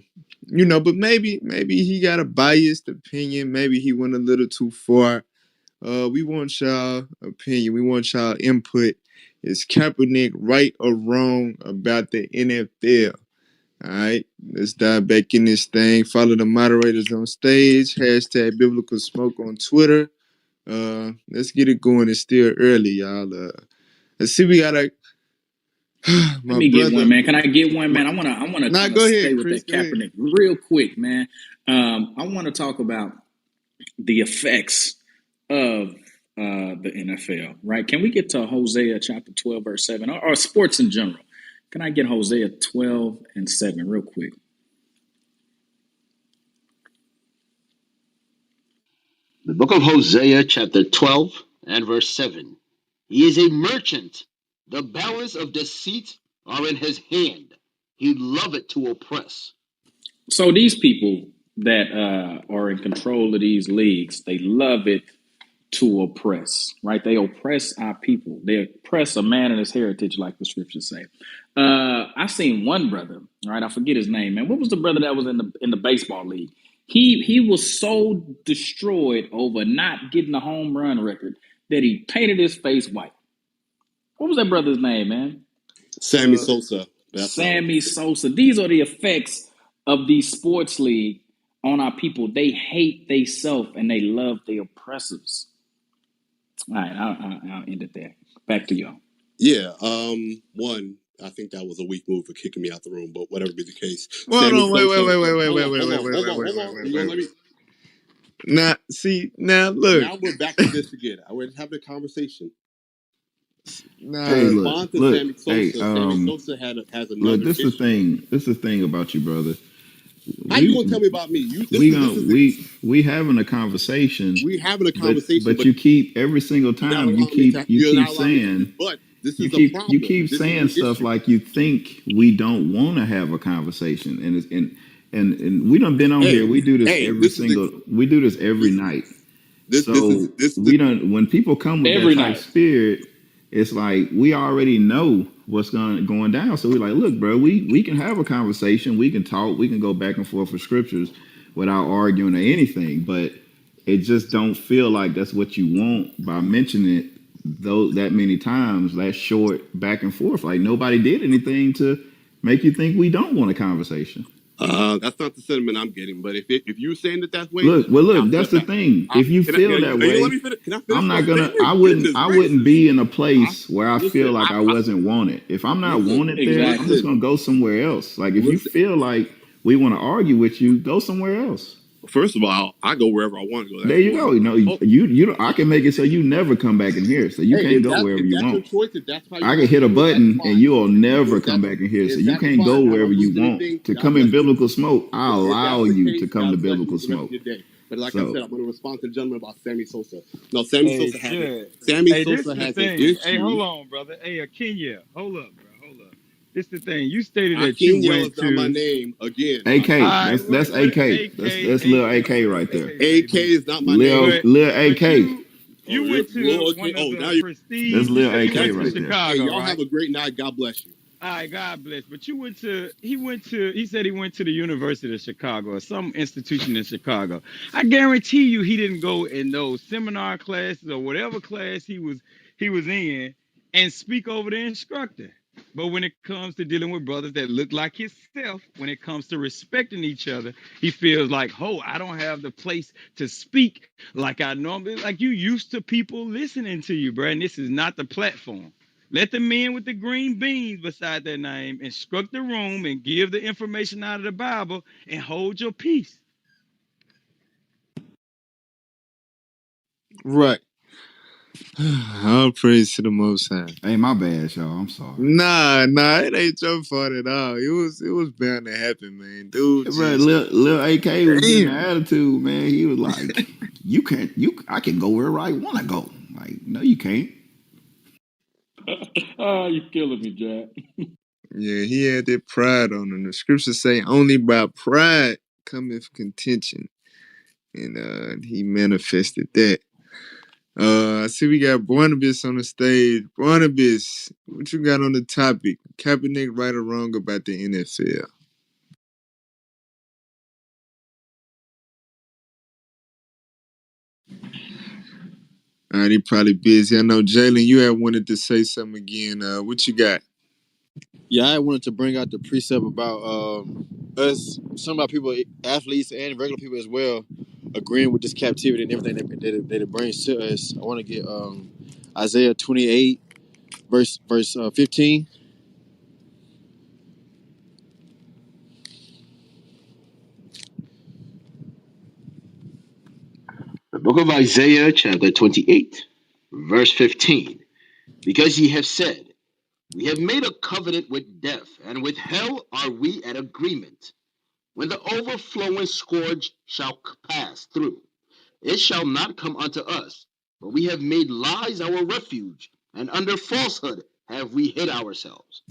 maybe he got a biased opinion. Maybe he went a little too far. We want y'all opinion. We want y'all input. Is Kaepernick right or wrong about the NFL? All right, let's dive back in this thing. Follow the moderators on stage. Hashtag Biblical Smoke on Twitter. Let's get it going. It's still early, y'all. Let's see. We got Let my me get brother. one, man. Can I get one, man? I wanna Nah, kind of go stay ahead, with Chris. that Go ahead. Kaepernick real quick, man. I want to talk about the effects of the NFL, right? Can we get to Hosea chapter 12, verse 7, or sports in general? Can I get Hosea 12 and 7 real quick? The book of Hosea, chapter 12 and verse 7. He is a merchant. The balance of deceit are in his hand. He loveth to oppress. So these people that are in control of these leagues, they love it to oppress, right? They oppress our people. They oppress a man and his heritage, like the scriptures say. I seen one brother, right? I forget his name, man. What was the brother that was in the baseball league? He was so destroyed over not getting the home run record that he painted his face white. What was that brother's name, man? Sammy Sosa. That's what I was. Sammy Sosa. These are the effects of these sports league on our people. They hate they self and they love their oppressors. All right, I'll end it there. Back to y'all. Yeah. One, I think that was a weak move for kicking me out the room, but whatever be the case. Hold Sammy on. Wait. Sosa. Wait. Hold on. Hold on. Hold on. Hold on. You gonna let me? Now, see. Now, look. Now we're back to this again. I was having a conversation. To Hey, Nah. respond to look. Sammy Hey, Sosa, Sammy Sosa has look. another This is the issue. thing. This is the thing about you, brother. How you gonna We tell me about me? You we this gonna is we having a conversation, we having a but conversation, but but you keep every single you're not time allowing me to. you You're keep not allowing me to saying speak. But this you is a keep problem. This is saying an stuff issue. like you think we don't want to have a conversation, and and we done been on here. Hey, We do this hey, every single. We do this every this night. this is So we don't. When people come with that Every type night. spirit, it's like we already know what's going down. So we're like, look, bro, we can have a conversation. We can talk. We can go back and forth with scriptures without arguing or anything. But it just don't feel like that's what you want by mentioning it though that many times. That short back and forth. Like nobody did anything to make you think we don't want a conversation. that's not the sentiment I'm getting. But if you're saying it that way, Look, I'll that's step the back. thing. If you Can I, feel that are you gonna let way, me finish? Can I finish I'm my not gonna. statement? Goodness I wouldn't gracious! be in a I, place where I listen, feel like I wasn't wanted. If I'm not listen, wanted there, I'm Exactly. just listen, gonna go somewhere else. Like if you listen. feel like we want to argue with you, go somewhere else. First of all, I go wherever I want to go. There That's you one. go. You know, Oh, I can make it so you never come back in here. So you hey, can't go wherever if you that's your want. choice, if that's how you I can want to hit a do it, that's button and fine. you'll never If come that's back in here. So if you that's can't go fine, I wherever don't you lose want. anything. To God come in bless you. biblical smoke, I If allow that's the you case, to come to God bless you biblical with the rest of smoke. your day. But like I So said, I'm going to respond to the gentleman about Sammy Sosa. No, Sammy Hey, Sosa has it. Judge. Sammy Hey, this Sosa is the has an thing. Hey, issue. hold on, brother. Hey, Kenya. Hold up, bro. Hold up. This the thing. You stated that you Akeem Yell went is not my to. name again. AK, Akeem I Yell is that's not my what AK. name. That's AK little AK AK right there. AK AK baby. is not my name. Lil But AK. Oh, you you're went to Lil AK. one of Oh, the now you. That's prestige. You Lil say you AK went That's to right cool. there. Hey, Chicago, y'all have right? a great night. God bless you. All right, God bless. But he said he went to the University of Chicago or some institution in Chicago. I guarantee you he didn't go in those seminar classes or whatever class he was in and speak over the instructor. But when it comes to dealing with brothers that look like himself, when it comes to respecting each other, he feels like, oh, I don't have the place to speak like I normally, like you used to people listening to you, bro. And this is not the platform. Let the men with the green beans beside their name instruct the room and give the information out of the Bible and hold your peace. Right. All praise to the Most High. Hey, my bad, y'all. I'm sorry. Nah, it ain't your fault at all. It was bound to happen, man. Dude, Bro, just Lil AK was getting the damn. attitude, man. He was like, "You can't. I can go wherever I want to go." Like, no, you can't. Oh, you killing me, Jack. Yeah, he had that pride on him. The scriptures say only by pride cometh contention. And he manifested that. I see we got Barnabas on the stage. Barnabas, what you got on the topic? Kaepernick right or wrong about the NFL? All right, he probably busy. I know Jalen, you had wanted to say something again. What you got? Yeah, I wanted to bring out the precept about us, some of our people, athletes and regular people as well, agreeing with this captivity and everything that it brings to us. I want to get Isaiah 28, verse 15. The book of Isaiah, chapter 28, verse 15. Because ye have said, we have made a covenant with death, and with hell are we at agreement. When the overflowing scourge shall pass through, it shall not come unto us. For we have made lies our refuge, and under falsehood have we hid ourselves.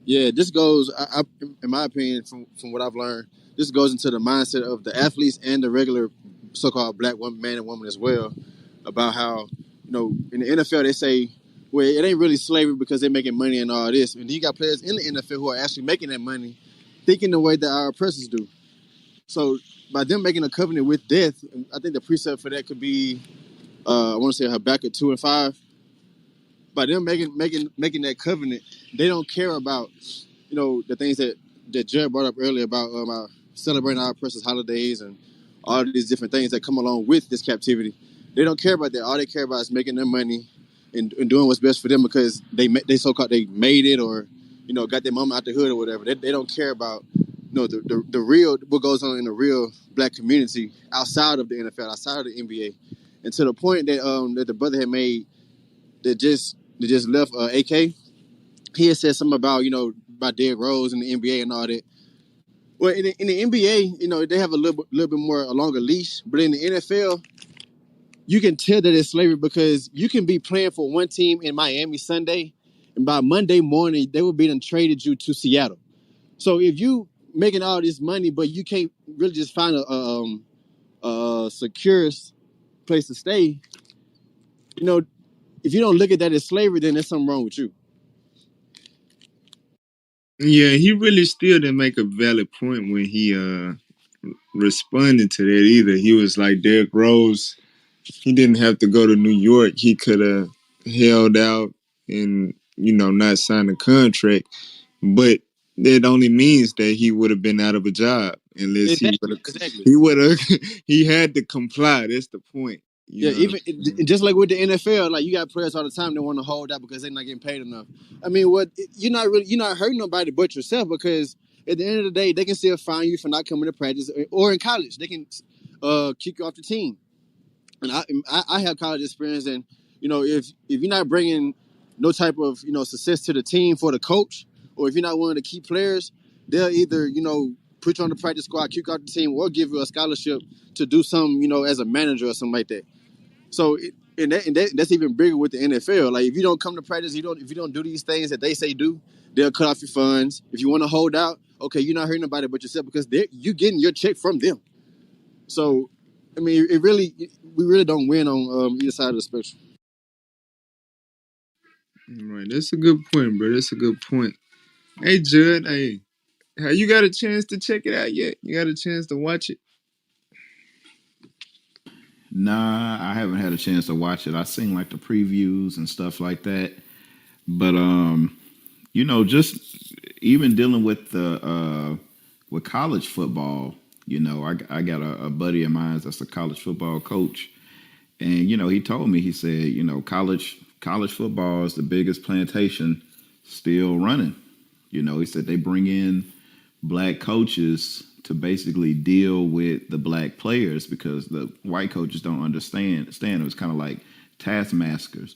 Yeah, this goes, in my opinion, from what I've learned, this goes into the mindset of the athletes and the regular so-called black woman, man and woman as well, about how, in the NFL they say, well, it ain't really slavery because they're making money and all this. And you got players in the NFL who are actually making that money, thinking the way that our oppressors do. So by them making a covenant with death, I think the precept for that could be, I want to say Habakkuk 2:5. By them making that covenant, they don't care about the things that Jared brought up earlier about celebrating our precious holidays and all of these different things that come along with this captivity. They don't care about that. All they care about is making their money and doing what's best for them because they so-called they made it or got their mama out the hood or whatever. They don't care about the real what goes on in the real black community outside of the NFL, outside of the NBA, and to the point that the brother had made that just left AK. He had said something about about Derrick Rose and the NBA and all that. Well, in the NBA, they have a little bit more a longer leash, but in the NFL, you can tell that it's slavery because you can be playing for one team in Miami Sunday, and by Monday morning they will be done traded you to Seattle. So if you making all this money, but you can't really just find a secure place to stay, if you don't look at that as slavery, then there's something wrong with you. Yeah, he really still didn't make a valid point when he responded to that either. He was like Derrick Rose. He didn't have to go to New York. He could have held out and not signed a contract. But that only means that he would have been out of a job unless Exactly. he would have he had to comply. That's the point. You Yeah, know what even I'm saying? just like with the NFL, like you got players all the time that want to hold out because they're not getting paid enough. I mean, you're not hurting nobody but yourself because at the end of the day, they can still fine you for not coming to practice, or in college they can kick you off the team. And I have college experience, and if you're not bringing no type of success to the team for the coach, or if you're not willing to keep players, they'll either put you on the practice squad, kick out the team, or give you a scholarship to do something as a manager or something like that. So that's even bigger with the NFL. Like if you don't come to practice, if you don't do these things that they say do, they'll cut off your funds. If you want to hold out, okay, you're not hurting nobody but yourself because you're getting your check from them. So, I mean, we really don't win on either side of the spectrum. Right, that's a good point, bro. That's a good point. Hey, Judd, hey, have you got a chance to check it out yet? You got a chance to watch it? Nah, I haven't had a chance to watch it. I seen like the previews and stuff like that, but just even dealing with the with college football. I got a buddy of mine that's a college football coach, and he told me, he said, college football is the biggest plantation still running. He said they bring in black coaches to basically deal with the black players because the white coaches don't understand. It was kind of like taskmasters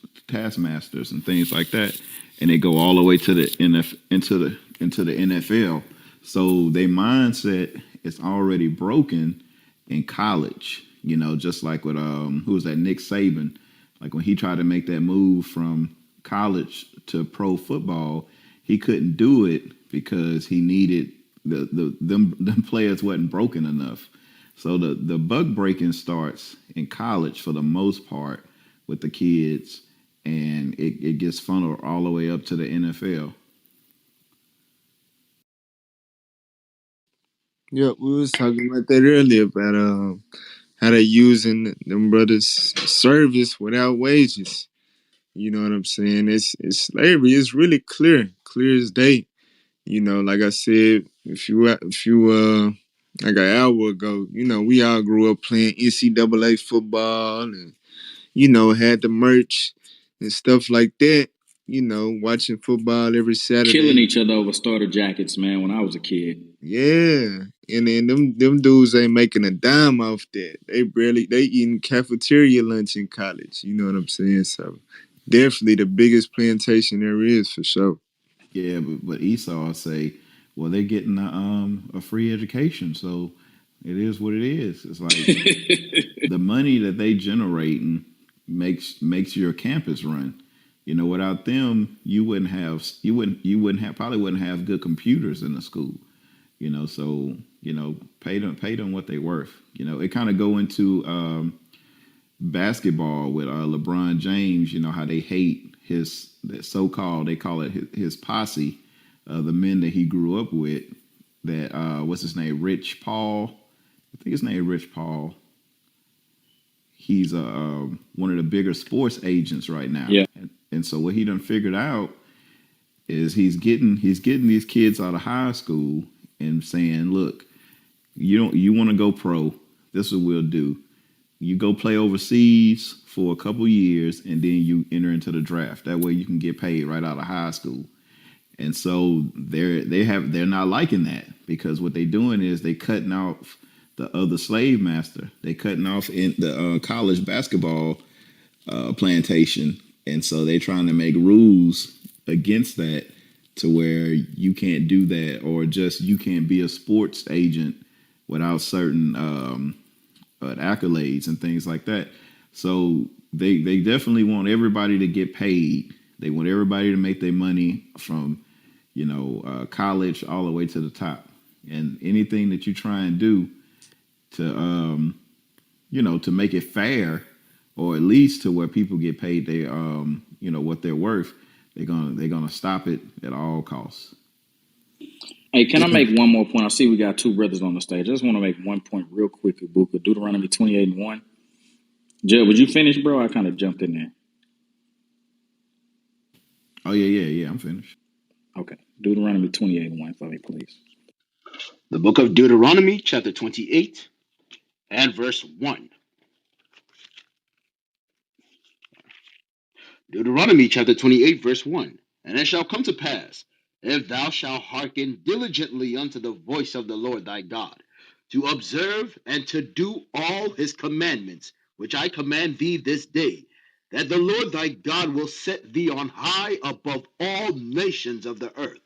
and things like that, and they go all the way to the into the NFL. So their mindset is already broken in college. Just like with who was that, Nick Saban, like when he tried to make that move from college to pro football, he couldn't do it because he needed them players wasn't broken enough. So the buck breaking starts in college for the most part with the kids, and it gets funneled all the way up to the NFL. Yeah, we was talking about that earlier about how they using them brothers' service without wages. You know what I'm saying? It's slavery. It's really clear as day. Like I said, if you like an hour ago, we all grew up playing NCAA football and had the merch and stuff like that. Watching football every Killing Saturday. each other over starter jackets, man, when I was a kid. Yeah, and then them dudes ain't making a dime off that. They eating cafeteria lunch in college. You know what I'm saying? So definitely the biggest plantation there is for sure. Yeah, but Esau say, well, they're getting a free education, so it is what it is. It's like the money that they generating makes your campus run. Without them, you wouldn't have probably wouldn't have good computers in the school. So pay them what they worth. It kind of go into basketball with LeBron James. How they hate his that so-called, they call it his posse, the men that he grew up with. That what's his name, Rich Paul. I think his name Rich Paul. He's one of the bigger sports agents right now, Yeah. and so what he done figured out is he's getting these kids out of high school and saying, look, you want to go pro, this is what we'll do. You go play overseas for a couple years and then you enter into the draft. That way you can get paid right out of high school. And so they're not liking that, because what they're doing is they cutting off the other slave master. They cutting off in the college basketball plantation, and so they're trying to make rules against that, to where you can't do that, or just you can't be a sports agent without certain accolades and things like that. So they definitely want everybody to get paid. They want everybody to make their money from college all the way to the top. And anything that you try and do to to make it fair, or at least to where people get paid they what they're worth, they're gonna stop it at all costs. Hey, can I make one more point? I see we got two brothers on the stage. I just want to make one point real quick, Ibuka. Deuteronomy 28:1. Jed, would you finish, bro? I kind of jumped in there. Oh yeah, I'm finished. Okay. Deuteronomy 28:1 for me, please. The book of Deuteronomy, chapter 28, and verse 1. Deuteronomy chapter 28, verse 1. And it shall come to pass, if thou shalt hearken diligently unto the voice of the Lord thy God, to observe and to do all his commandments, which I command thee this day, that the Lord thy God will set thee on high above all nations of the earth.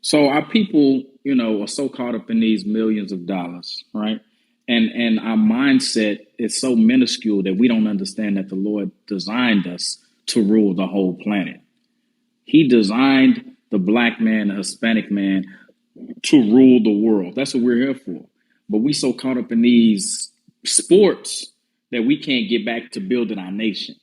So our people, are so caught up in these millions of dollars, right? And our mindset is so minuscule that we don't understand that the Lord designed us to rule the whole planet. He designed the black man, the Hispanic man, to rule the world. That's what we're here for. But we so caught up in these sports that we can't get back to building our nation.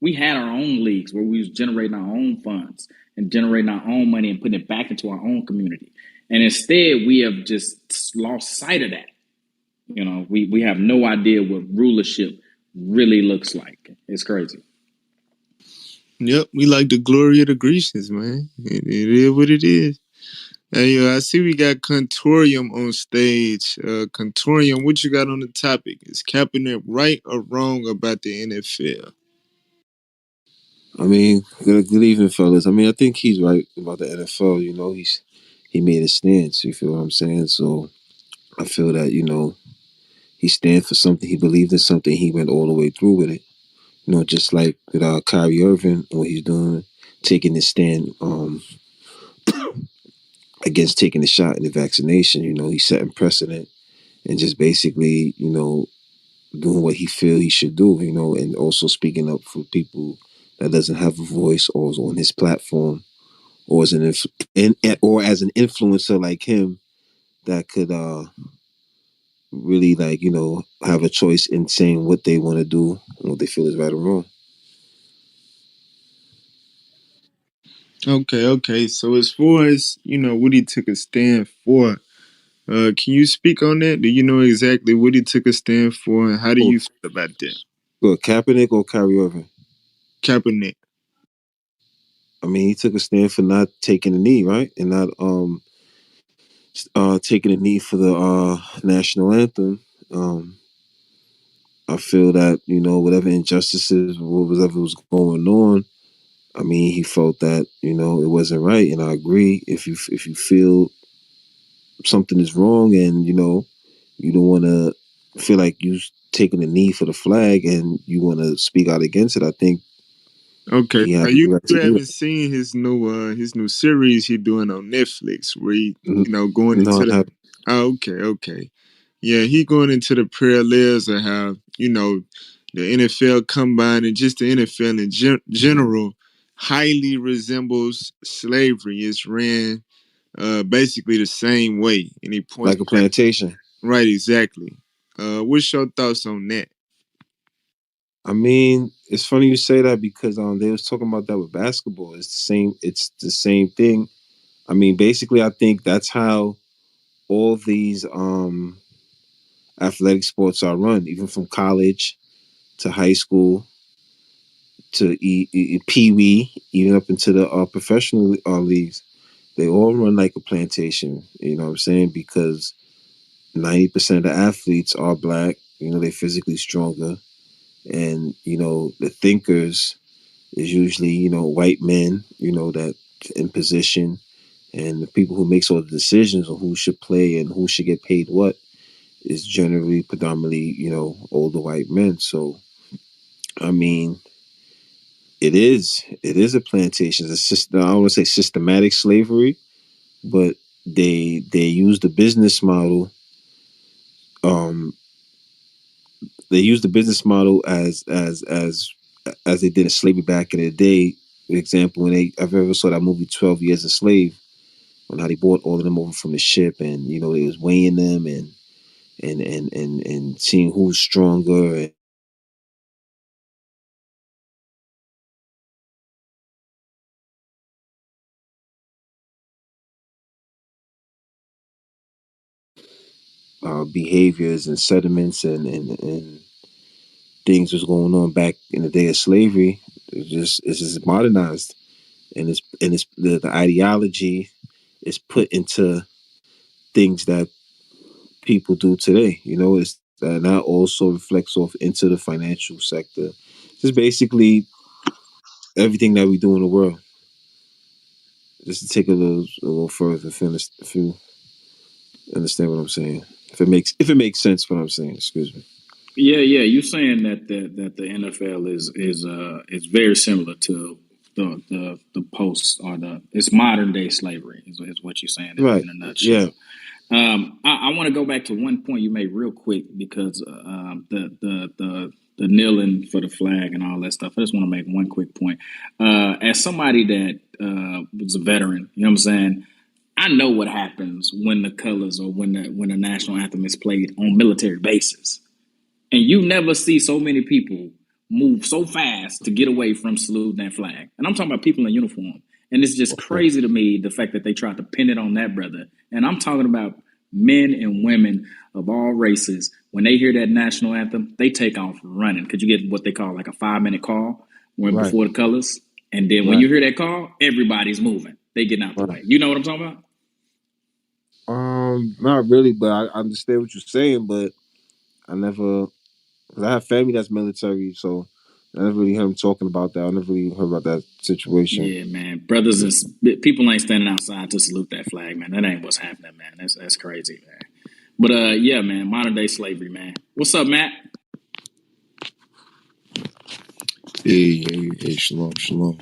We had our own leagues where we was generating our own funds and generating our own money and putting it back into our own community. And instead, we have just lost sight of that. We have no idea what rulership really looks like. It's crazy. Yep, we like the glory of the Grecians, man. It is what it is. Hey, I see we got Contorium on stage. Contorium, what you got on the topic? Is Kaepernick right or wrong about the NFL? I mean, good evening, fellas. I mean, I think he's right about the NFL. You know, he made a stance. You feel what I'm saying? So I feel that he stands for something. He believed in something. He went all the way through with it. You know, just like with Kyrie Irving, what he's doing, taking his stand against taking the shot in the vaccination. You know, he's setting precedent and just basically, doing what he feel he should do. You know, and also speaking up for people that doesn't have a voice or is on his platform or as or as an influencer like him that could really have a choice in saying what they want to do and what they feel is right or wrong. Okay. So as far as what he took a stand for, can you speak on that? Do you know exactly what he took a stand for, and how do Oh, you feel about that? good. Kaepernick or Kyrie Irving? Kaepernick. I mean, he took a stand for not taking a knee, right, and not taking a knee for the national anthem. Um, I feel that whatever injustices, whatever was going on, I mean, he felt that it wasn't right, and I agree. If you feel something is wrong, and you don't want to feel like you taking a knee for the flag, and you want to speak out against it, I think Okay, he now has you the right you to do haven't seen his new series he doing on Netflix where he that. going No, into I the have. okay. Yeah, he going into the parallels of how the NFL combine and just the NFL in general highly resembles slavery. It's ran basically the same way, and he points Like a out plantation. right exactly. What's your thoughts on that? I mean, it's funny you say that because they was talking about that with basketball. It's the same. It's the same thing. I mean, basically, I think that's how all these athletic sports are run, even from college to high school to pee wee, even up into the professional leagues. They all run like a plantation. You know what I'm saying? Because 90% of the athletes are black. You know, they're physically stronger, and the thinkers is usually white men. That in position, and the people who makes all the decisions on who should play and who should get paid what is generally predominantly older white men. So I mean, it is a plantation. It's a system. I don't want to say systematic slavery, but they use the business model. Um, they use the business model as they did in slavery back in the day. For example, when I've ever saw that movie 12 Years a Slave, when how they brought all of them over from the ship, and they was weighing them and seeing who's stronger. And behaviors and sediments and things was going on back in the day of slavery. It's just modernized, and it's the ideology is put into things that people do today. It's and that also reflects off into the financial sector. Just basically everything that we do in the world. Just to take a little further, if you understand what I'm saying. If it makes sense what I'm saying, excuse me. Yeah. You're saying that the NFL is very similar to the post or the it's modern day slavery is what you're saying Right. in a Yeah. nutshell. I want to go back to one point you made real quick because the kneeling for the flag and all that stuff. I just want to make one quick point. As somebody that was a veteran, you know what I'm saying. I know what happens when the colors or when the national anthem is played on military bases. And you never see so many people move so fast to get away from saluting that flag. And I'm talking about people in uniform. And it's just Okay. crazy to me the fact that they tried to pin it on that brother. And I'm talking about men and women of all races. When they hear that national anthem, they take off running. Could you get what they call like a 5-minute call when Right. before the colors? And then when Right. you hear that call, everybody's moving. They getting out the Right. way. You know what I'm talking about? Not really, but I understand what you're saying. But I never, cause I have family that's military, so I never really heard him talking about that. I never really heard about that situation. Yeah, man. Brothers and people ain't standing outside to salute that flag, man. That ain't what's happening, man. That's crazy, man. But yeah, man. Modern day slavery, man. What's up, Matt? Hey, shalom, shalom.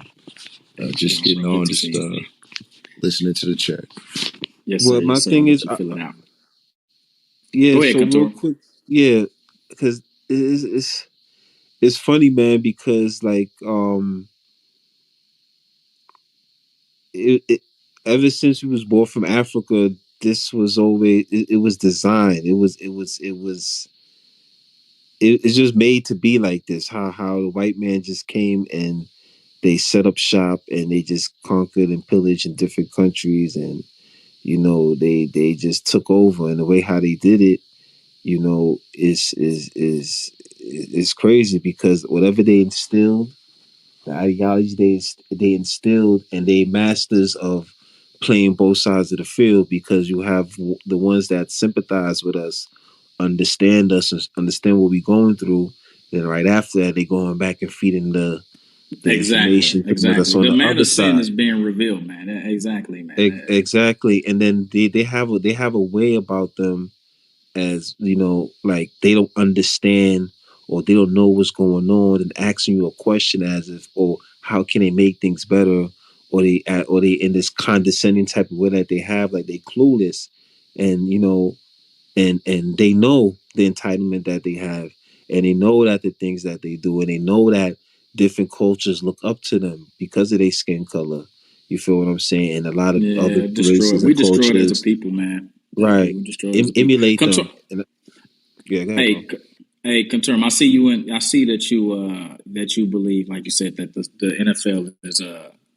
Just Shalom, getting bro. Good on, to see just you. listening to the chat. Yes, sir. Well, my Yes, sir. I'll thing let is, you fill it out. yeah. Go ahead, So real Couture. quick, yeah, because it's funny, man, because like it ever since we was born from Africa, this was always it was designed. It's just made to be like this. How the white man just came and they set up shop and they just conquered and pillaged in different countries, and they just took over, and the way how they did it, is crazy, because whatever they instilled, the ideology they instilled, and they masters of playing both sides of the field, because you have the ones that sympathize with us, understand us, and understand what we're going through. Then right after that, they going back and feeding the Exactly. information to what's Exactly. on The the man other of sin side. is being revealed, man. Exactly, man. Exactly, and then they have a way about them, as like they don't understand, or they don't know what's going on, and asking you a question as if, or how can they make things better, or they in this condescending type of way that they have, like they clueless, and and they know the entitlement that they have, and they know that the things that they do, and they know that different cultures look up to them because of their skin color. You feel what I'm saying? And a lot of other Yeah, destroyed. races We and destroyed as a cultures, people, man. Yeah, right, we destroyed as a people. emulate them. And yeah, go ahead, bro. Hey, Conterm, I see you in. I see that you believe, like you said, that the NFL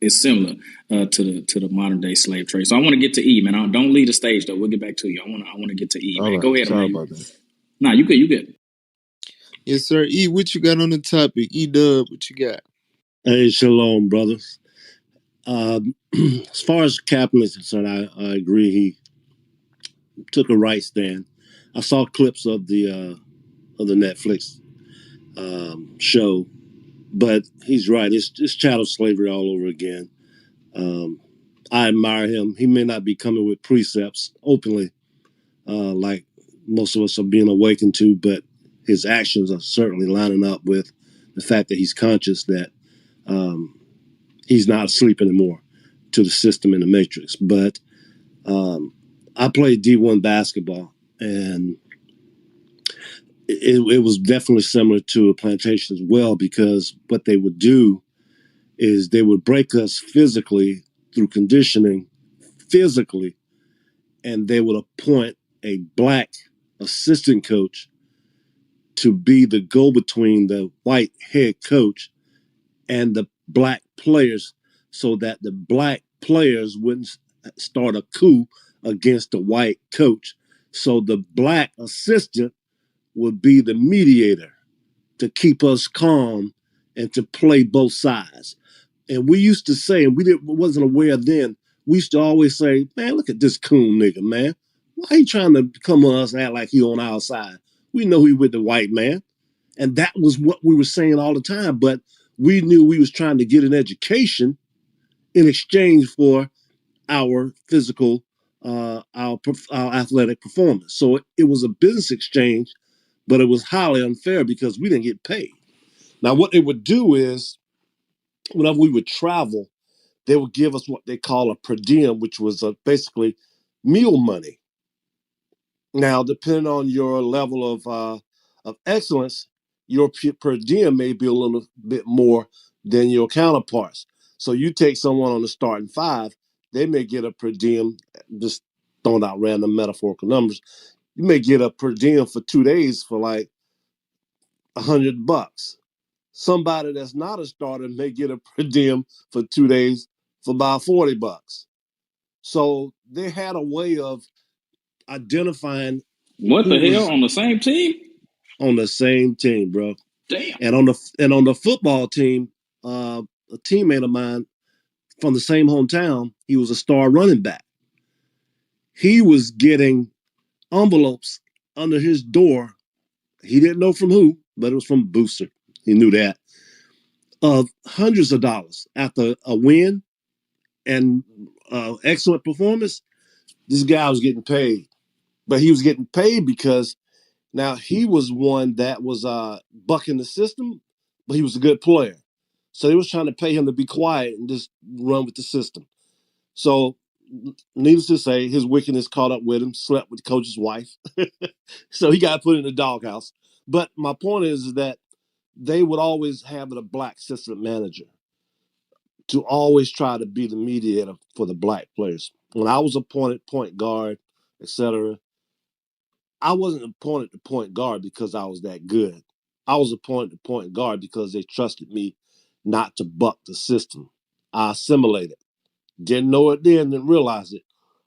is similar to the modern day slave trade. So I want to get to E, man. Don't leave the stage though. We'll get back to you. I want to get to E, All man. Go right, ahead, sorry man. about that. Nah, you good. You good. Yes, sir. E, what you got on the topic? E Dub, what you got? Hey, shalom, brothers. As far as Kaepernick is concerned, I agree. He took a right stand. I saw clips of the Netflix show, but he's right. It's chattel slavery all over again. Um, I admire him. He may not be coming with precepts openly, like most of us are being awakened to, but his actions are certainly lining up with the fact that he's conscious that um, he's not asleep anymore to the system in the matrix. But I played D1 basketball, and it was definitely similar to a plantation as well, because what they would do is they would break us physically through conditioning, physically, and they would appoint a black assistant coach to be the go between the white head coach and the black players, so that the black players wouldn't start a coup against the white coach. So the black assistant would be the mediator to keep us calm and to play both sides. And we used to say, and wasn't aware then, we used to always say, man, look at this coon nigga, man. Why he trying to come on us and act like he on our side? We know he with the white man. And that was what we were saying all the time. But we knew we was trying to get an education in exchange for our physical, our athletic performance. So it was a business exchange, but it was highly unfair because we didn't get paid. Now, what they would do is, whenever we would travel, they would give us what they call a per diem, which was basically meal money. Now, depending on your level of excellence, your per diem may be a little bit more than your counterparts. So you take someone on the starting five, they may get a per diem, just throwing out random metaphorical numbers. You may get a per diem for 2 days for like $100. Somebody that's not a starter may get a per diem for 2 days for about $40. So they had a way of identifying What who the hell was on the same team? on the same team, bro. Damn. And on the football team, a teammate of mine from the same hometown. He was a star running back. He was getting envelopes under his door. He didn't know from who, but it was from a booster. He knew that, of hundreds of dollars after a win and excellent performance. This guy was getting paid, but he was getting paid because now he was one that was bucking the system, but he was a good player. So they was trying to pay him to be quiet and just run with the system. So, needless to say, his wickedness caught up with him. Slept with the coach's wife, so he got put in the doghouse. But my point is that they would always have a black assistant manager to always try to be the mediator for the black players. When I was appointed point guard, etc., I wasn't appointed to point guard because I was that good. I was appointed to point guard because they trusted me not to buck the system. I assimilated. Didn't know it then, didn't realize it,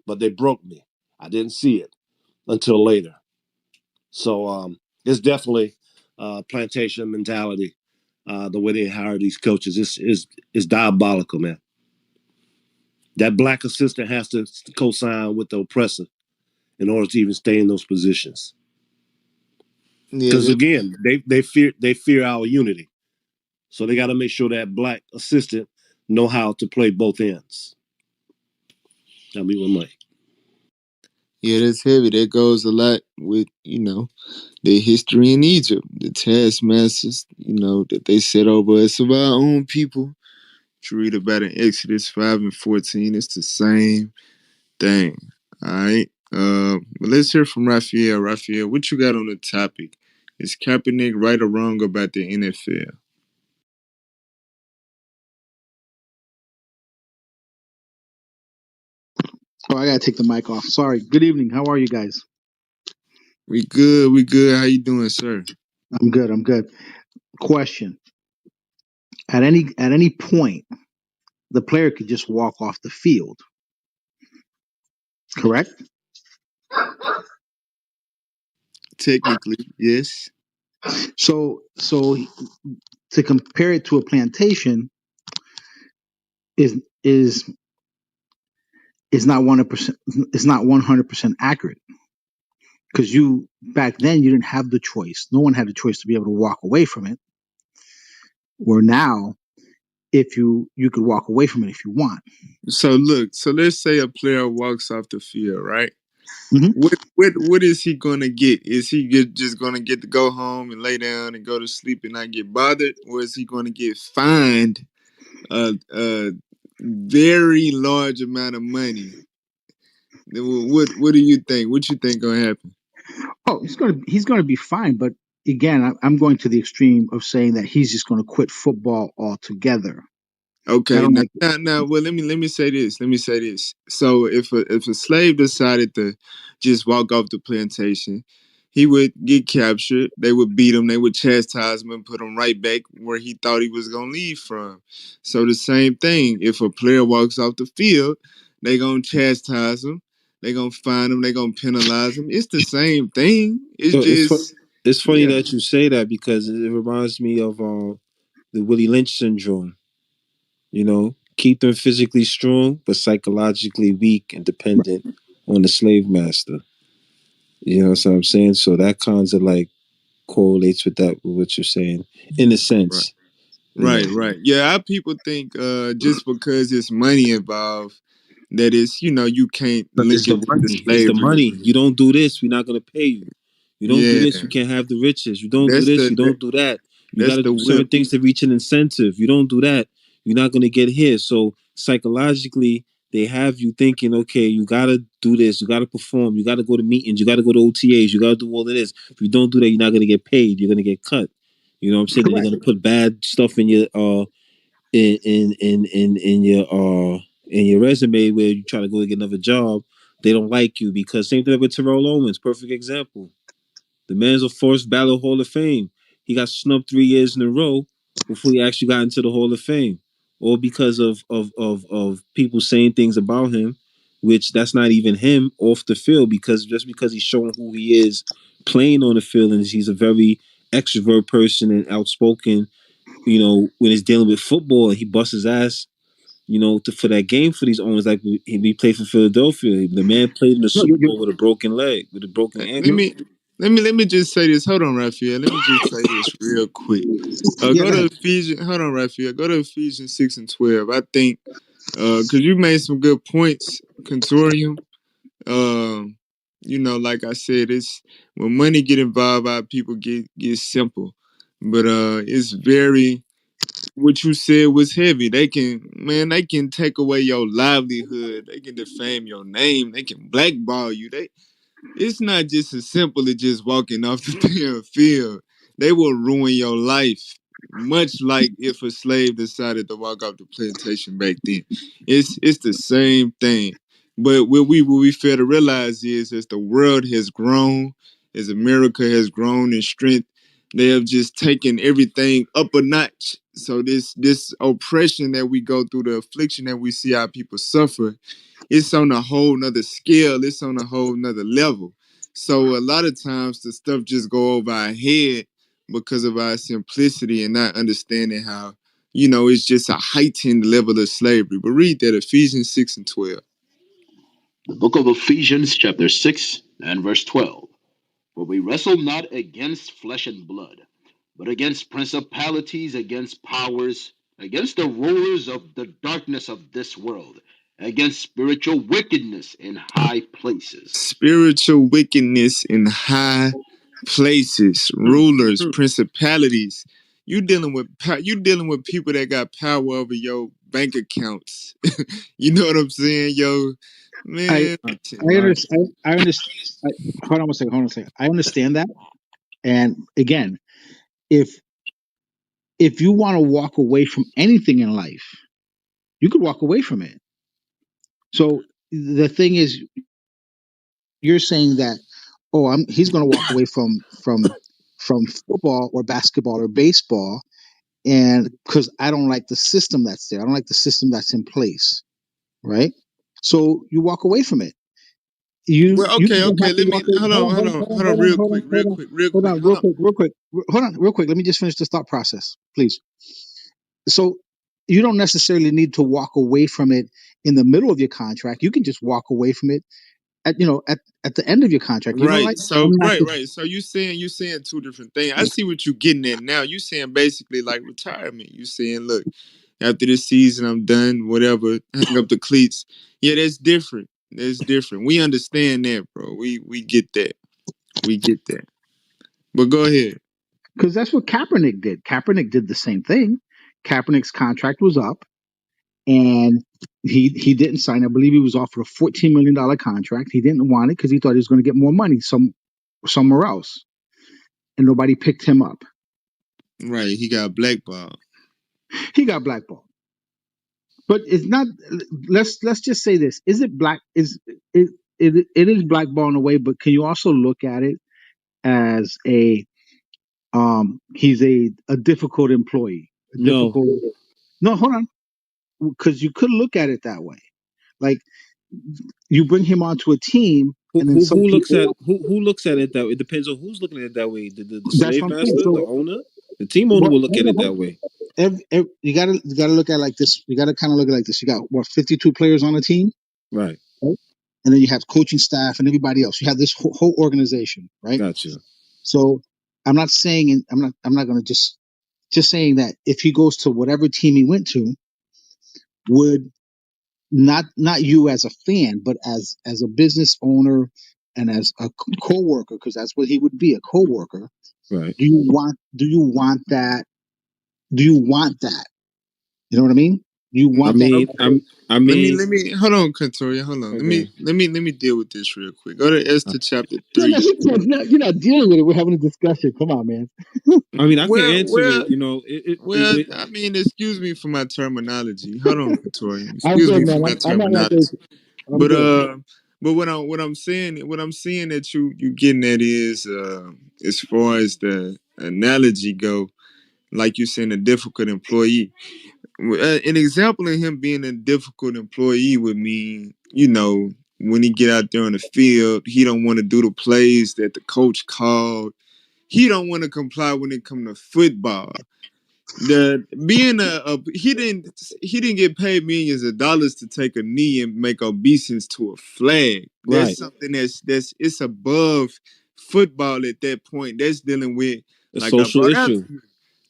but they broke me. I didn't see it until later. So it's definitely plantation mentality. The way they hire these coaches is diabolical, man. That black assistant has to co-sign with the oppressor in order to even stay in those positions. Yeah, Because again, they fear our unity, so they got to make sure that black assistant know how to play both ends. I'll be with Mike. yeah, that's heavy. That goes a lot with, their history in Egypt, the taskmasters, that they set over us of our own people. To read about in Exodus 5 and 14, it's the same thing. All right. But let's hear from Raphael. Raphael, what you got on the topic? Is Kaepernick right or wrong about the NFL? Oh, I gotta take the mic off. Sorry. Good evening. How are you guys? We good. We good. How you doing, sir? I'm good. I'm good. Question: at any point, the player could just walk off the field, correct? Technically, yes. So to compare it to a plantation is is not 100%. It's not 100% accurate because you back then you didn't have the choice. No one had the choice to be able to walk away from it. Where now, if you could walk away from it if you want. So look, so let's say a player walks off the field, right? Hmm. What is he gonna get? Is he just gonna get to go home and lay down and go to sleep and not get bothered, or is he gonna get fined a very large amount of money? What do you think? What you think gonna happen? Oh, he's gonna be fine. But again, I'm going to the extreme of saying that he's just going to quit football altogether. I Okay, don't now, like. now, now, well, let me say this. Let me say this. So, if a slave decided to just walk off the plantation, he would get captured. They would beat him. They would chastise him and put him right back where he thought he was gonna leave from. So the same thing. If a player walks off the field, they gonna chastise him. They gonna fine him. They gonna penalize him. It's the same thing. It's So just, it's funny yeah. that you say that because it reminds me of the Willie Lynch syndrome. Keep them physically strong but psychologically weak and dependent on the slave master. You know what I'm saying? So that kind of like correlates with that with what you're saying in a Right. sense. You know, Right, right. Yeah, our people think just because it's money involved that it's, you can't it's link the it with the money. It's the slavery. money. You don't do this, we're not gonna pay you. You don't do Yeah. this, you can't have the riches. You don't do That's this, the you that, don't do that. You got that's to the do certain whip. things to reach an incentive. You don't do that, you're not gonna get here. So psychologically, they have you thinking, okay, you gotta do this, you gotta perform, you gotta go to meetings, you gotta go to OTAs, you gotta do all of this. If you don't do that, you're not gonna get paid. You're gonna get cut. You know what I'm saying? Then they're Correct. gonna put bad stuff in your in your resume where you try to go get another job. They don't like you because same thing with Terrell Owens, perfect example. The man's a forced ballot Hall of Fame. He got snubbed 3 years in a row before he actually got into the Hall of Fame. All because of people saying things about him, which that's not even him off the field, because just because he's showing who he is playing on the field, and he's a very extrovert person and outspoken, when it's dealing with football and he busts his ass, for that game for these owners, like he played for Philadelphia. The man played in the No, Super Bowl with a broken leg, with a broken Let ankle. me let me just say this. Hold on, Raphael. Let me just say this real quick. yeah, Go go to ahead. Ephesians. Hold on, Raphael. Go to Ephesians 6 and 12. I think because you made some good points, Contorium. Um, like I said, it's when money get involved, our people get simple. But it's very what you said was heavy. They can take away your livelihood. They can defame your name. They can blackball you. It's not just as simple as just walking off the damn field. They will ruin your life, much like if a slave decided to walk off the plantation back then. It's the same thing. But what we fail to realize is as the world has grown, as America has grown in strength, they have just taken everything up a notch. So this oppression that we go through, the affliction that we see our people suffer, it's on a whole nother scale. It's on a whole nother level. So a lot of times the stuff just go over our head because of our simplicity and not understanding how, it's just a heightened level of slavery. But read that Ephesians 6 and 12. The book of Ephesians, chapter 6 and verse 12. For we wrestle not against flesh and blood, but against principalities, against powers, against the rulers of the darkness of this world, against spiritual wickedness in high places. Spiritual wickedness in high places, rulers, principalities. You dealing with people that got power over your bank accounts. You know what I'm saying, yo? I Man, I listen. understand. I understand. Hold on a second. Hold on a second. I understand that. And again, if you want to walk away from anything in life, you could walk away from it. So the thing is, you're saying that, oh, he's going to walk away from football or basketball or baseball, and because I don't like the system that's there, I don't like the system that's in place, right? So you walk away from it. Well, You okay, don't okay. have to Let me walk away. hold on, hold on, hold on, real quick, real quick, real Hold quick. on, Hold real on. quick, real quick. Hold on, real quick. Let me just finish this thought process, please. So you don't necessarily need to walk away from it in the middle of your contract. You can just walk away from it at the end of your contract. You know, Right. like So I'm not right, just right. So you saying two different things. I see what you getting at now. You saying basically like retirement. You saying, look, after this season I'm done, whatever, hang up the cleats. Yeah, that's different. That's different. We understand that, bro. We get that. We get that. But go ahead. because that's what Kaepernick did. Kaepernick did the same thing. Kaepernick's contract was up, and he didn't sign. I believe he was offered a $14 million contract. He didn't want it because he thought he was going to get more money somewhere else, and nobody picked him up. Right. He got blackballed. He got blackballed. But it's not. Let's just say this: is it black? It is blackball in a way, but can you also look at it as he's a difficult employee, a No, difficult. No, hold on, because you could look at it that way. Like you bring him onto a team, who and then who, some who looks at people. who looks at it that way? It depends on who's looking at it that way. The That's slave what I'm saying. master, the So, owner, the team owner what? will look at it that way. You gotta look at it like this. You gotta kind of look at it like this. You got what 52 players on a team, Right. right? And then you have coaching staff and everybody else. You have this whole organization, right? Gotcha. So I'm not saying, and I'm not going to just saying that if he goes to whatever team he went to, would not you as a fan, but as a business owner and as a co-worker, because that's what he would be, a co-worker. Right. Do you want that? Do you want that? You know what I mean? Do you I want that? mean, Okay. I'm. I Let me mean, let me hold on, Contoria. Hold on. Let okay. me let me let me deal with this real quick. Go to Uh, Esther chapter No, no, 3. you're not dealing with it. We're having a discussion. Come on, man. I mean, I can Well, answer well, it. You know, well, I mean, excuse me for my terminology. Hold on, Katorian. I'm Excuse good, me for man. my I'm not like this. terminology. I'm But good. what I'm saying that you getting at is as far as the analogy go, like you saying a difficult employee. An example of him being a difficult employee would mean, when he get out there on the field, he don't want to do the plays that the coach called. He don't want to comply when it come to football. The being he didn't get paid millions of dollars to take a knee and make obeisance to a flag. That's Right. something that's it's above football at that point. That's dealing with, A like I social brought out issue. to you,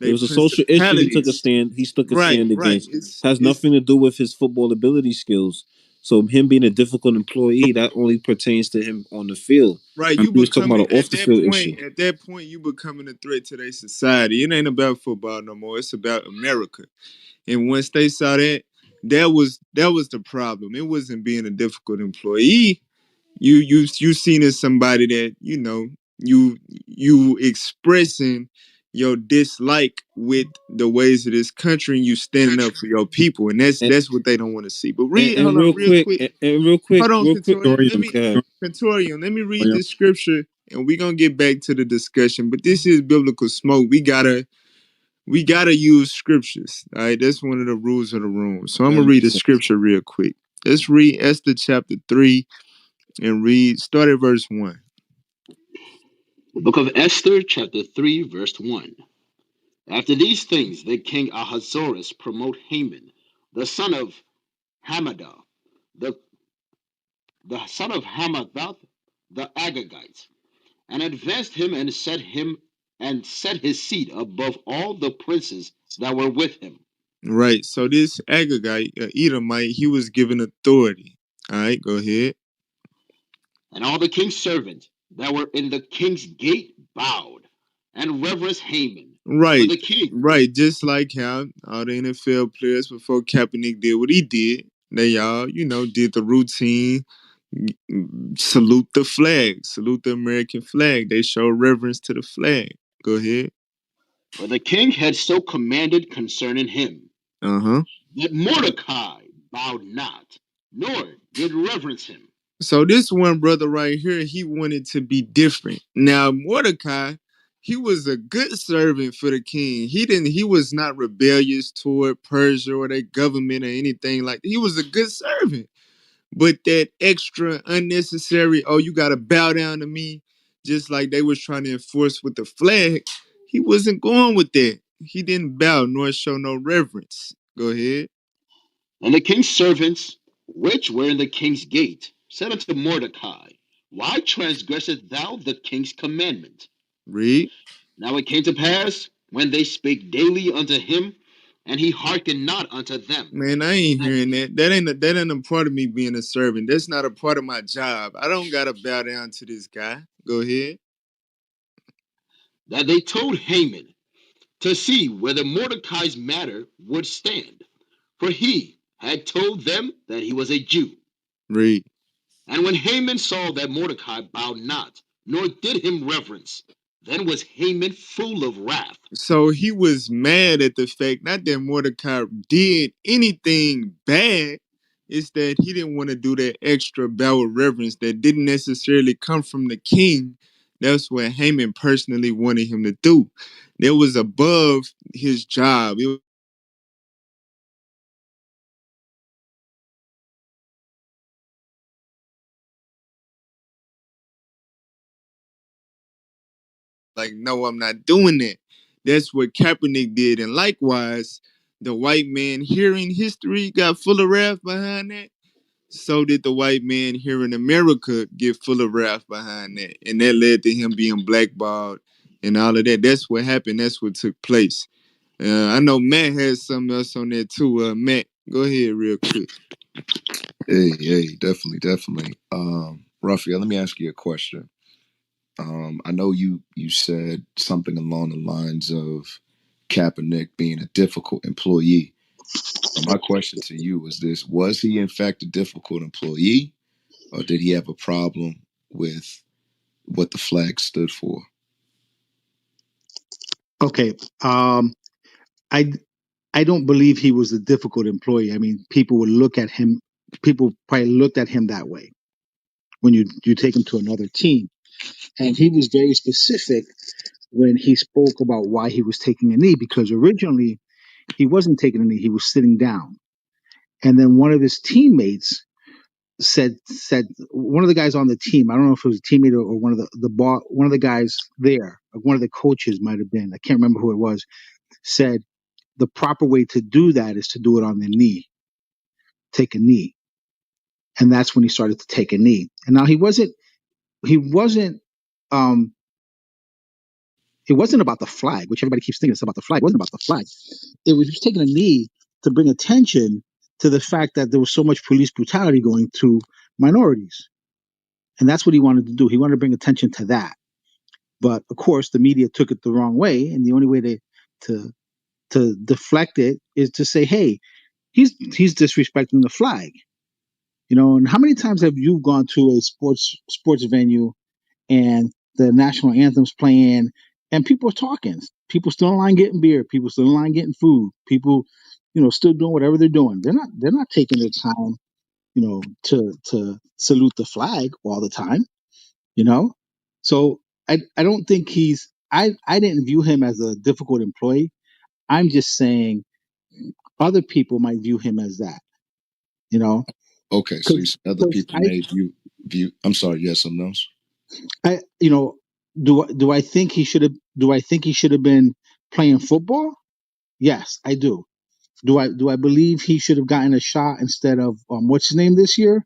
It they was a social issue. He took a principalities. stand. He took a Right, stand right. against. Has It's nothing to do with his football ability skills. So him being a difficult employee, that only pertains to him on the field. right. I mean, You he was talking becoming about an off the field issue. at that point you becoming a threat to their society. It ain't about football no more. It's about America. And once they saw that, that was the problem. It wasn't being a difficult employee. You seen as somebody that you expressing your dislike with the ways of this country, and you standing up for your people, and that's And that's what they don't want to see. But and hold on real real quick, quick. Hold on, real quick. Katorian. Torium, Let me read Torium. this scripture, and we're gonna get back to the discussion. But this is biblical smoke. We gotta use scriptures. All right, that's one of the rules of the room. So I'm That gonna read makes the sense. scripture real quick. Let's read Esther chapter 3 and start at verse 1. The book of Esther, chapter 3, verse 1. After these things, the king Ahasuerus promote Haman, the son of Hammedatha, the, the son of Hammedatha, the Agagite, and advanced him and set his seat above all the princes that were with him. Right. So this Agagite, Edomite, he was given authority. All right, go ahead. And all the king's servants that were in the king's gate bowed and reverenced Haman. For Right. the king, Right. Just like how all the NFL players before Kaepernick did what he did, they all, did the routine, salute the flag, salute the American flag. They show reverence to the flag. Go ahead. for the king had so commanded concerning him, Uh-huh. that Mordecai bowed not, nor did reverence him. So this one brother right here, he wanted to be different. Now Mordecai, he was a good servant for the king. He was not rebellious toward Persia or their government or anything like that. He was a good servant. But that extra unnecessary, oh, you gotta bow down to me, just like they was trying to enforce with the flag, he wasn't going with that. He didn't bow nor show no reverence. Go ahead. And the king's servants, which were in the king's gate, said unto Mordecai, why transgressest thou the king's commandment? Read. Now it came to pass, when they spake daily unto him, and he hearkened not unto them, Man, I ain't that, hearing that. That ain't a part of me being a servant. That's not a part of my job. I don't gotta bow down to this guy. Go ahead. that they told Haman to see whether Mordecai's matter would stand. For he had told them that he was a Jew. Read. And when Haman saw that Mordecai bowed not, nor did him reverence, then was Haman full of wrath. So he was mad at the fact, not that Mordecai did anything bad, it's that he didn't want to do that extra bow of reverence that didn't necessarily come from the king. That's what Haman personally wanted him to do. That was above his job. It was like, no, I'm not doing that. That's what Kaepernick did. And likewise, the white man hearing history got full of wrath behind that. So did the white man here in America get full of wrath behind that. And that led to him being blackballed and all of that. That's what happened. That's what took place. I know Matt has something else on there too. Matt, go ahead real quick. Hey, definitely. Raphael, let me ask you a question. I know you said something along the lines of Kaepernick being a difficult employee. My question to you is this: was he in fact a difficult employee, or did he have a problem with what the flag stood for? Okay. I I don't believe he was a difficult employee. I mean, people would look at him. People probably looked at him that way when you take him to another team. And he was very specific when he spoke about why he was taking a knee, because originally he wasn't taking a knee; he was sitting down. And then one of his teammates said one of the guys on the team. I don't know if it was a teammate or one of one of the guys there, one of the coaches might have been. I can't remember who it was. Said, the proper way to do that is to do it on the knee, take a knee. And that's when he started to take a knee. And now he wasn't, um, it wasn't about the flag, which everybody keeps thinking it's about the flag. It wasn't about the flag. It was just taking a knee to bring attention to the fact that there was so much police brutality going to minorities. And that's what he wanted to do. He wanted to bring attention to that. But of course, the media took it the wrong way. And the only way to, to deflect it is to say, hey, he's disrespecting the flag. You know, and how many times have you gone to a sports venue and the national anthem's playing and people are talking? People still in line getting beer, people still in line getting food, people, you know, still doing whatever they're doing. They're not taking their time, you know, to salute the flag all the time, you know? So I don't think I didn't view him as a difficult employee. I'm just saying other people might view him as that, you know? Okay, so you Because said other people may view. I'm sorry. You had something else? you know, do I think he should have? Do I think he should have been playing football? Yes, I do. Do I believe he should have gotten a shot instead of what's his name this year?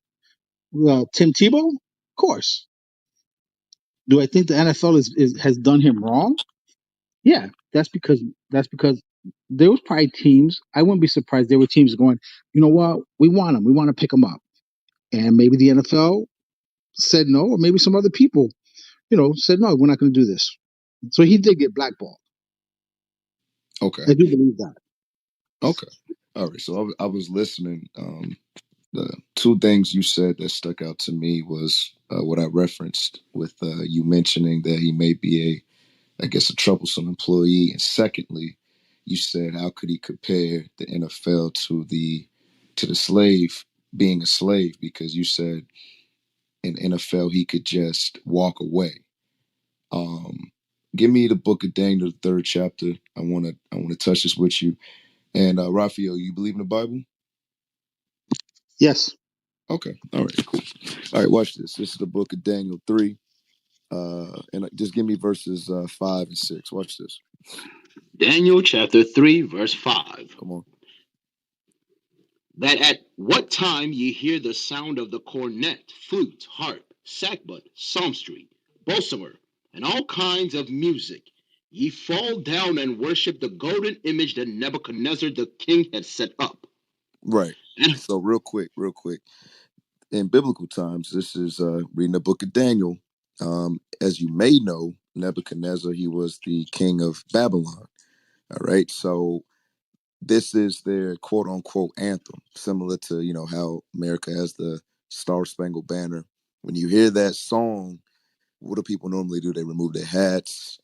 Tim Tebow? Of course. Do I think the NFL has done him wrong? Yeah, that's because there was probably teams. I wouldn't be surprised there were teams going, you know what, we want him, we want to pick him up, and maybe the NFL said no, or maybe some other people, you know, said no, we're not going to do this. So he did get blackballed. Okay. I do believe that. Okay. All right. So I was listening. The two things you said that stuck out to me was what I referenced with you mentioning that he may be I guess, a troublesome employee, and secondly, you said how could he compare the NFL to the slave being a slave? Because you said in NFL he could just walk away. Um, Give me the book of Daniel, the third chapter. I wanna touch this with you. And Raphael, you believe in the Bible? Yes. Okay. All right. Cool. All right. Watch this. This is the book of Daniel 3. And just give me verses 5 and 6. Watch this. Daniel chapter 3, verse 5. Come on. That at what time ye hear the sound of the cornet, flute, harp, sackbut, psalmistry, bosimer, and all kinds of music, ye fall down and worship the golden image that Nebuchadnezzar the king had set up. Right. And So real quick. In biblical times, this is reading the book of Daniel. As you may know, Nebuchadnezzar, he was the king of Babylon. All right. So this is their quote unquote anthem, similar to, how America has the Star Spangled Banner. When you hear that song, what do people normally do? They remove their hats,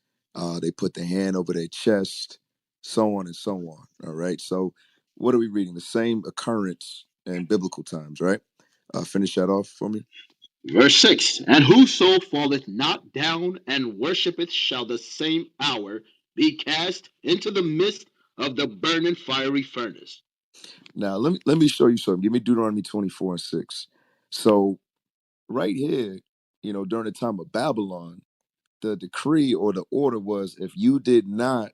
they put their hand over their chest, so on and so on. All right. So what are we reading? The same occurrence in biblical times, right? Finish that off for me. verse 6. And whoso falleth not down and worshipeth shall the same hour be cast into the midst of the burning fiery furnace. Now let me show you something. Give me Deuteronomy 24 and 6. So right here, during the time of Babylon, the decree or the order was if you did not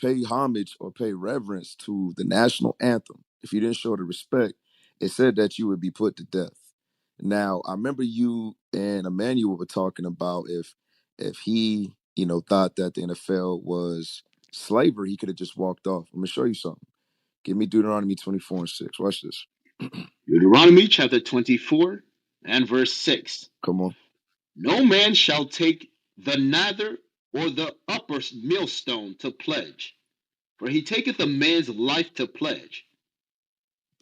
pay homage or pay reverence to the national anthem, if you didn't show the respect, it said that you would be put to death. Now, I remember you and Emmanuel were talking about if he, thought that the NFL was slavery, he could have just walked off. I'm gonna show you something. Give me Deuteronomy 24 and 6. Watch this. Deuteronomy chapter 24 and verse 6. Come on. No man shall take the nether or the upper millstone to pledge, for he taketh a man's life to pledge.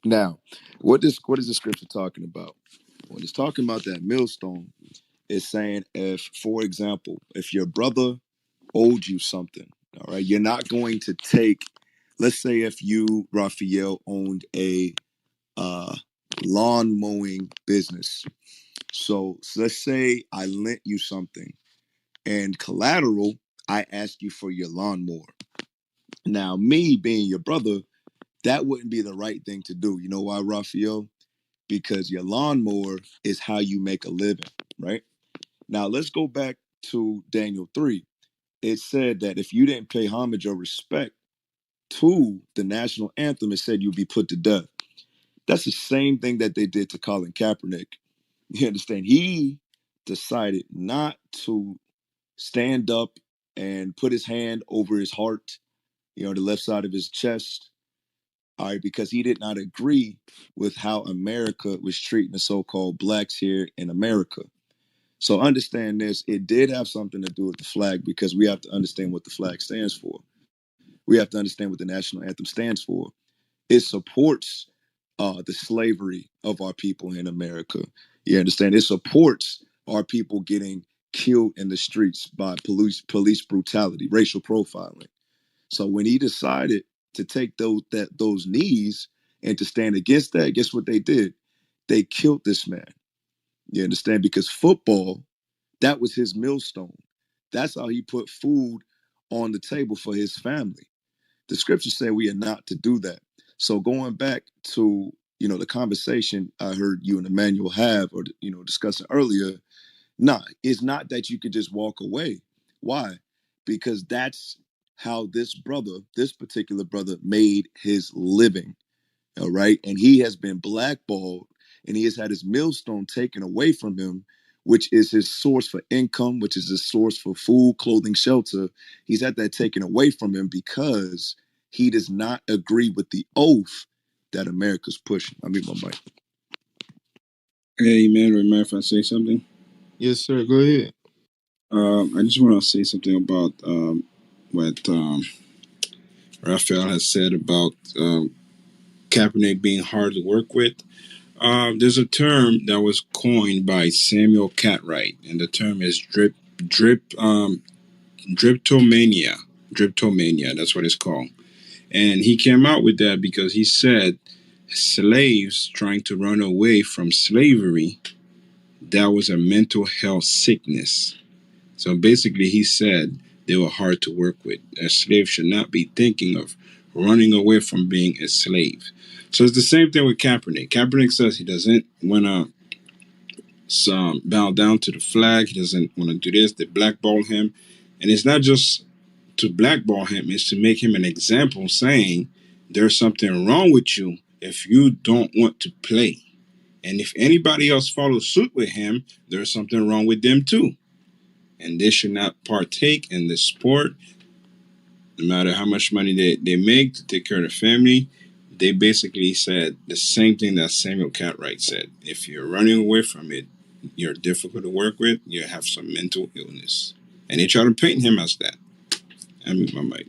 Now, what is the scripture talking about? When it's talking about that millstone, it's saying if, for example, if your brother owed you something, all right, you're not going to take, let's say if you, Raphael, owned a uh, lawn mowing business. So let's say I lent you something and collateral, I ask you for your lawnmower. Now, me being your brother, that wouldn't be the right thing to do. You know why, Raphael? Because your lawnmower is how you make a living, right? Now, let's go back to Daniel 3. it said that if you didn't pay homage or respect to the national anthem, it said you'd be put to death. That's the same thing that they did to Colin Kaepernick. You understand? He decided not to stand up and put his hand over his heart, the left side of his chest, all right, because he did not agree with how America was treating the so-called blacks here in America. So understand this, it did have something to do with the flag because we have to understand what the flag stands for. We have to understand what the national anthem stands for. It supports the slavery of our people in America. You understand? It supports our people getting killed in the streets by police brutality, racial profiling. So when he decided to take those knees and to stand against that, guess what they did? They killed this man. You understand? Because football, that was his millstone. That's how he put food on the table for his family. The scriptures say we are not to do that. So going back to the conversation I heard you and Emmanuel have, or discussing earlier, nah, it's not that you could just walk away. Why? Because that's how this particular brother, made his living. All right. And he has been blackballed and he has had his millstone taken away from him, which is his source for income, which is his source for food, clothing, shelter. He's had that taken away from him because he does not agree with the oath that America's pushing. I mean, my mic. Hey, man, remember if I say something? Yes, sir. Go ahead. I just want to say something about what Raphael has said about Kaepernick being hard to work with. There's a term that was coined by Samuel Cartwright, and the term is driptomania. Driptomania, that's what it's called. And he came out with that because he said slaves trying to run away from slavery, that was a mental health sickness. So basically, he said they were hard to work with. A slave should not be thinking of running away from being a slave. So it's the same thing with Kaepernick. Kaepernick says he doesn't want to bow down to the flag. He doesn't want to do this. They blackball him. And it's not just to blackball him, it's to make him an example saying there's something wrong with you if you don't want to play. And if anybody else follows suit with him, there's something wrong with them too. And they should not partake in the sport, no matter how much money they make to take care of the family. They basically said the same thing that Samuel Cartwright said. If you're running away from it, you're difficult to work with, you have some mental illness. And they try to paint him as that. I mean, my mic.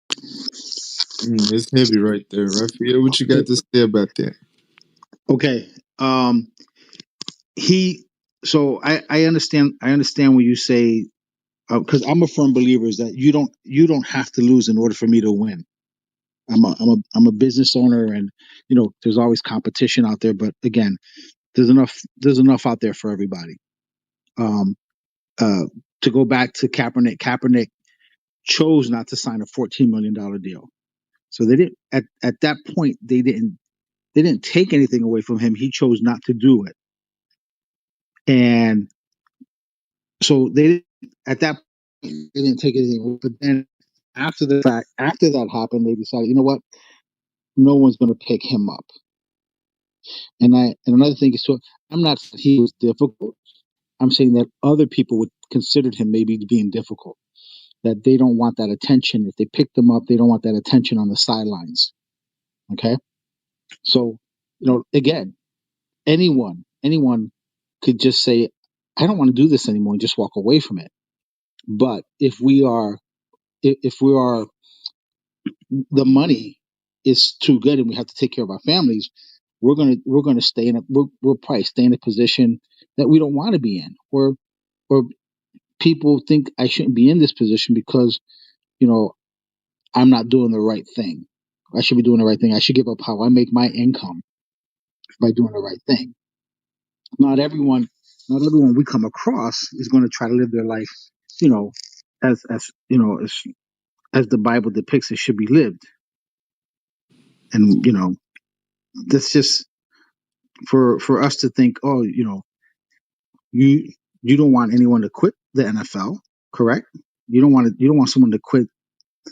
It's heavy right there, Raphael. What you got to say about that? Okay. He. So I understand. I understand when you say, because I'm a firm believer is that you don't have to lose in order for me to win. I'm a business owner, and there's always competition out there. But again, there's enough out there for everybody. Um, uh, to go back to Kaepernick, Kaepernick chose not to sign a $14 million deal. So they didn't at that point they didn't take anything away from him. He chose not to do it, and so at that point they didn't take anything away. But then after that happened, they decided, you know what, no one's going to pick him up. And another thing is, so I'm not saying he was difficult. I'm saying that other people would considered him maybe being difficult. That they don't want that attention. If they pick them up, they don't want that attention on the sidelines. Okay, so again, anyone could just say, I don't want to do this anymore and just walk away from it. But if we are the money is too good and we have to take care of our families, we're gonna stay in a we'll probably stay in a position that we don't want to be in, or people think I shouldn't be in this position because you know I'm not doing the right thing. I should be doing the right thing. I should give up how I make my income by doing the right thing. Not everyone, not everyone we come across is going to try to live their life, you know, as the Bible depicts it should be lived. And that's just for us to think, oh, you you don't want anyone to quit the NFL, correct? You don't want someone to quit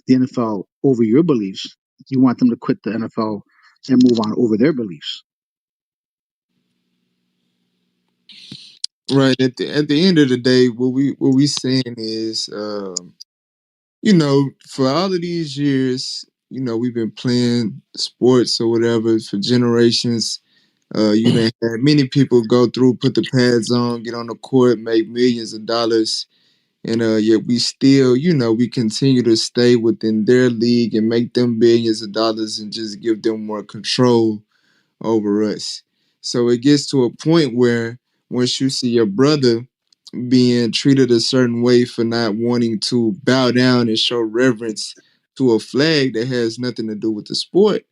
the NFL over your beliefs. You want them to quit the NFL and move on over their beliefs. Right. At the end of the day, what we saying is, you know, for all of these years, you know, we've been playing sports or whatever for generations. You done had many people go through, put the pads on, get on the court, make millions of dollars, and yet we still, you know, we continue to stay within their league and make them billions of dollars and just give them more control over us. So it gets to a point where once you see your brother being treated a certain way for not wanting to bow down and show reverence to a flag that has nothing to do with the sport,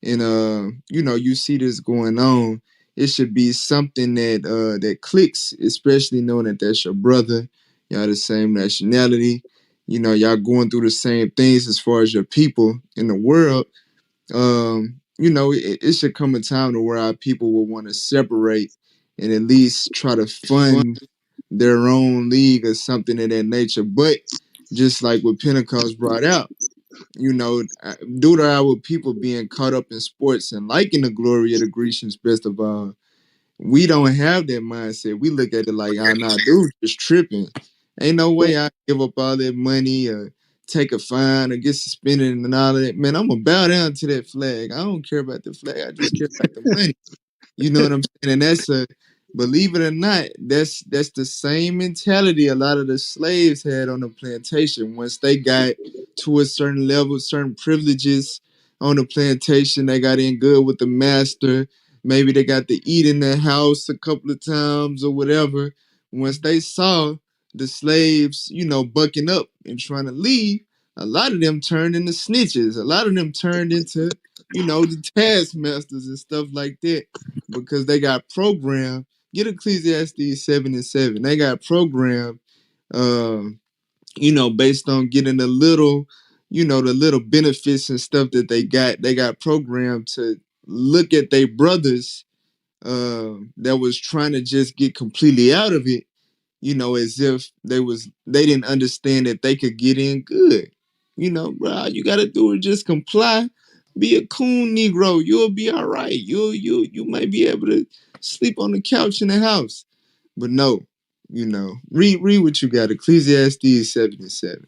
and you know, you see this going on, it should be something that that clicks, especially knowing that that's your brother, y'all the same nationality, you know, y'all going through the same things as far as your people in the world. You know, it should come a time to where our people will want to separate and at least try to fund their own league or something of that nature. But just like what Pentecost brought out, you know, due to our people being caught up in sports and liking the glory of the Grecians best of all, we don't have that mindset. We look at it like, ah, nah, dude, just tripping. Ain't no way I give up all that money or take a fine or get suspended and all of that. Man, I'm gonna bow down to that flag. I don't care about the flag. I just care about the money. You know what I'm saying? And that's a, believe it or not, that's the same mentality a lot of the slaves had on the plantation. Once they got to a certain level, certain privileges on the plantation, they got in good with the master. Maybe they got to eat in their house a couple of times or whatever. Once they saw the slaves, you know, bucking up and trying to leave, a lot of them turned into snitches. A lot of them turned into, you know, the taskmasters and stuff like that because they got programmed. Get Ecclesiastes 7 and 7. They got programmed, um, you know, based on getting a little, you know, the little benefits and stuff that they got. They got programmed to look at their brothers that was trying to just get completely out of it, you know, as if they didn't understand that they could get in good. You know, bro, all you gotta do is just comply, be a coon Negro, you'll be all right. You might be able to sleep on the couch in the house. But no, you know, read what you got. Ecclesiastes 7 and 7.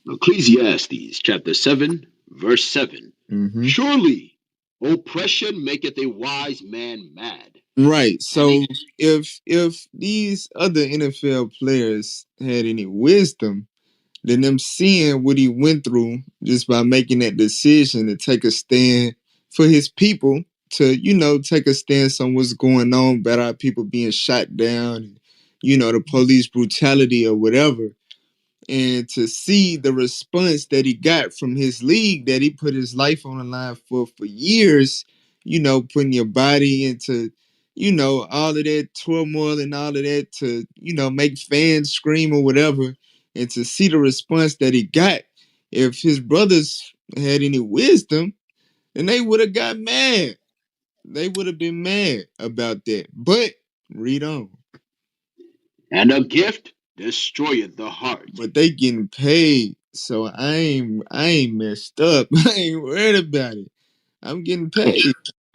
Ecclesiastes chapter 7, verse 7. Mm-hmm. Surely oppression maketh a wise man mad, Right. and a So if these other NFL players had any wisdom, than them seeing what he went through just by making that decision to take a stand for his people, to, you know, take a stance on what's going on about our people being shot down, you know, the police brutality or whatever, and to see the response that he got from his league that he put his life on the line for years, you know, putting your body into, you know, all of that turmoil and all of that to, you know, make fans scream or whatever, and to see the response that he got, if his brothers had any wisdom, then they would have got mad. They would have been mad about that. But read on. a gift destroyeth the heart. But they getting paid, so I ain't messed up. I ain't worried about it. I'm getting paid.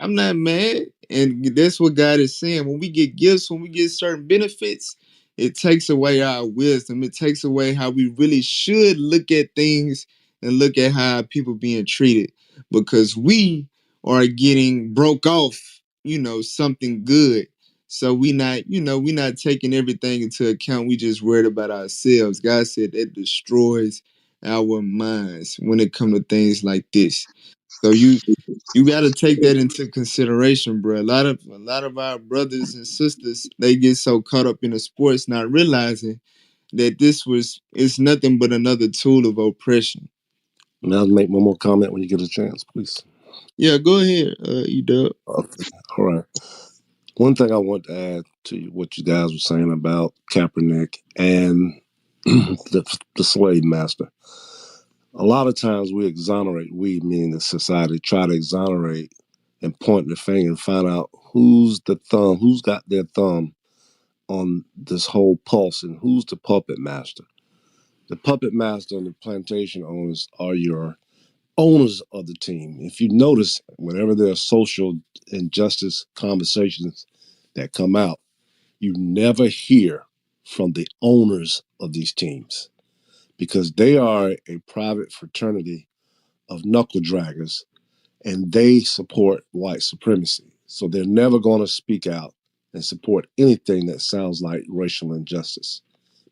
I'm not mad. And that's what God is saying. When we get gifts, when we get certain benefits, it takes away our wisdom. It takes away how we really should look at things and look at how people being treated. Because we are getting broke off, you know, something good. So we not, you know, we not taking everything into account. We just worried about ourselves. God said that destroys our minds when it comes to things like this. So you got to take that into consideration, bro. A lot of our brothers and sisters, they get so caught up in the sports, not realizing that it's nothing but another tool of oppression. Now make one more comment when you get a chance, please. Yeah, go ahead, Edub. Okay. All right. One thing I want to add to what you guys were saying about Kaepernick and the slave master. A lot of times we meaning the society, try to exonerate and point the finger and find out who's got their thumb on this whole pulse and who's the puppet master. The puppet master and the plantation owners are your owners of the team. If you notice, whenever there are social injustice conversations that come out, you never hear from the owners of these teams because they are a private fraternity of knuckle draggers and they support white supremacy. So they're never going to speak out and support anything that sounds like racial injustice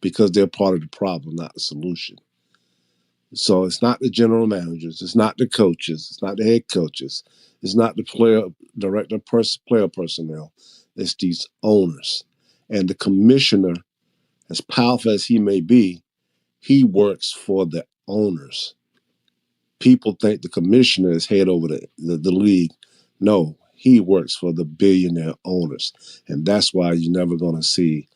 because they're part of the problem, not the solution. So it's not the general managers, it's not the coaches, it's not the head coaches, it's not the player personnel. It's these owners. And the commissioner, as powerful as he may be, he works for the owners. People think the commissioner is head over the league. No, he works for the billionaire owners. And that's why you're never going to see,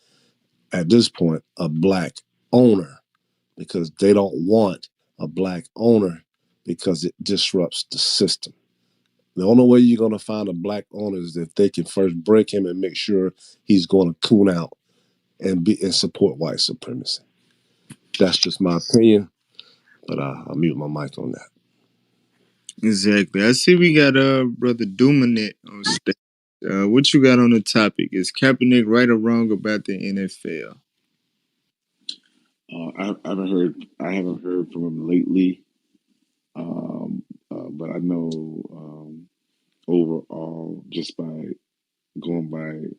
at this point, a black owner because they don't want a black owner because it disrupts the system. The only way you're going to find a black owner is if they can first break him and make sure he's going to coon out and support white supremacy. That's just my opinion, but I'll mute my mic on that. Exactly. I see we got brother Dumanet on stage. What you got on the topic? Is Kaepernick right or wrong about the NFL? I haven't heard from him lately, but I know overall, just by going by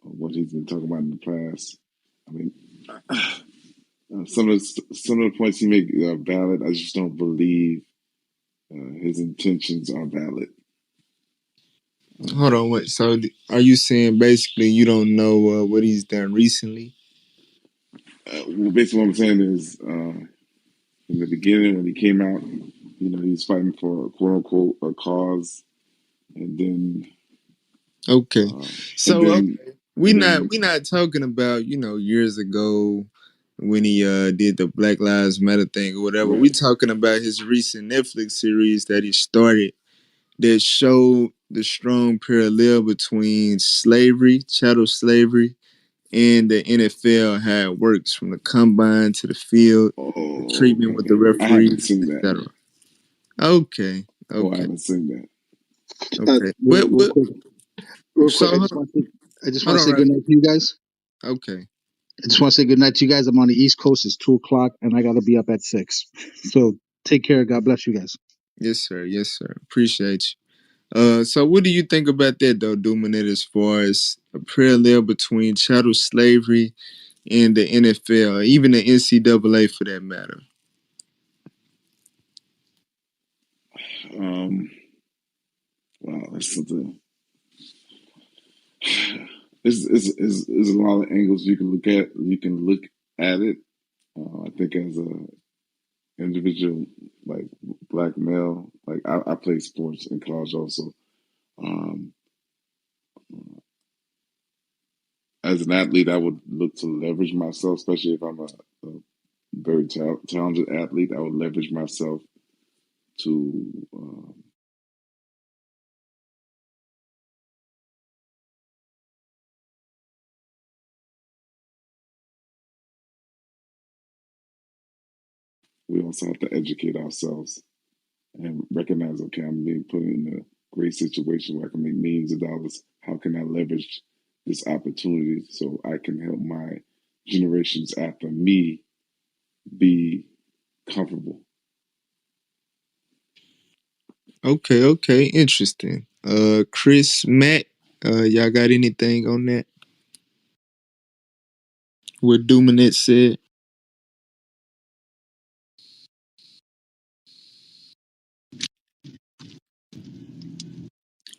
what he's been talking about in the past. I mean, some of the points he makes are valid. I just don't believe his intentions are valid. Hold on, wait. So are you saying basically you don't know what he's done recently? Well, basically, what I'm saying is, in the beginning when he came out, he's fighting for a quote unquote a cause, and then Okay. and So then we and not talking about, years ago when he did the Black Lives Matter thing or whatever. We right. talking about his recent Netflix series that he started that showed the strong parallel between slavery, chattel slavery, and the NFL, how it works from the combine to the field, the Oh, treatment with the okay. I haven't referees, seen that. etc. Okay, Oh, I okay, haven't seen that. okay. Real quick, real quick. So I just hold want to on, say good right? night to you guys. Okay. I just want to say good night to you guys. I'm on the East Coast. It's 2 o'clock, and I got to be up at 6. So take care. God bless you guys. Yes, sir. Yes, sir. Appreciate you. So what do you think about that though, Dumanet, as far as a parallel between chattel slavery and the NFL, even the NCAA for that matter? Um, wow, that's something. There's a lot of angles you can look at. You can look at it. I think as a individual, like black male, like I played sports in college also. Um, as an athlete, I would look to leverage myself, especially if I'm a very talented athlete. I would leverage myself to we also have to educate ourselves and recognize, okay, I'm being put in a great situation where I can make millions of dollars. How can I leverage this opportunity so I can help my generations after me be comfortable? Okay, okay, interesting. Chris, Matt, y'all got anything on that? What Dumanet said?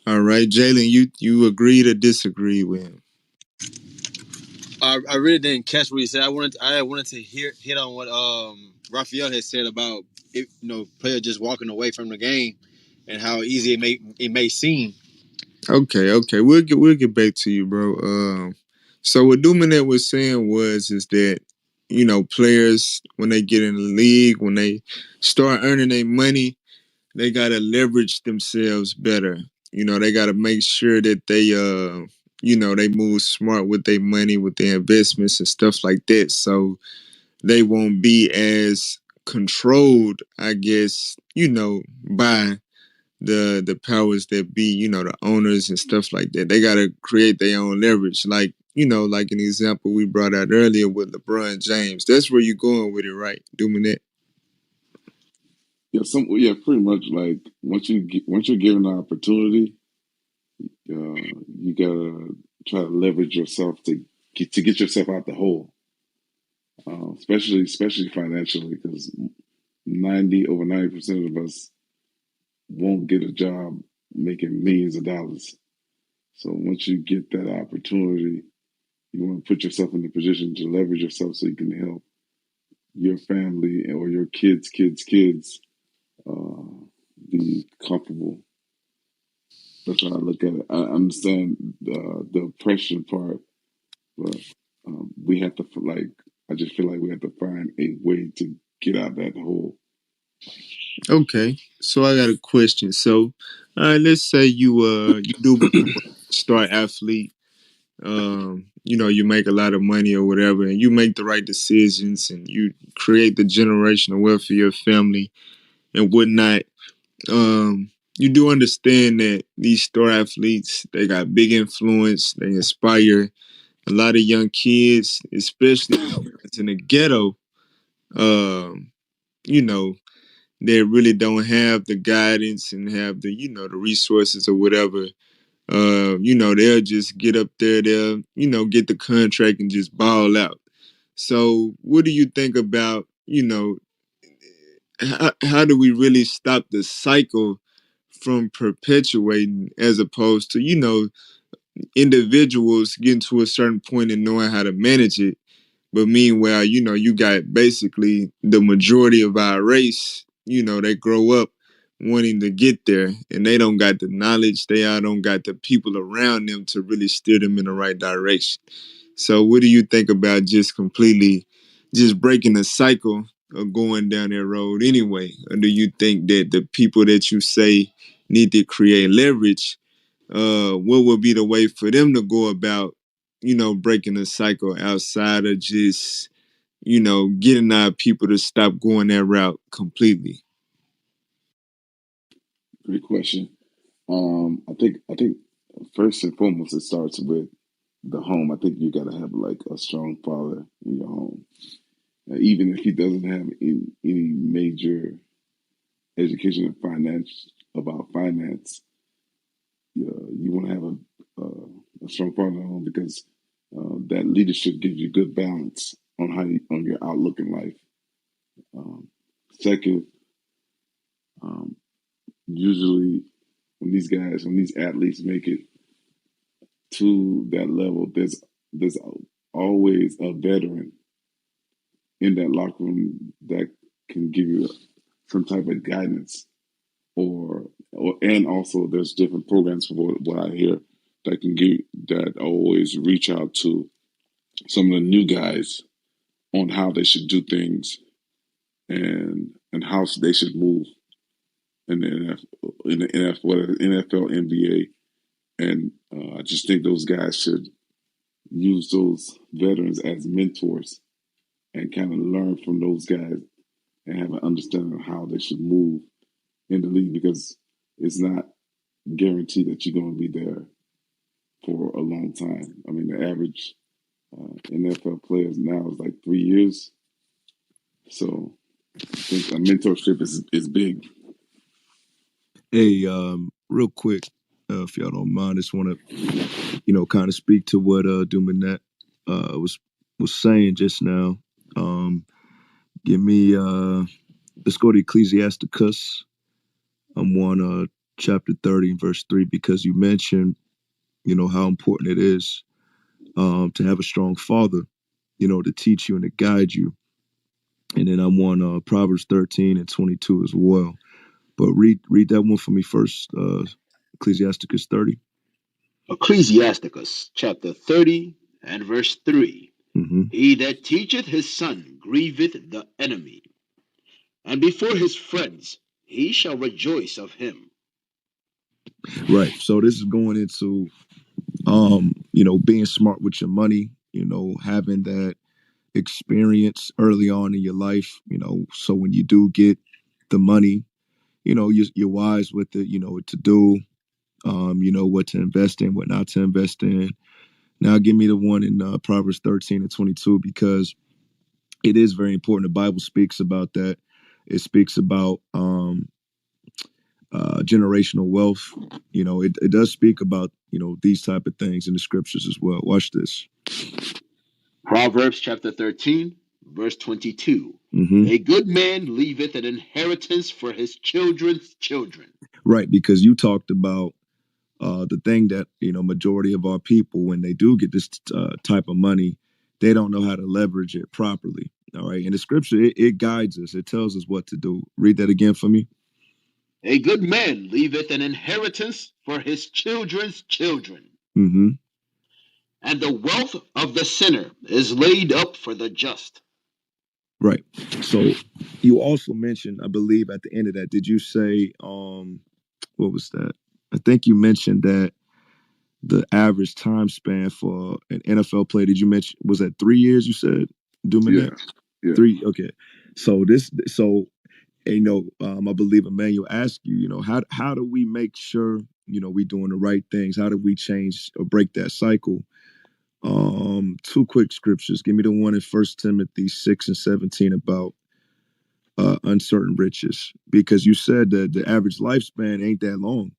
All right, Jalen, you agreed or disagreed with him? I really didn't catch what he said. I wanted to hit on what Raphael had said about player just walking away from the game and how easy it may seem. Okay, okay, we'll get back to you, bro. So what Dumanet was saying is that players when they get in the league, when they start earning their money, they gotta leverage themselves better. They gotta make sure that they move smart with their money, with their investments and stuff like that. So they won't be as controlled, I guess, by the powers that be, the owners and stuff like that. They gotta create their own leverage. Like, like an example we brought out earlier with LeBron James. That's where you're going with it, right? Doing that. Yeah, pretty much. Like once you're given the opportunity, you gotta try to leverage yourself to get yourself out the hole, especially financially, because 90% of us won't get a job making millions of dollars. So once you get that opportunity, you want to put yourself in the position to leverage yourself so you can help your family or your kids uh, be comfortable. That's how I look at it. I understand the oppression part, but we have to I just feel like we have to find a way to get out that hole. Okay. So I got a question. So let's say you do become a star athlete. You make a lot of money or whatever, and you make the right decisions and you create the generational wealth for your family and whatnot. You do understand that these star athletes, they got big influence, they inspire a lot of young kids, especially in the ghetto, um, you know, they really don't have the guidance and have the resources or whatever. They'll just get up there, they'll get the contract and just ball out. So what do you think about, how do we really stop the cycle from perpetuating as opposed to, individuals getting to a certain point and knowing how to manage it? But meanwhile, you got basically the majority of our race, they grow up wanting to get there and they don't got the knowledge, they all don't got the people around them to really steer them in the right direction. So what do you think about just completely just breaking the cycle of going down that road anyway? Or do you think that the people that you say need to create leverage, what would be the way for them to go about, breaking the cycle outside of just, getting our people to stop going that route completely? Great question. I think first and foremost it starts with the home. I think you got to have like a strong father in your home, even if he doesn't have any major education in finance about finance. You want to have a strong father in the home because that leadership gives you good balance on on your outlook in life. Um, Second, um, usually when these athletes make it to that level, there's always a veteran in that locker room that can give you some type of guidance, or and also there's different programs for what I hear that can give that always reach out to some of the new guys on how they should do things and how they should move in the NFL, NBA, and I just think those guys should use those veterans as mentors and kind of learn from those guys and have an understanding of how they should move in the league because it's not guaranteed that you're going to be there for a long time. I mean, the average NFL players now is like 3 years. So I think a mentorship is big. Hey, real quick, if y'all don't mind, just want to, kind of speak to what Dumanet was saying just now. Um, give me, let's go to Ecclesiasticus. I'm on chapter 30, verse 3, because you mentioned, how important it is to have a strong father, to teach you and to guide you. And then I'm on Proverbs 13 and 22 as well. But read that one for me first, Ecclesiasticus 30. Ecclesiasticus chapter 30 and verse 3. Mm-hmm. He that teacheth his son grieveth the enemy, and before his friends he shall rejoice of him. Right. So this is going into being smart with your money, having that experience early on in your life, so when you do get the money, you're wise with it, you know what to do, you know what to invest in, what not to invest in. Now give me the one in Proverbs 13 and 22, because it is very important. The Bible speaks about that. It speaks about generational wealth. It does speak about, these type of things in the scriptures as well. Watch this. Proverbs chapter 13, verse 22. Hmm. A good man leaveth an inheritance for his children's children. Right, because you talked about the thing that, majority of our people, when they do get this type of money, they don't know how to leverage it properly. All right, and the scripture, it guides us. It tells us what to do. Read that again for me. A good man leaveth an inheritance for his children's children. Hmm. And the wealth of the sinner is laid up for the just. Right. So you also mentioned, I believe, at the end of that, did you say, what was that? I think you mentioned that the average time span for an NFL player, did you mention, was that 3 years? You said, Yeah, Dumanet? yeah. Three. Okay. So I believe Emmanuel asked you, how do we make sure, we doing the right things? How do we change or break that cycle? Two quick scriptures. Give me the one in First Timothy 6 and 17 about uncertain riches, because you said that the average lifespan ain't that long.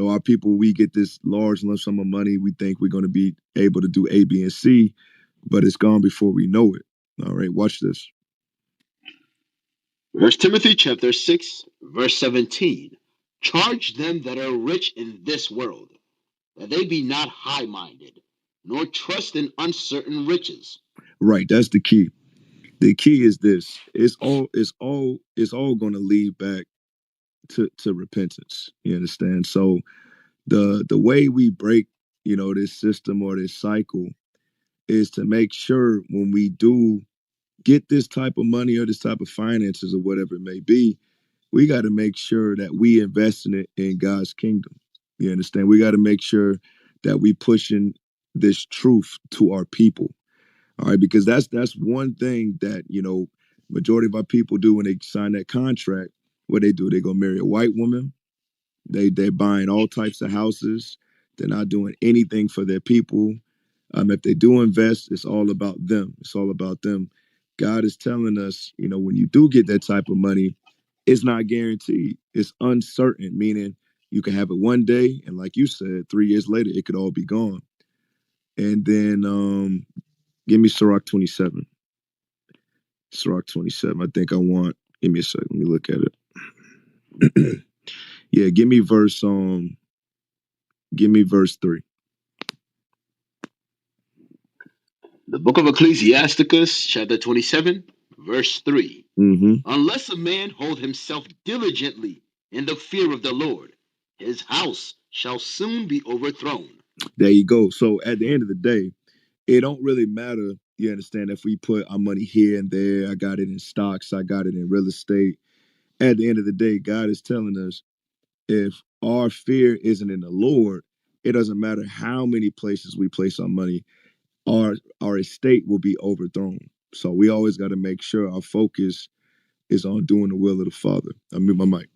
Our people, we get this large lump sum of money. We think we're going to be able to do A, B, and C, but it's gone before we know it. All right, watch this. First Timothy chapter 6, verse 17. Charge them that are rich in this world, that they be not high minded, nor trust in uncertain riches. Right, that's the key. The key is this: it's all going to lead back to repentance. You understand? So the way we break, this system or this cycle is to make sure when we do get this type of money or this type of finances or whatever it may be, we got to make sure that we invest in it in God's kingdom. You understand? We got to make sure that we pushing this truth to our people. All right, because that's one thing that, majority of our people do when they sign that contract. What they do, they go marry a white woman. They're buying all types of houses. They're not doing anything for their people. If they do invest, it's all about them. It's all about them. God is telling us, when you do get that type of money, it's not guaranteed. It's uncertain, meaning you can have it one day, and like you said, 3 years later, it could all be gone. And then give me Sirach 27. Sirach 27. I think I want. Give me a second. Let me look at it. Yeah, give me verse 3. The book of Ecclesiasticus, chapter 27, verse 3. Mm-hmm. Unless a man hold himself diligently in the fear of the Lord, his house shall soon be overthrown. There you go. So at the end of the day, it don't really matter. You understand, if we put our money here and there. I got it in stocks. I got it in real estate. At the end of the day, God is telling us, if our fear isn't in the Lord, it doesn't matter how many places we place our money. Our estate will be overthrown. So we always got to make sure our focus is on doing the will of the Father. I mute my mic.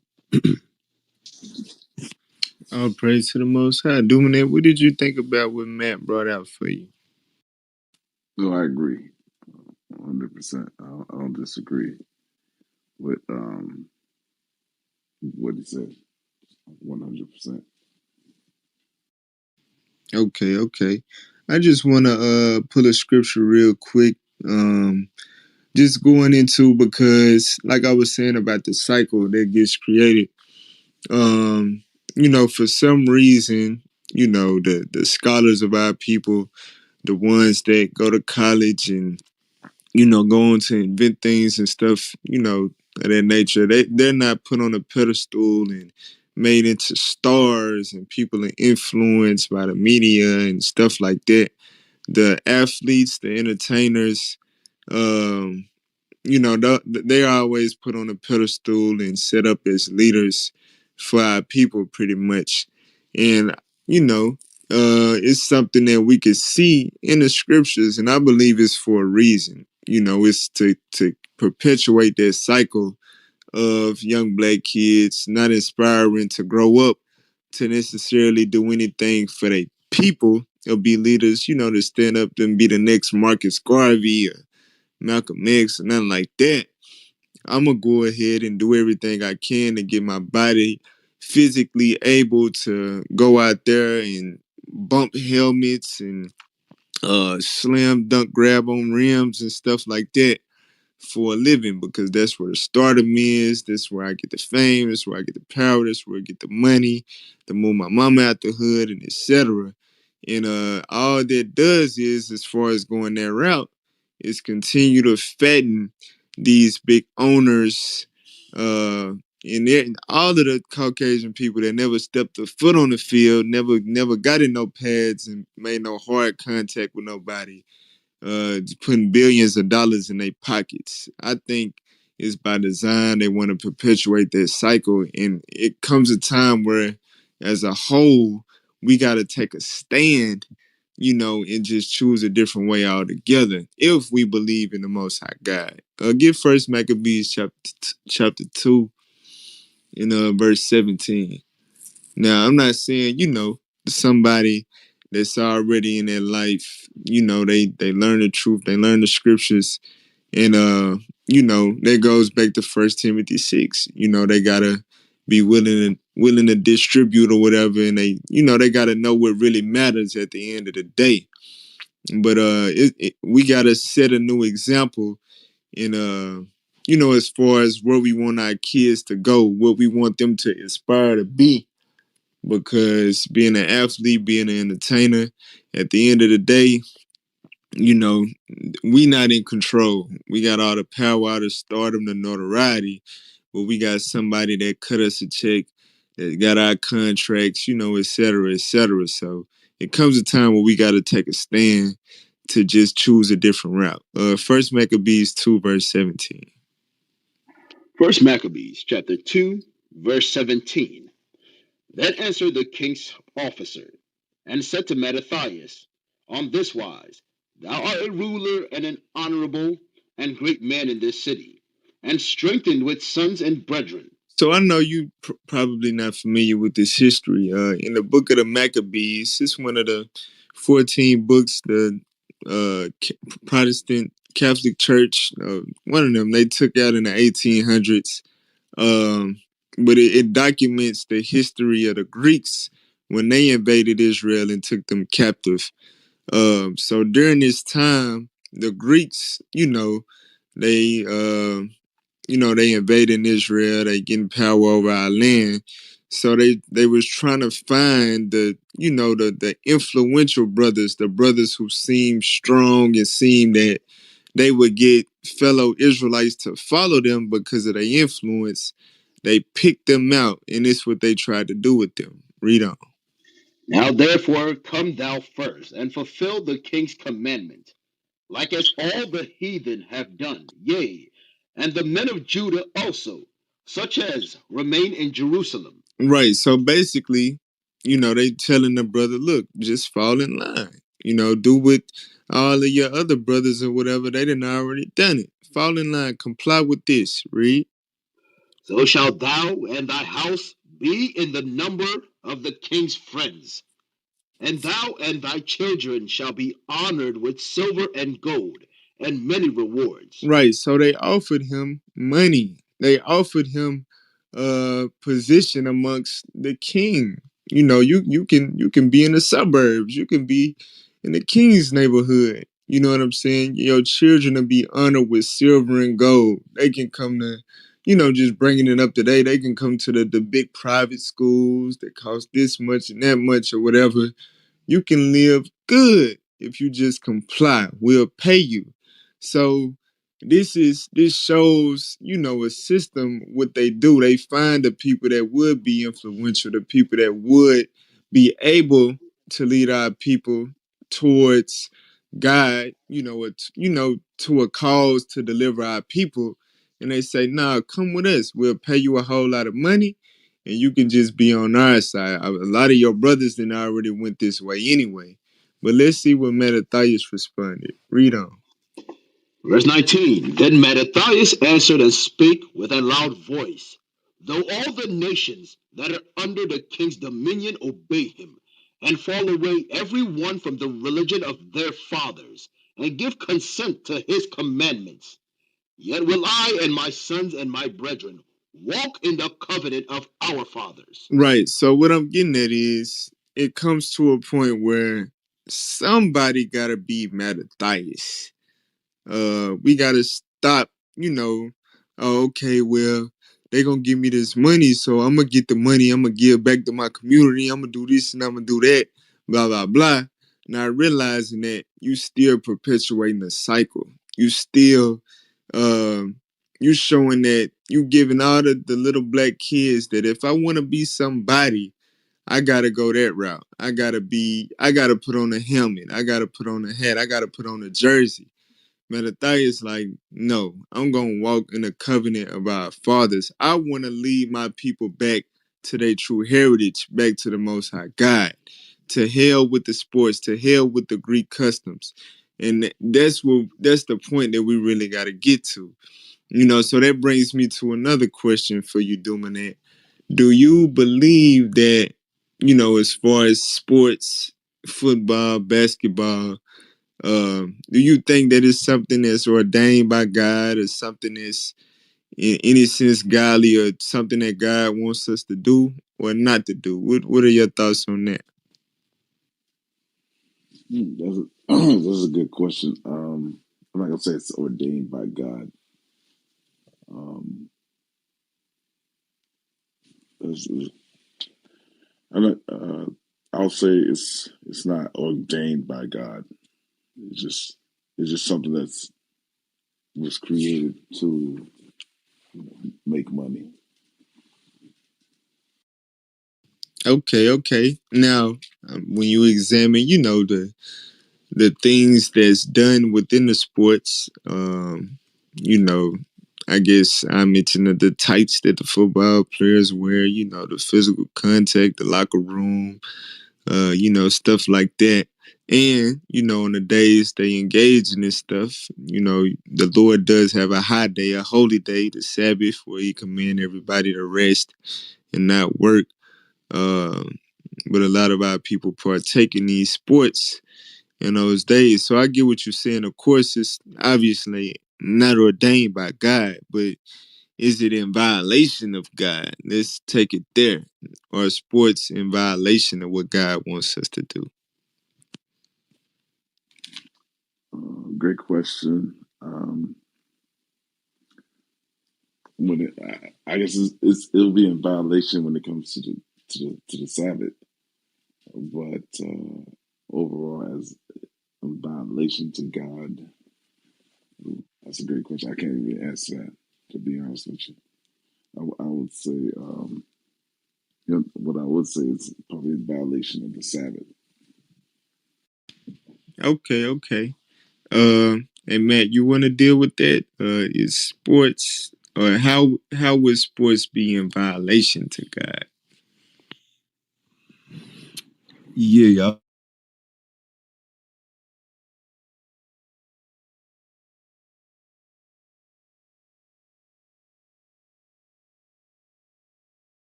All praise to the Most High. Dumanet, what did you think about what Matt brought out for you? No, I agree, 100%. I don't disagree with what he said, 100%. Okay, okay. I just want to pull a scripture real quick. Just going into, because like I was saying about the cycle that gets created. Um, for some reason, the scholars of our people, the ones that go to college and go on to invent things and stuff, of that nature, they're not put on a pedestal and made into stars, and people are influenced by the media and stuff like that. The athletes, the entertainers, um, they're always put on a pedestal and set up as leaders for our people, pretty much. And it's something that we could see in the scriptures, and I believe it's for a reason. It's to perpetuate that cycle of young black kids not inspiring to grow up to necessarily do anything for their people or be leaders, to stand up and be the next Marcus Garvey or Malcolm X or nothing like that. I'm gonna go ahead and do everything I can to get my body physically able to go out there and bump helmets and slam dunk grab on rims and stuff like that for a living, because that's where the stardom is. That's where I get the fame. That's where I get the power. That's where I get the money to move my mama out the hood and etc. And all that does is, as far as going that route, is continue to fatten these big owners, uh, and all of the Caucasian people that never stepped a foot on the field, never got in no pads and made no hard contact with nobody, putting billions of dollars in their pockets. I think it's by design. They want to perpetuate that cycle, and it comes a time where, as a whole, we got to take a stand, and just choose a different way altogether if we believe in the Most High God. Get First Maccabees chapter 2 in verse 17. Now, I'm not saying, somebody that's already in their life, they learn the truth, they learn the scriptures, and that goes back to First Timothy 6. They gotta be willing to distribute or whatever, and they gotta know what really matters at the end of the day. But we gotta set a new example in as far as where we want our kids to go, what we want them to aspire to be, because being an athlete, being an entertainer, at the end of the day, we not in control. We got all the power, all the stardom, the notoriety, but we got somebody that cut us a check, that got our contracts, et cetera, et cetera. So it comes a time where we got to take a stand to just choose a different route. First Maccabees 2, verse 17. First Maccabees chapter 2, verse 17. Then answered the king's officer, and said to Mattathias, on this wise, thou art a ruler and an honorable and great man in this city, and strengthened with sons and brethren. So I know you probably not familiar with this history. In the book of the Maccabees, it's one of the 14 books the Protestant Catholic Church, one of them, they took out in the 1800s. But it documents the history of the Greeks when they invaded Israel and took them captive. So during this time, the Greeks, they they invading Israel, they getting power over our land. So they was trying to find the influential brothers, the brothers who seemed strong and seemed that they would get fellow Israelites to follow them because of their influence. They picked them out, and it's what they tried to do with them. Read on. Now therefore come thou first, and fulfill the king's commandment, like as all the heathen have done, yea, and the men of Judah also, such as remain in Jerusalem. Right. So basically, they telling the brother, look, just fall in line. Do what all of your other brothers or whatever, they done already done it. Fall in line, comply with this. Read. So shalt thou and thy house be in the number of the king's friends, and thou and thy children shall be honored with silver and gold, and many rewards. Right. So they offered him money. They offered him position amongst the king. You can be in the suburbs. You can be in the king's neighborhood. You know what I'm saying? Your children will be honored with silver and gold. They can come to, just bringing it up today. They can come to the big private schools that cost this much and that much or whatever. You can live good if you just comply. We'll pay you. So this shows, a system, what they do. They find the people that would be influential, the people that would be able to lead our people towards God, to a cause to deliver our people. And they say, nah, come with us. We'll pay you a whole lot of money and you can just be on our side. A lot of your brothers then already went this way anyway. But let's see what Mattathias responded. Read on. Verse 19. Then Mattathias answered and spake with a loud voice, though all the nations that are under the king's dominion obey him, and fall away every one from the religion of their fathers, and give consent to his commandments, yet will I and my sons and my brethren walk in the covenant of our fathers. Right. So what I'm getting at is it comes to a point where somebody gotta be Mattathias. We gotta stop, oh, okay, well, they gonna give me this money, so I'm gonna get the money, I'm gonna give back to my community, I'm gonna do this and I'm gonna do that, blah blah blah. Not realizing that you still perpetuating the cycle. You still um you showing that you giving all the little black kids that if I wanna be somebody, I gotta go that route. I gotta put on a helmet, I gotta put on a hat, I gotta put on a jersey. Mattathias like, no, I'm gonna walk in the covenant of our fathers. I wanna lead my people back to their true heritage, back to the most high God. To hell with the sports, to hell with the Greek customs. And that's the point that we really gotta get to. So that brings me to another question for you, Dumanet. Do you believe that, as far as sports, football, basketball, do you think that it's something that's ordained by God or something that's in any sense godly or something that God wants us to do or not to do? What are your thoughts on that? That's a, that's a good question. I'm not gonna say it's ordained by God. Um, it's- I'm not, I'll say it's not ordained by God. It's just it's just something that's was created to make money. Okay, okay. Now, when you examine, the things that's done within the sports, you know, I guess I mentioned the tights that the football players wear, the physical contact, the locker room, stuff like that. And, on the days they engage in this stuff, the Lord does have a high day, a holy day, the Sabbath, where he command everybody to rest and not work. Um, but a lot of our people partake in these sports in those days. So I get what you're saying. Of course, it's obviously not ordained by God, but is it in violation of God? Let's take it there. Or sports in violation of what God wants us to do? Great question. When I guess it'll be in violation when it comes to the Sabbath, but overall, as a violation to God, that's a great question. I can't even answer that, to be honest with you. I would say, what I would say is probably a violation of the Sabbath. Okay, okay. And Matt, you want to deal with that? Is sports or how would sports be in violation to God? Yeah,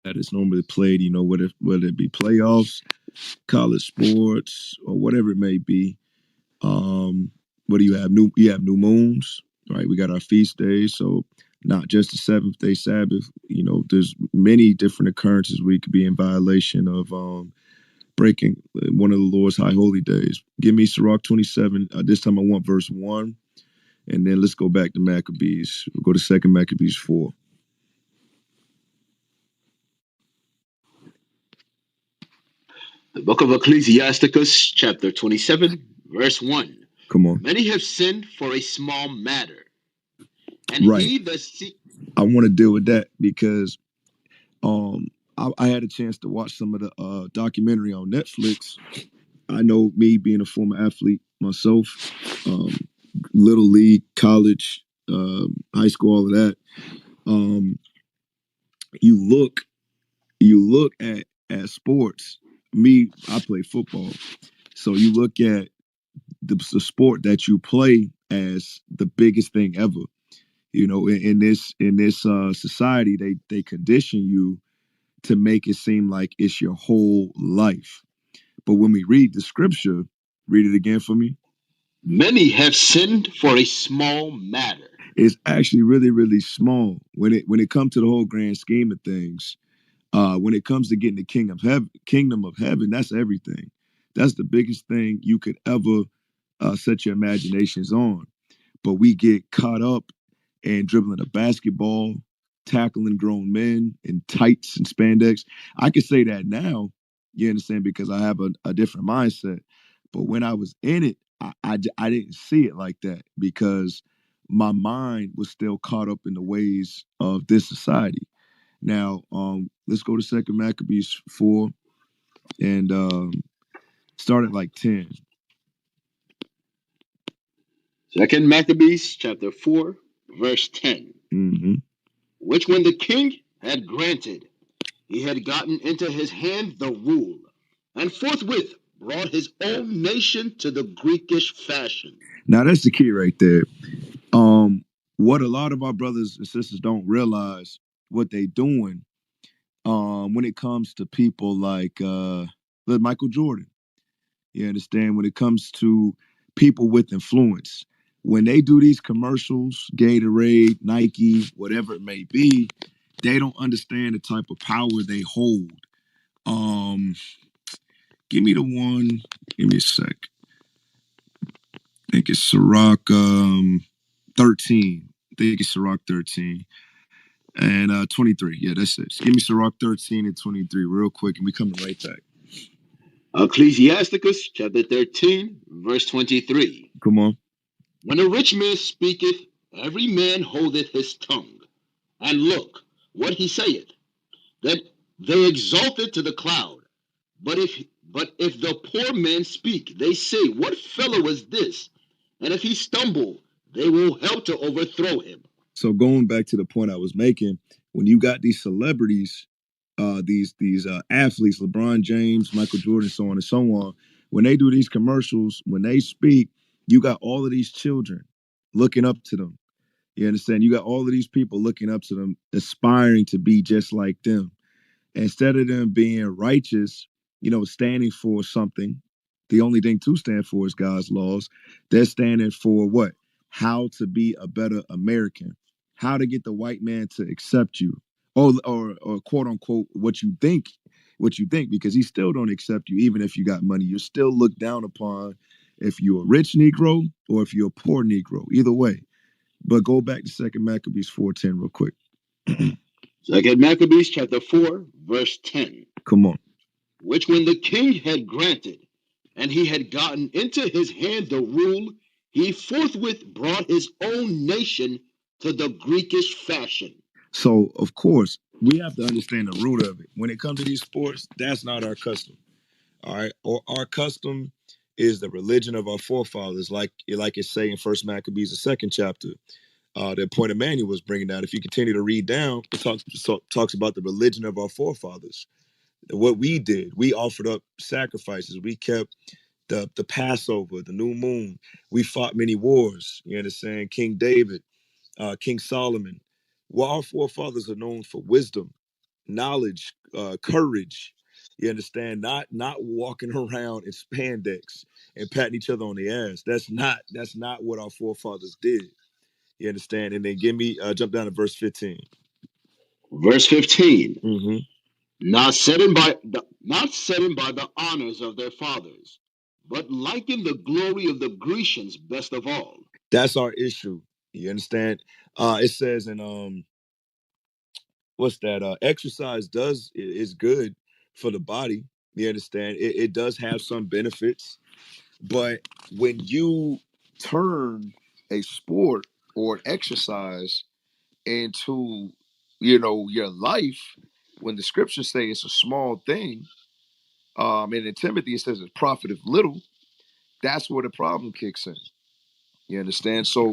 that is normally played, whether it be playoffs, college sports, or whatever it may be. What do you have? You have new moons, right? We got our feast days, so not just the seventh day Sabbath. There's many different occurrences we could be in violation of breaking one of the Lord's high holy days. Give me Sirach 27. This time I want verse 1, and then let's go back to Maccabees. We'll go to Second Maccabees 4. The book of Ecclesiasticus, chapter 27, verse 1. Come on. Many have sinned for a small matter, and Right. he that seek. I want to deal with that because I had a chance to watch some of the documentary on Netflix. I know, me being a former athlete myself, um, little league, college, high school, all of that. Um, you look at sports. I play football, so you look at the sport that you play as the biggest thing ever. You know, in this society, they condition you to make it seem like it's your whole life. But when we read the scripture, read it again for me. Many have sinned for a small matter. It's actually really, really small when it comes to the whole grand scheme of things. When it comes to getting the kingdom of heaven, that's everything. That's the biggest thing you could ever set your imaginations on. But we get caught up in dribbling a basketball, tackling grown men in tights and spandex. I can say that now, you understand, because I have a different mindset. But when I was in it, I didn't see it like that because my mind was still caught up in the ways of this society. Now, let's go to Second Maccabees 4 and start at like 10. Second Maccabees chapter 4, verse 10. Mm-hmm. Which when the king had granted, he had gotten into his hand the rule, and forthwith brought his own nation to the Greekish fashion. Now that's the key right there. What a lot of our brothers and sisters don't realize what they doing when it comes to people like Michael Jordan. You understand? When it comes to people with influence, when they do these commercials, Gatorade, Nike, whatever it may be, they don't understand the type of power they hold. Um, Give me the one. Give me a sec. I think it's Ciroc 13. I think it's Ciroc 13. And 23. Yeah, that's it. Give me Ciroc 13 and 23 real quick, and we coming right back. Ecclesiasticus chapter 13, verse 23. Come on. When a rich man speaketh, every man holdeth his tongue. And look, what he saith, that they exalt it to the cloud. But if the poor man speak, they say, what fellow is this? And if he stumble, they will help to overthrow him. So going back to the point I was making, when you got these celebrities, these athletes, LeBron James, Michael Jordan, so on and so on, when they do these commercials, when they speak, you got all of these children looking up to them. You understand? You got all of these people looking up to them, aspiring to be just like them. Instead of them being righteous, you know, standing for something, the only thing to stand for is God's laws. They're standing for what? How to be a better American, how to get the white man to accept you, or quote unquote what you think, because he still don't accept you, even if you got money. You're still looked down upon if you're a rich Negro or if you're a poor Negro. Either way. But go back to Second Maccabees 4:10 real quick. Second Maccabees chapter 4, verse 10. Come on. Which when the king had granted, and he had gotten into his hand the rule, he forthwith brought his own nation to the Greekish fashion. So, of course, we have to understand the root of it. When it comes to these sports, that's not our custom. All right. Or our custom is the religion of our forefathers, like it say in First Maccabees, the second chapter. The point Emmanuel was bringing down. If you continue to read down, it talks about the religion of our forefathers. What we did, we offered up sacrifices. We kept the Passover, the new moon. We fought many wars. You understand? King David, King Solomon. Well, our forefathers are known for wisdom, knowledge, courage. You understand? Not walking around in spandex and patting each other on the ass. That's not what our forefathers did. You understand? And then jump down to verse 15. Verse 15. Mm-hmm. Not setting by the honors of their fathers, but liking the glory of the Grecians best of all. That's our issue. You understand? It says in what's that? Exercise is good for the body. You understand? It does have some benefits, but when you turn a sport or an exercise into, you know, your life, when the scriptures say it's a small thing, and in Timothy it says it profiteth little, that's where the problem kicks in. You understand? So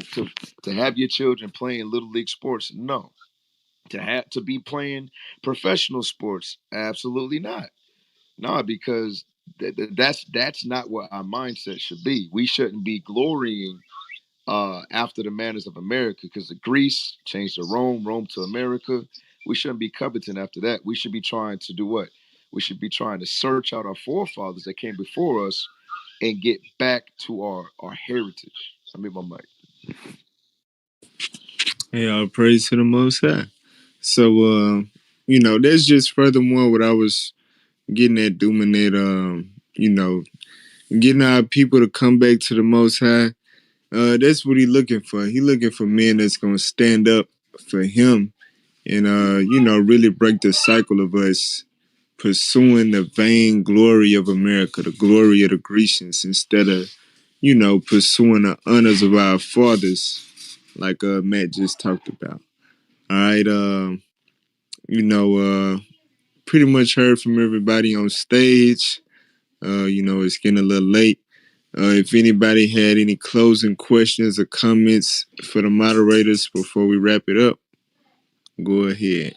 to have your children playing little league sports, no. To be playing professional sports, absolutely not. No, because that's not what our mindset should be. We shouldn't be glorying after the manners of America, because the Greece changed to Rome, Rome to America. We shouldn't be coveting after that. We should be trying to do what? We should be trying to search out our forefathers that came before us and get back to our heritage. I mean, my mic. Hey, all praise to the Most High. So, that's just furthermore what I was getting at, doing that, getting our people to come back to the Most High. That's what he looking for. He looking for men that's going to stand up for him and, really break the cycle of us pursuing the vain glory of America, the glory of the Grecians, instead of, pursuing the honors of our fathers, like Matt just talked about. All right. Pretty much heard from everybody on stage. It's getting a little late. If anybody had any closing questions or comments for the moderators before we wrap it up, go ahead.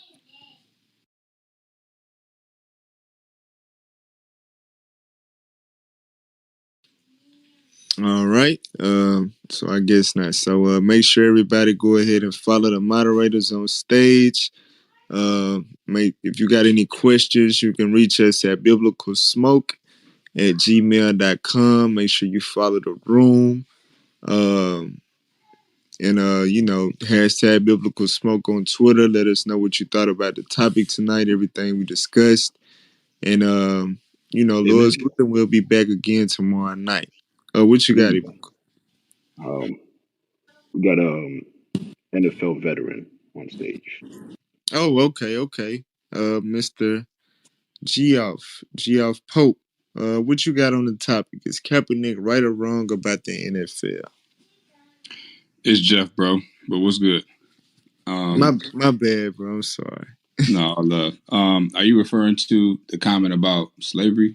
All right. So I guess not. So make sure everybody go ahead and follow the moderators on stage. If you got any questions, you can reach us at biblicalsmoke@gmail.com. Make sure you follow the room. And hashtag biblical smoke on Twitter. Let us know what you thought about the topic tonight, everything we discussed. And Amen. Lord's willing, we'll be back again tomorrow night. What you got, Mm. Ibuka? Um, we got NFL veteran on stage. Oh, okay. Mr. Geoff Pope. What you got on the topic? Is Kaepernick right or wrong about the NFL? It's Jeff, bro. But what's good? My bad, bro. I'm sorry. No, I love. Are you referring to the comment about slavery?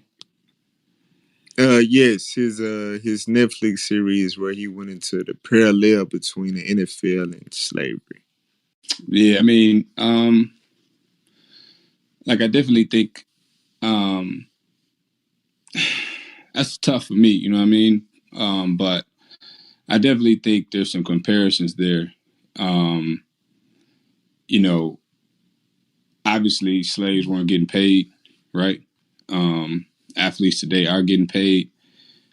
Yes, his Netflix series where he went into the parallel between the NFL and slavery. Yeah, I mean, like I definitely think that's tough for me. You know what I mean? But I definitely think there's some comparisons there. Um, you know, obviously slaves weren't getting paid, right? Athletes today are getting paid.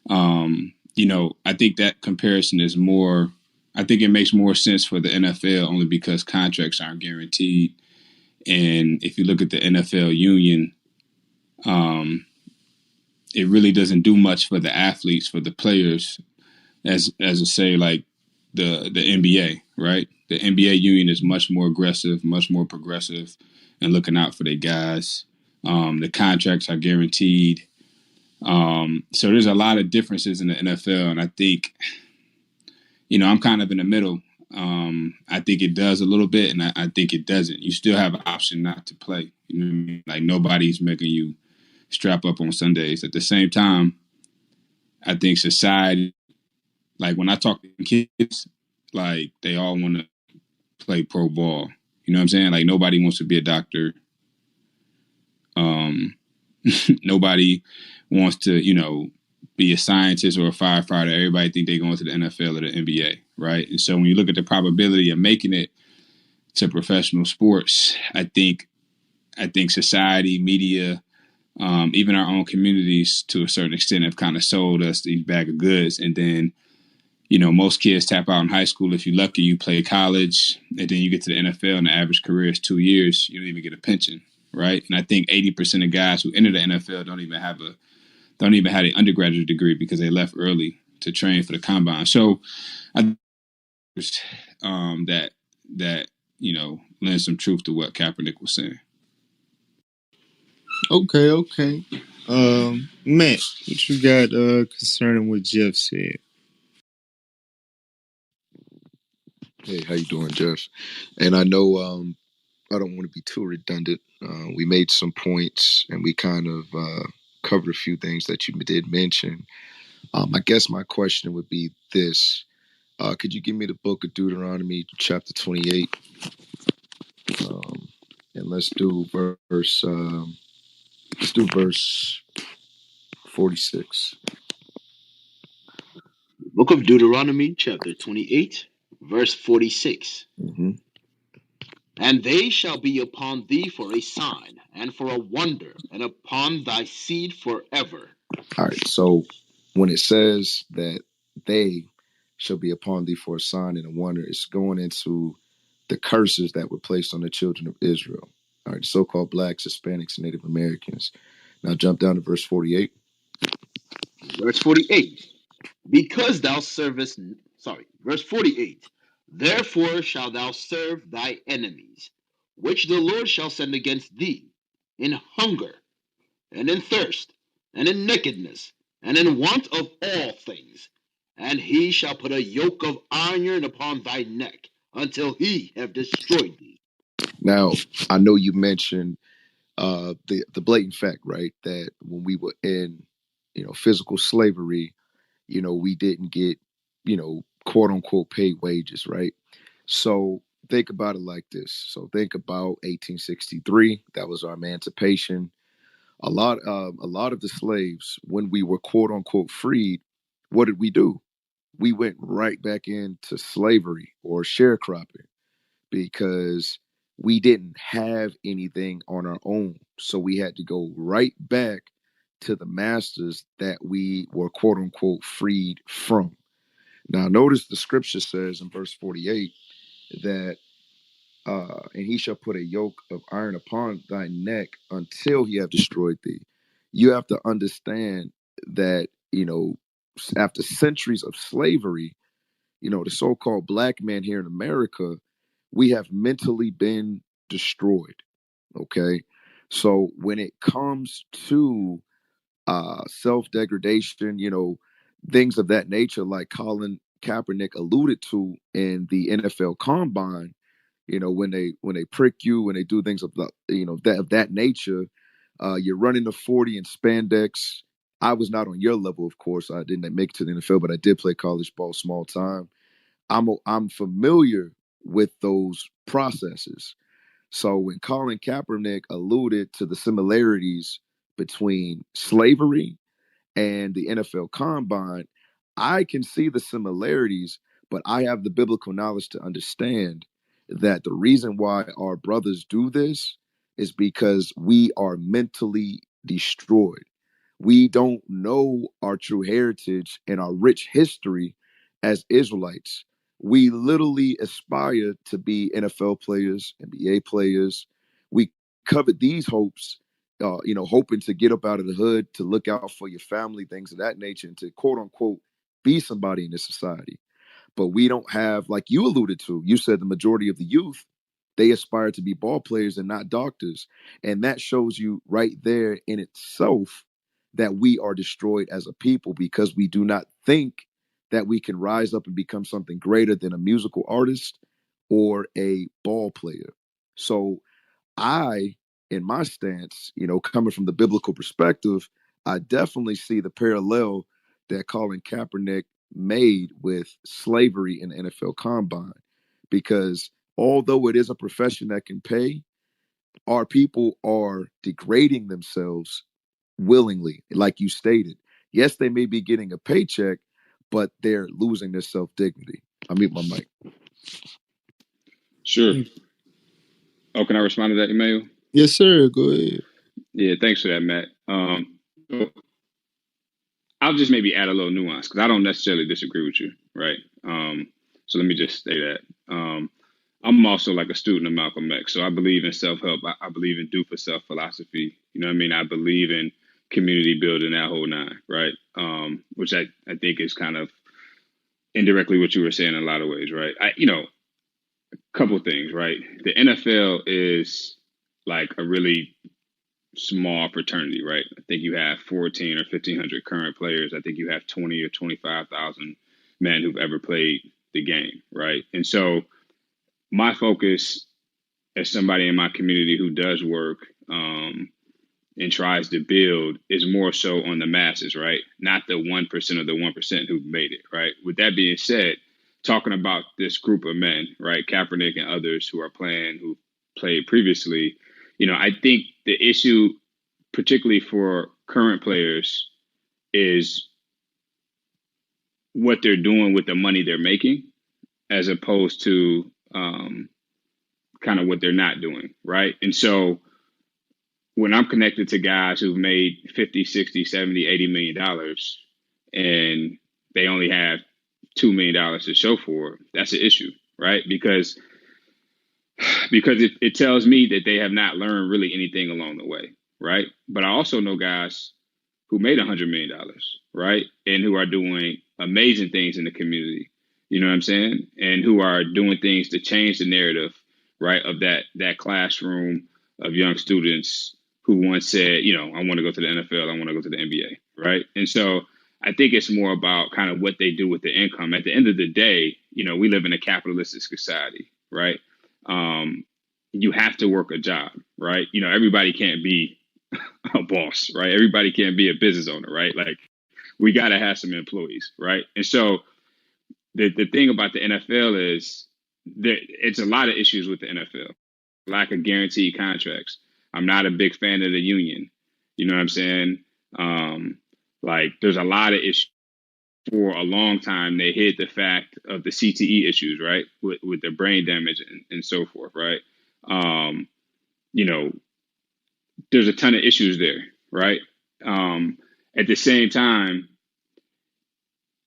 I think that comparison is more. I think it makes more sense for the NFL only because contracts aren't guaranteed. And if you look at the NFL union, it really doesn't do much for the athletes, for the players, as to say like the NBA, right? The NBA union is much more aggressive, much more progressive, and looking out for their guys. The contracts are guaranteed. So there's a lot of differences in the NFL, and I think, I'm kind of in the middle. I think it does a little bit, and I think it doesn't. You still have an option not to play. You know what I mean? Like nobody's making you strap up on Sundays. At the same time, I think society, like when I talk to kids, like they all want to play pro ball. You know what I'm saying? Like nobody wants to be a doctor. Um, Nobody wants to, be a scientist or a firefighter. Everybody think they're going to the NFL or the NBA, right? And so when you look at the probability of making it to professional sports, I think society, media, even our own communities, to a certain extent, have kind of sold us these bag of goods. And then, most kids tap out in high school. If you're lucky, you play college, and then you get to the NFL, and the average career is 2 years. You don't even get a pension, right? And I think 80% of guys who enter the NFL don't even have an undergraduate degree because they left early to train for the combine. So I think that lends some truth to what Kaepernick was saying. Okay. Matt, what you got concerning what Jeff said? Hey, how you doing, Jeff? And I know I don't want to be too redundant. We made some points, and we kind of covered a few things that you did mention. I guess my question would be this: could you give me the book of Deuteronomy, chapter 28, and let's do verse 46. Book of Deuteronomy, chapter 28, verse 46. Hmm. And they shall be upon thee for a sign, and for a wonder, and upon thy seed forever. All right. So when it says that they shall be upon thee for a sign and a wonder, it's going into the curses that were placed on the children of Israel. All right. The so-called blacks, Hispanics, and Native Americans. Now jump down to verse 48. Verse 48. Because thou servest, verse 48. Therefore shalt thou serve thy enemies, which the Lord shall send against thee, in hunger, and in thirst, and in nakedness, and in want of all things. And he shall put a yoke of iron upon thy neck, until he have destroyed thee. Now, I know you mentioned the blatant fact, right, that when we were in, physical slavery, we didn't get, quote unquote paid wages, right? So think about it like this. So think about 1863. That was our emancipation. A lot of the slaves, when we were quote unquote freed, what did we do? We went right back into slavery or sharecropping because we didn't have anything on our own. So we had to go right back to the masters that we were quote unquote freed from. Now, notice the scripture says in verse 48 that, and he shall put a yoke of iron upon thy neck until he have destroyed thee. You have to understand that, after centuries of slavery, the so-called black man here in America, we have mentally been destroyed. Okay. So when it comes to self-degradation, things of that nature, like Colin Kaepernick alluded to in the NFL Combine, when they prick you, when they do things of the, that nature, you're running the 40 in spandex. I was not on your level, of course. I didn't make it to the NFL, but I did play college ball small time. I'm familiar with those processes. So when Colin Kaepernick alluded to the similarities between slavery and the NFL Combine, I can see the similarities, but I have the biblical knowledge to understand that the reason why our brothers do this is because we are mentally destroyed. We don't know our true heritage and our rich history as Israelites. We literally aspire to be NFL players, NBA players. We covet these hopes, hoping to get up out of the hood, to look out for your family, things of that nature, and to quote unquote be somebody in this society. But we don't have, like you alluded to, you said the majority of the youth, they aspire to be ball players and not doctors. And that shows you right there in itself that we are destroyed as a people because we do not think that we can rise up and become something greater than a musical artist or a ball player. So I, in my stance, coming from the biblical perspective, I definitely see the parallel that Colin Kaepernick made with slavery in the NFL Combine. Because although it is a profession that can pay, our people are degrading themselves willingly, like you stated. Yes, they may be getting a paycheck, but they're losing their self dignity. I mute my mic. Sure. Oh, can I respond to that, Emmanuel? Yes, sir. Go ahead. Yeah, thanks for that, Matt. I'll just maybe add a little nuance because I don't necessarily disagree with you, right? So let me just say that. I'm also like a student of Malcolm X, so I believe in self-help. I believe in do for self philosophy. You know what I mean? I believe in community building, that whole nine, right? Which I think is kind of indirectly what you were saying in a lot of ways, right? Couple things, right? The NFL is like a really small fraternity, right? I think you have 14 or 1,500 current players. I think you have 20 or 25,000 men who've ever played the game, right? And so my focus as somebody in my community who does work and tries to build is more so on the masses, right? Not the 1% of the 1% who've made it, right? With that being said, talking about this group of men, right? Kaepernick and others who are playing, who played previously, I think the issue, particularly for current players, is what they're doing with the money they're making, as opposed to kind of what they're not doing, right? And so when I'm connected to guys who've made 50, 60, 70, 80 million dollars and they only have $2 million to show for it, that's an issue, right? Because it tells me that they have not learned really anything along the way, right? But I also know guys who made $100 million, right? And who are doing amazing things in the community. You know what I'm saying? And who are doing things to change the narrative, right, of that classroom of young students who once said, you know, I want to go to the NFL, I want to go to the NBA, right? And so I think it's more about kind of what they do with the income. At the end of the day, you know, we live in a capitalistic society, right? You have to work a job, right? You know, everybody can't be a boss, right? Everybody can't be a business owner, right? Like we got to have some employees, right? And so the thing about the NFL is that it's a lot of issues with the NFL. Lack of guaranteed contracts. I'm not a big fan of the union. You know what I'm saying? Like there's a lot of issues. For a long time, they hid the fact of the CTE issues, right? With the brain damage and so forth, right? You know, there's a ton of issues there, right? At the same time,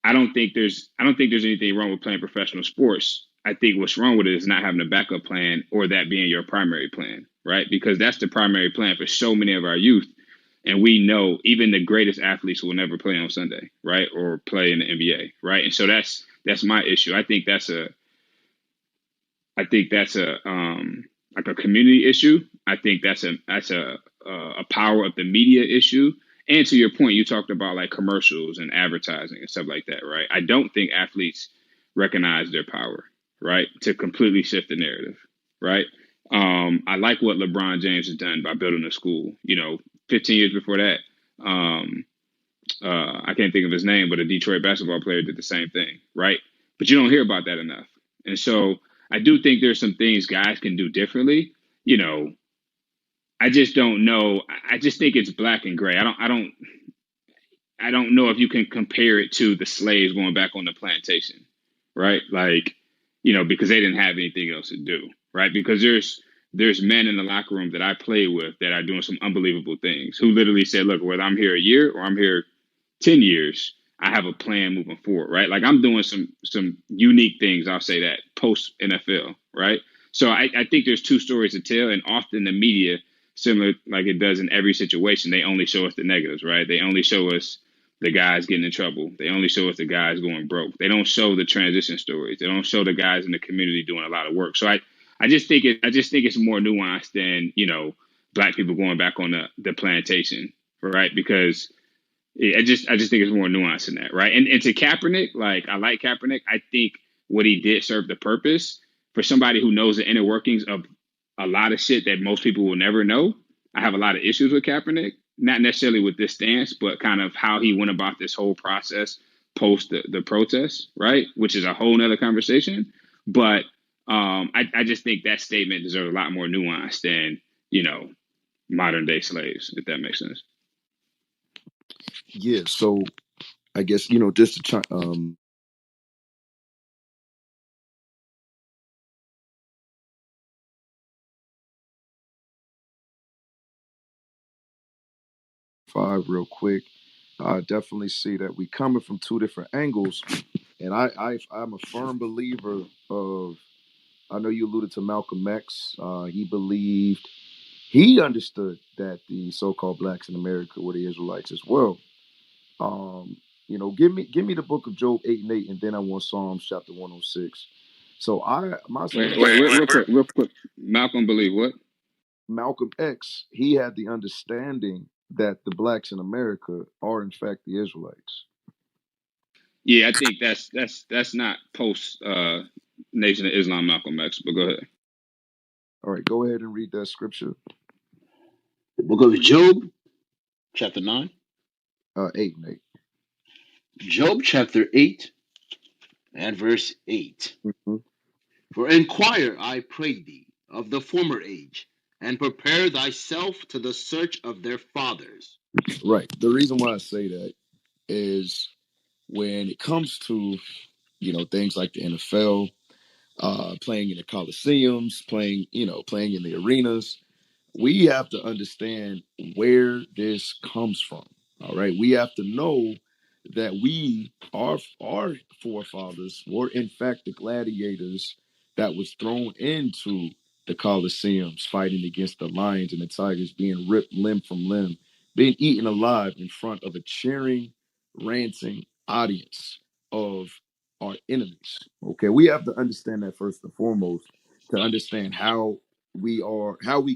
I don't think there's anything wrong with playing professional sports. I think what's wrong with it is not having a backup plan or that being your primary plan, right? Because that's the primary plan for so many of our youth. And we know even the greatest athletes will never play on Sunday, right? Or play in the NBA, right? And so that's my issue. I think that's a like a community issue. I think that's a power of the media issue. And to your point, you talked about like commercials and advertising and stuff like that, right? I don't think athletes recognize their power, right? To completely shift the narrative, right? I like what LeBron James has done by building a school. You know, 15 years before that, I can't think of his name, but a Detroit basketball player did the same thing, right? But you don't hear about that enough. And so I do think there's some things guys can do differently. You know, I just don't know. I just think it's black and gray. I don't know if you can compare it to the slaves going back on the plantation, right? Like, you know, because they didn't have anything else to do, right? Because there's men in the locker room that I play with that are doing some unbelievable things who literally said, look, whether I'm here a year or I'm here 10 years, I have a plan moving forward, right? Like I'm doing some unique things, I'll say that, post NFL, right? So I think there's two stories to tell, and often the media, similar like it does in every situation, they only show us the negatives, right? They only show us the guys getting in trouble. They only show us the guys going broke. They don't show the transition stories. They don't show the guys in the community doing a lot of work. So I just think it's more nuanced than, you know, black people going back on the plantation, right? Because I just think it's more nuanced than that, right? And to Kaepernick, like I like Kaepernick. I think what he did served the purpose. For somebody who knows the inner workings of a lot of shit that most people will never know, I have a lot of issues with Kaepernick. Not necessarily with this stance, but kind of how he went about this whole process post the protest, right? Which is a whole nother conversation. But I just think that statement deserves a lot more nuance than, you know, modern day slaves, if that makes sense. Yeah, so I guess, you know, just to five real quick. I definitely see that we coming from two different angles, and I'm a firm believer of. I know you alluded to Malcolm X. He understood that the so-called blacks in America were the Israelites as well. You know, give me the book of Job 8:8, and then I want Psalms chapter 106. So Real quick. Malcolm believe what? Malcolm X, he had the understanding that the blacks in America are in fact the Israelites. Yeah, I think that's not post Nation of Islam Malcolm X, but go ahead. All right, go ahead and read that scripture. The book of Job, chapter 9. 8 and 8. Job chapter 8 and verse 8. Mm-hmm. For inquire, I pray thee, of the former age, and prepare thyself to the search of their fathers. Right. The reason why I say that is when it comes to, things like the NFL, playing in the coliseums, playing in the arenas, we have to understand where this comes from. All right. We have to know that our forefathers were in fact the gladiators that was thrown into the Colosseums fighting against the lions and the tigers, being ripped limb from limb, being eaten alive in front of a cheering, ranting audience of our enemies. Okay. We have to understand that first and foremost to understand how we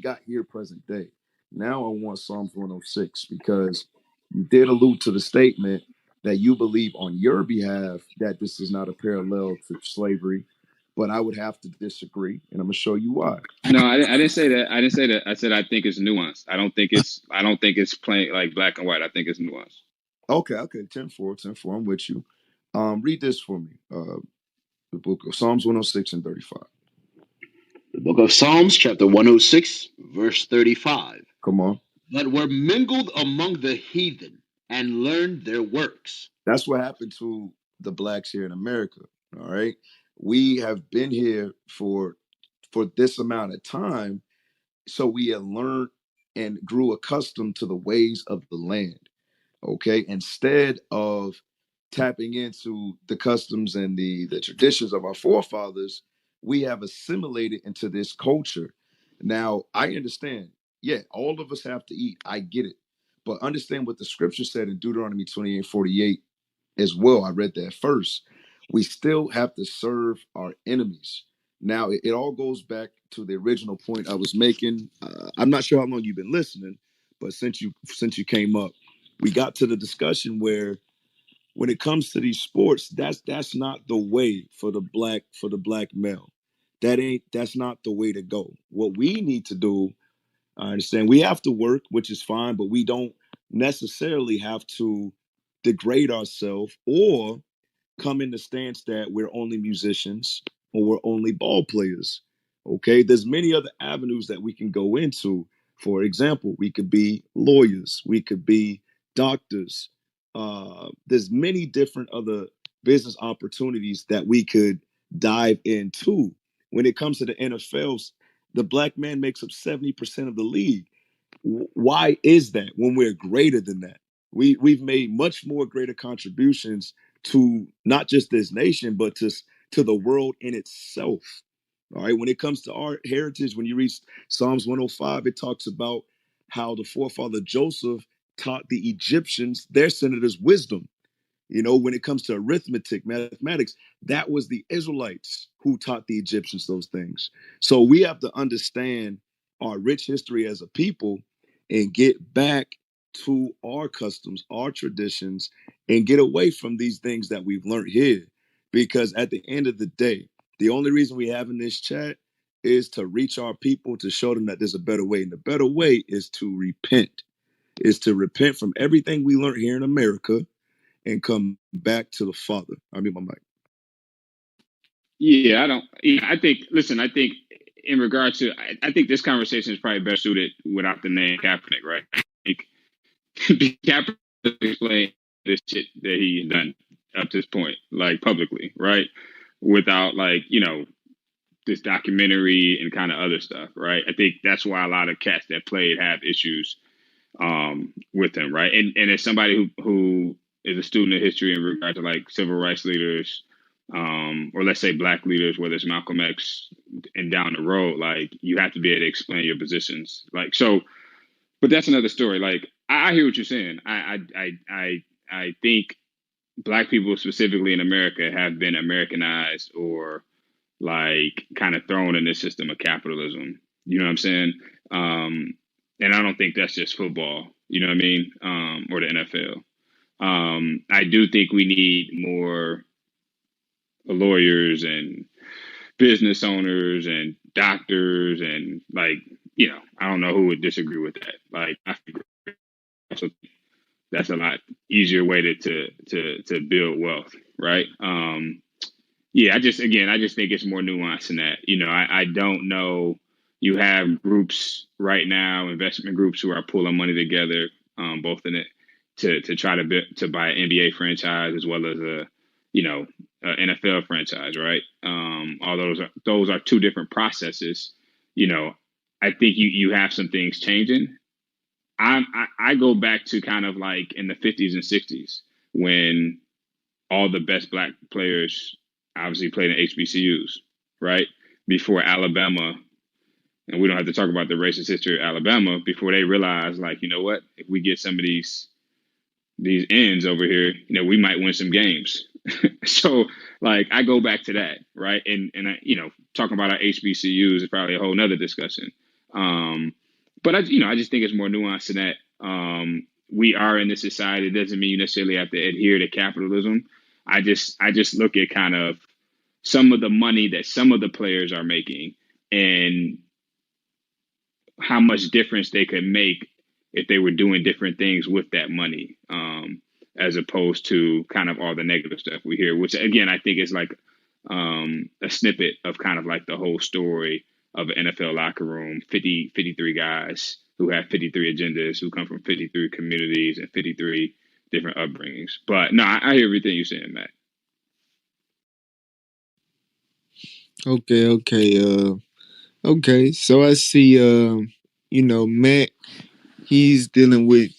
got here present day. Now I want Psalms 106 because you did allude to the statement that you believe on your behalf that this is not a parallel to slavery, but I would have to disagree, and I'm gonna show you why. No, I didn't say that. I didn't say that. I said I think it's nuanced. I don't think it's plain like black and white. I think it's nuanced. Okay, 10-4, 10-4, I'm with you. Read this for me. The book of Psalms 106 and 35. The book of Psalms, chapter 106, verse 35. Come on. But were mingled among the heathen and learned their works. That's what happened to the blacks here in America. All right. We have been here for this amount of time, so we have learned and grew accustomed to the ways of the land. Okay, instead of tapping into the customs and the traditions of our forefathers, we have assimilated into this culture. Now I understand, yeah, all of us have to eat, I get it, but understand what the scripture said in Deuteronomy 28:48 as well. I read that first. We still have to serve our enemies. Now, it all goes back to the original point I was making. I'm not sure how long you've been listening, but since you came up, we got to the discussion where when it comes to these sports, that's not the way for the black male. That's not the way to go. What we need to do, I understand we have to work, which is fine, but we don't necessarily have to degrade ourselves or come in the stance that we're only musicians or we're only ball players. Okay, there's many other avenues that we can go into. For example, we could be lawyers, we could be doctors. There's many different other business opportunities that we could dive into. When it comes to the NFLs, the black man makes up 70% of the league. Why is that when we're greater than that? We've made much more greater contributions to not just this nation, but to the world in itself. All right. When it comes to our heritage, when you read Psalms 105, it talks about how the forefather Joseph taught the Egyptians their senators wisdom. When it comes to arithmetic, mathematics, that was the Israelites who taught the Egyptians those things. So we have to understand our rich history as a people and get back to our customs, our traditions, and get away from these things that we've learned here. Because at the end of the day, the only reason we have in this chat is to reach our people, to show them that there's a better way. And the better way is to repent from everything we learned here in America and come back to the Father. I mean, my mic. Yeah, I don't. Yeah, I think. Listen, I think in regard to, I think this conversation is probably best suited without the name Kaepernick, right? Like, Kaepernick explained this shit that he done up to this point, like publicly, right? Without this documentary and kind of other stuff, right? I think that's why a lot of cats that played have issues with him, right? And as somebody who is a student of history in regard to like civil rights leaders, or let's say black leaders, whether it's Malcolm X and down the road, like you have to be able to explain your positions, like so. But that's another story. Like I hear what you're saying. I think black people specifically in America have been Americanized or like kind of thrown in this system of capitalism. You know what I'm saying? And I don't think that's just football. You know what I mean? Or the NFL. I do think we need more lawyers and business owners and doctors and I don't know who would disagree with that. Like I think that's a lot easier way to build wealth, right? Yeah, I just think it's more nuanced than that. I don't know. You have groups right now, investment groups who are pulling money together, both in it to try to buy an NBA franchise as well as a NFL franchise, right? All those are two different processes. You know, I think you have some things changing. I go back to kind of like in the 50s and 60s when all the best black players obviously played in HBCUs, right? Before Alabama, and we don't have to talk about the racist history of Alabama, before they realized, like, you know what, if we get some of these ends over here, we might win some games. So, like, I go back to that, right? And I, talking about our HBCUs is probably a whole nother discussion. But I just think it's more nuanced than that. We are in this society. It doesn't mean you necessarily have to adhere to capitalism. I just look at kind of some of the money that some of the players are making and how much difference they could make if they were doing different things with that money, as opposed to kind of all the negative stuff we hear, which again, I think is like a snippet of kind of like the whole story of an NFL locker room, 53 guys who have 53 agendas, who come from 53 communities and 53 different upbringings. But no, I hear everything you're saying, Matt. Okay. So I see, Matt, he's dealing with,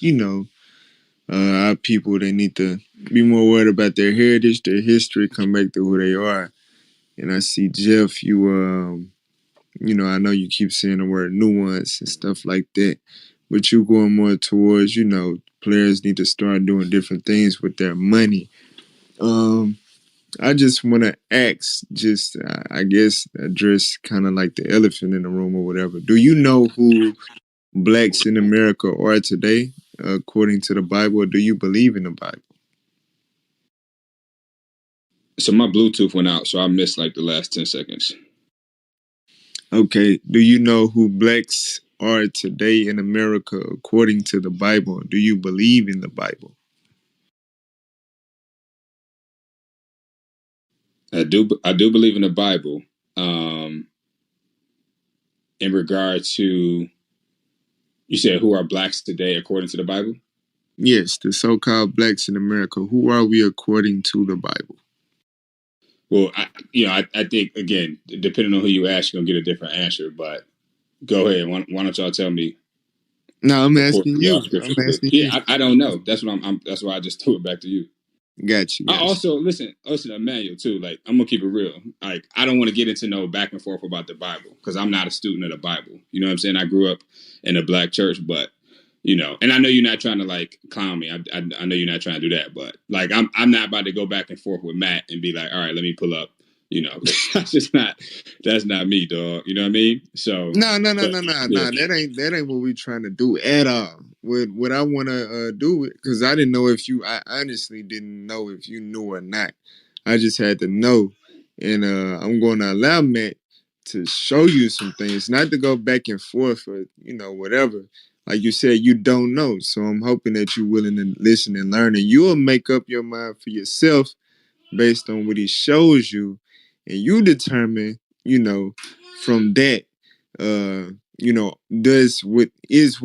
our people. They need to be more worried about their heritage, their history, come back to who they are. And I see Jeff, I know you keep saying the word nuance and stuff like that, but you going more towards, players need to start doing different things with their money. I just want to ask, just I guess address kind of like the elephant in the room or whatever. Do you know who blacks in America are today, according to the Bible? Or do you believe in the Bible? So my Bluetooth went out, so I missed like the last 10 seconds. Okay. Do you know who blacks are today in America according to the Bible? Do you believe in the Bible? I do believe in the Bible. In regard to, you said who are blacks today according to the Bible? Yes, the so-called blacks in America. Who are we according to the Bible? Well, I think again, depending on who you ask, you're gonna get a different answer. But go ahead. Why don't y'all tell me? No, I'm According asking to you. y'all scripture, I'm 'cause, asking you. yeah, I don't know. That's what I'm. That's why I just threw it back to you. Got you. I also listen, Emmanuel too. Like, I'm gonna keep it real. Like, I don't want to get into no back and forth about the Bible because I'm not a student of the Bible. You know what I'm saying? I grew up in a black church, but and I know you're not trying to like clown me. I know you're not trying to do that, but like, I'm not about to go back and forth with Matt and be like, all right, let me pull up. That's not me, dog. You know what I mean? So No. but yeah. That ain't what we trying to do at all. What I want to do, because I didn't know if I honestly didn't know if you knew or not. I just had to know, and I'm going to allow Matt to show you some things, not to go back and forth or whatever. Like you said, you don't know, so I'm hoping that you're willing to listen and learn, and you'll make up your mind for yourself based on what he shows you, and you determine, from that, what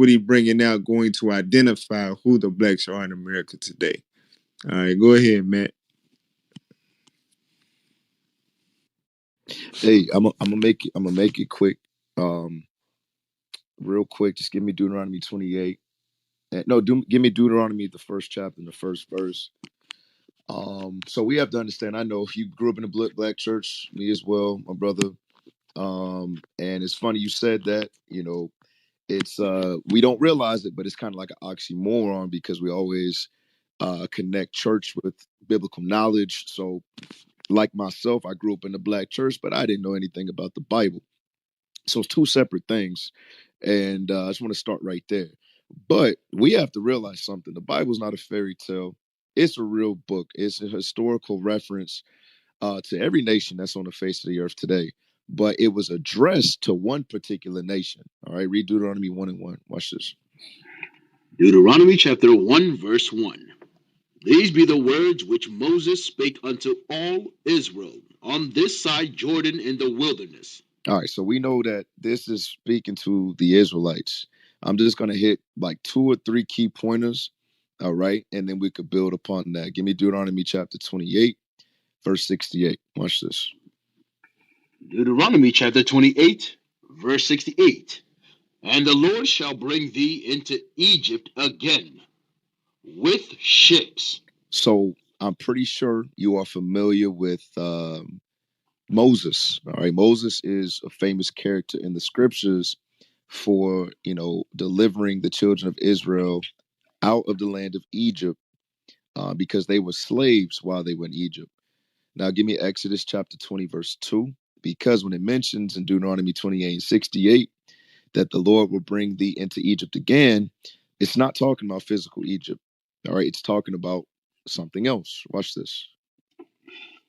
he bringing out going to identify who the blacks are in America today. All right, go ahead, Matt. Hey, I'm gonna make it quick. Um, Real quick. Just give me Deuteronomy 28. No, give me Deuteronomy the first chapter and the first verse. So we have to understand. I know you grew up in a black church, me as well, my brother. And it's funny you said that. It's we don't realize it, but it's kind of like an oxymoron because we always connect church with biblical knowledge. So, like myself, I grew up in the black church, but I didn't know anything about the Bible. So it's two separate things, and I just want to start right there. But we have to realize something: the Bible is not a fairy tale; it's a real book. It's a historical reference to every nation that's on the face of the earth today. But it was addressed to one particular nation. All right, read Deuteronomy 1:1. Watch this. Deuteronomy chapter 1, verse 1. These be the words which Moses spake unto all Israel on this side Jordan in the wilderness. All right, so we know that this is speaking to the Israelites. I'm just going to hit like two or three key pointers All right. And then we could build upon that. Give me Deuteronomy chapter 28, verse 68. Watch this. Deuteronomy chapter 28, verse 68. And the Lord shall bring thee into Egypt again with ships. So I'm pretty sure you are familiar with Moses. All right. Moses is a famous character in the scriptures for, delivering the children of Israel out of the land of Egypt because they were slaves while they were in Egypt. Now, give me Exodus chapter 20, verse 2, because when it mentions in Deuteronomy 28 and 68 that the Lord will bring thee into Egypt again, it's not talking about physical Egypt. All right, it's talking about something else. Watch this.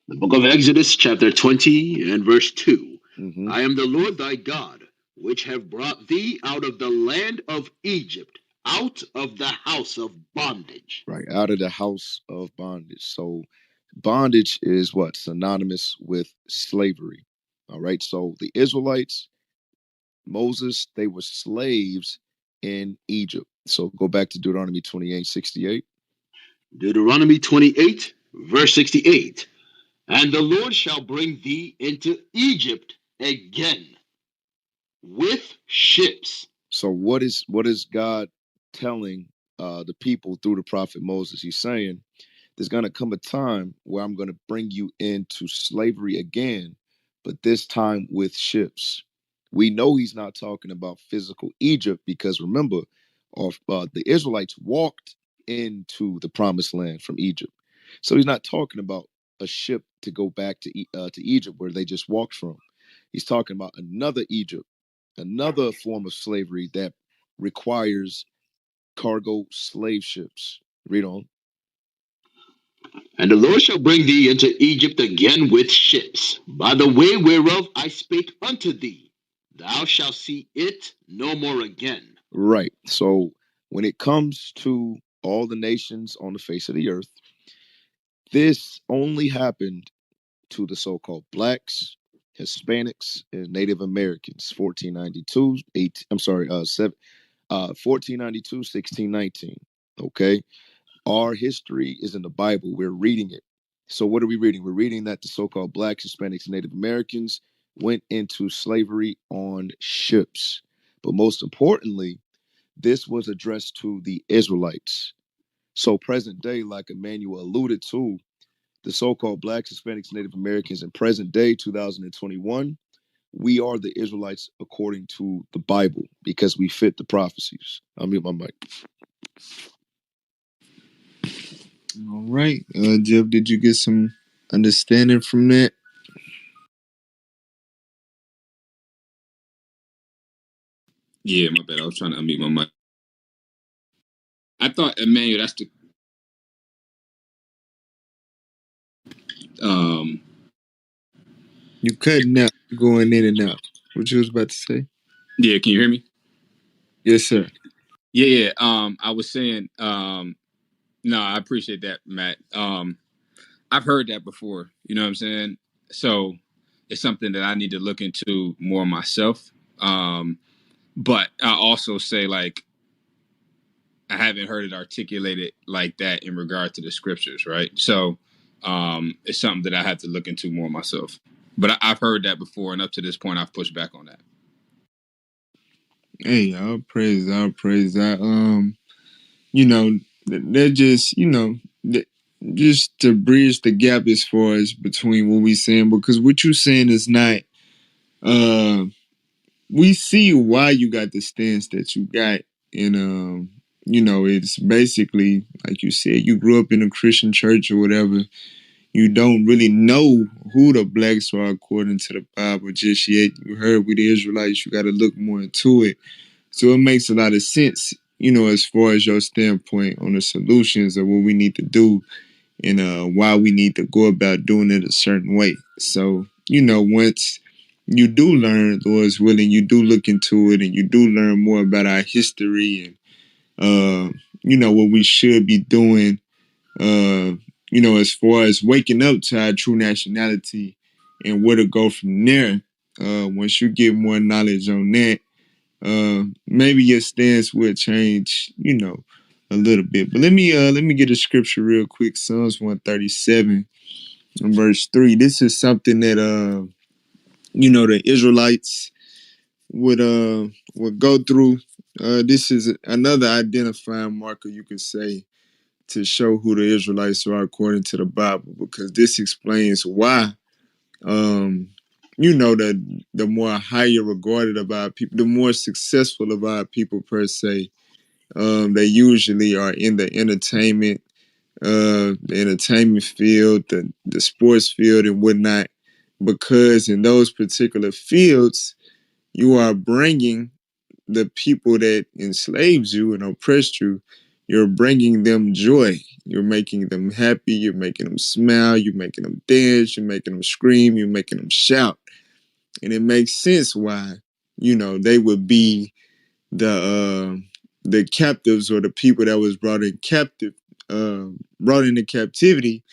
The book of Exodus chapter 20 and verse 2. Mm-hmm. I am the Lord thy God, which have brought thee out of the land of Egypt, out of the house of bondage. Right, out of the house of bondage. So bondage is what? Synonymous with slavery. All right, so the Israelites, Moses, they were slaves in Egypt. So go back to Deuteronomy 28:68. Deuteronomy 28, verse 68. And the Lord shall bring thee into Egypt again with ships. So what is God telling the people through the prophet Moses? He's saying there's going to come a time where I'm going to bring you into slavery again, but this time with ships. We know he's not talking about physical Egypt because remember, the Israelites walked into the promised land from Egypt. So he's not talking about a ship to go back to Egypt where they just walked from. He's talking about another Egypt, another form of slavery that requires cargo slave ships. Read on. And the Lord shall bring thee into Egypt again with ships, by the way whereof I spake unto thee. Thou shalt see it no more again. Right. So when it comes to all the nations on the face of the earth, this only happened to the so-called blacks, Hispanics, and Native Americans. 1492, 1492, 1619. Okay. Our history is in the Bible. We're reading it. So what are we reading? We're reading that the so-called blacks, Hispanics, and Native Americans went into slavery on ships. But most importantly, this was addressed to the Israelites. So present day, like Emmanuel alluded to, the so-called blacks, Hispanics, Native Americans in present day, 2021, we are the Israelites according to the Bible because we fit the prophecies. I'll mute my mic. All right. Jeff, did you get some understanding from that? Yeah, my bad. I was trying to unmute my mic. I thought, Emmanuel, that's the You cutting out, you going in and out. What you was about to say? yeah. Can you hear me? Yes, sir. Yeah. I was saying, no, I appreciate that, Matt. I've heard that before. You know what I'm saying? So it's something that I need to look into more myself. But I also say, like, I haven't heard it articulated like that in regard to the scriptures, right? So it's something that I have to look into more myself. But I've heard that before, and up to this point, I've pushed back on that. Hey, all praise, all praise. They're just, just to bridge the gap as far as between what we saying, because what you saying is not, we see why you got the stance that you got. And, it's basically, like you said, you grew up in a Christian church or whatever. You don't really know who the blacks are according to the Bible just yet. You heard with the Israelites, you got to look more into it. So it makes a lot of sense, as far as your standpoint on the solutions of what we need to do and why we need to go about doing it a certain way. So, once you do learn, Lord's willing, you do look into it and you do learn more about our history and, what we should be doing, as far as waking up to our true nationality and where to go from there. Once you get more knowledge on that, maybe your stance will change, a little bit. But let me get a scripture real quick. Psalms 137 and verse 3. This is something that the Israelites would go through. This is another identifying marker, you could say, to show who the Israelites are according to the Bible, because this explains why the more higher regarded of our people, the more successful of our people per se, they usually are in the entertainment field, the sports field, and whatnot, because in those particular fields, you are bringing the people that enslaved you and oppressed you. You're bringing them joy. You're making them happy. You're making them smile. You're making them dance. You're making them scream. You're making them shout. And it makes sense why, they would be the captives, or the people that was brought into captivity.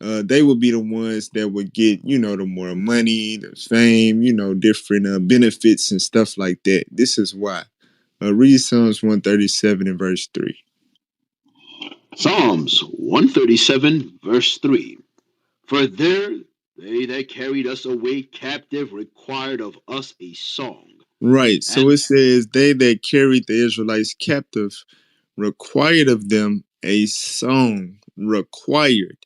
They would be the ones that would get, the more money, the fame, different benefits and stuff like that. This is why. Read Psalms 137 and verse 3. Psalms 137, verse 3. For there they that carried us away captive required of us a song. Right. So And it says, they that carried the Israelites captive required of them a song. Required.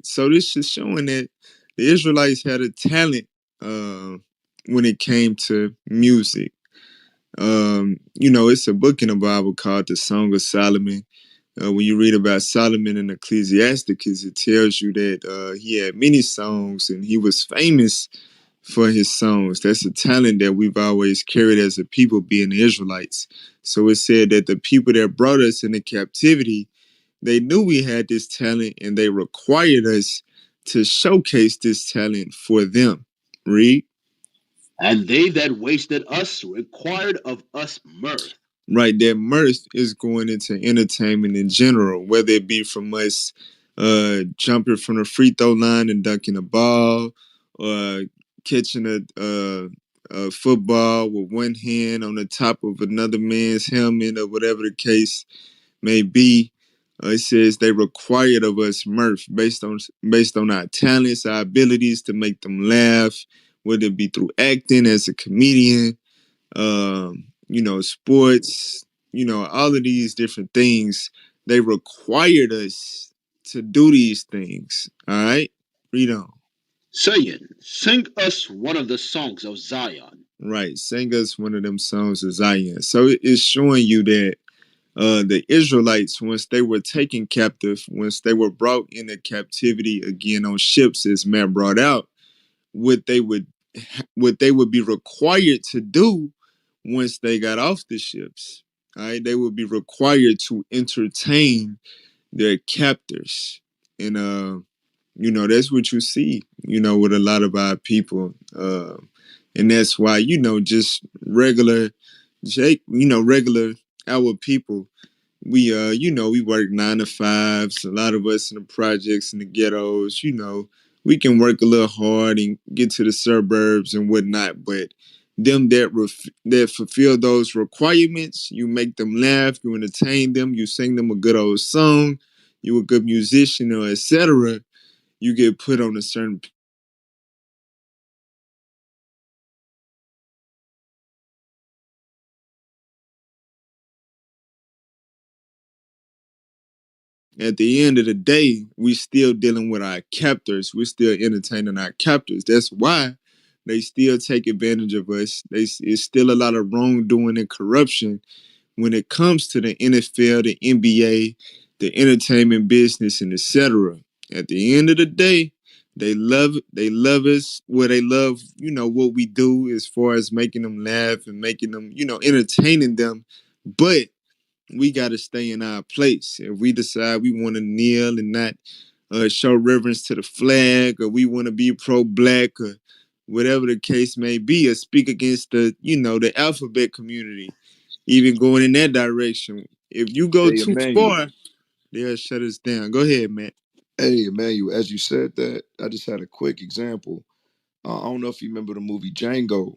So this is showing that the Israelites had a talent when it came to music. It's a book in the Bible called the Song of Solomon. When you read about Solomon in Ecclesiasticus, it tells you that he had many songs and he was famous for his songs. That's a talent that we've always carried as a people, being the Israelites. So it said that the people that brought us into captivity, they knew we had this talent and they required us to showcase this talent for them. Read. they that wasted us required of us mirth. Right, that mirth is going into entertainment in general, whether it be from us jumping from the free throw line and dunking a ball, or catching a football with one hand on the top of another man's helmet, or whatever the case may be. It says they required of us mirth based on our talents, our abilities to make them laugh, whether it be through acting as a comedian, sports, all of these different things. They required us to do these things. All right, read on. Saying, sing us one of the songs of Zion. Right, sing us one of them songs of Zion. So it's showing you that the Israelites, once they were taken captive, once they were brought into captivity again on ships, as Matt brought out, what they would what they would be required to do once they got off the ships. All right, they would be required to entertain their captors, and that's what you see, with a lot of our people, and that's why just regular Jake, regular our people, we work 9 to 5s. A lot of us in the projects in the ghettos, we can work a little hard and get to the suburbs and whatnot. But them that fulfill those requirements, you make them laugh, you entertain them, you sing them a good old song, you a good musician, or etc. You get put on a certain. At the end of the day, we still dealing with our captors. We're still entertaining our captors. That's why they still take advantage of us. It's still a lot of wrongdoing and corruption when it comes to the NFL, the NBA, the entertainment business, and etc. At the end of the day, they love us. Well, they love, what we do as far as making them laugh and making them, entertaining them. But we got to stay in our place. If we decide we want to kneel and not show reverence to the flag, or we want to be pro-black, or whatever the case may be, or speak against the alphabet community, even going in that direction. If you go Hey, too Emmanuel. far, they'll shut us down. Go ahead, man. Hey, Emmanuel. As you said that, I just had a quick example. I don't know if you remember the movie Django.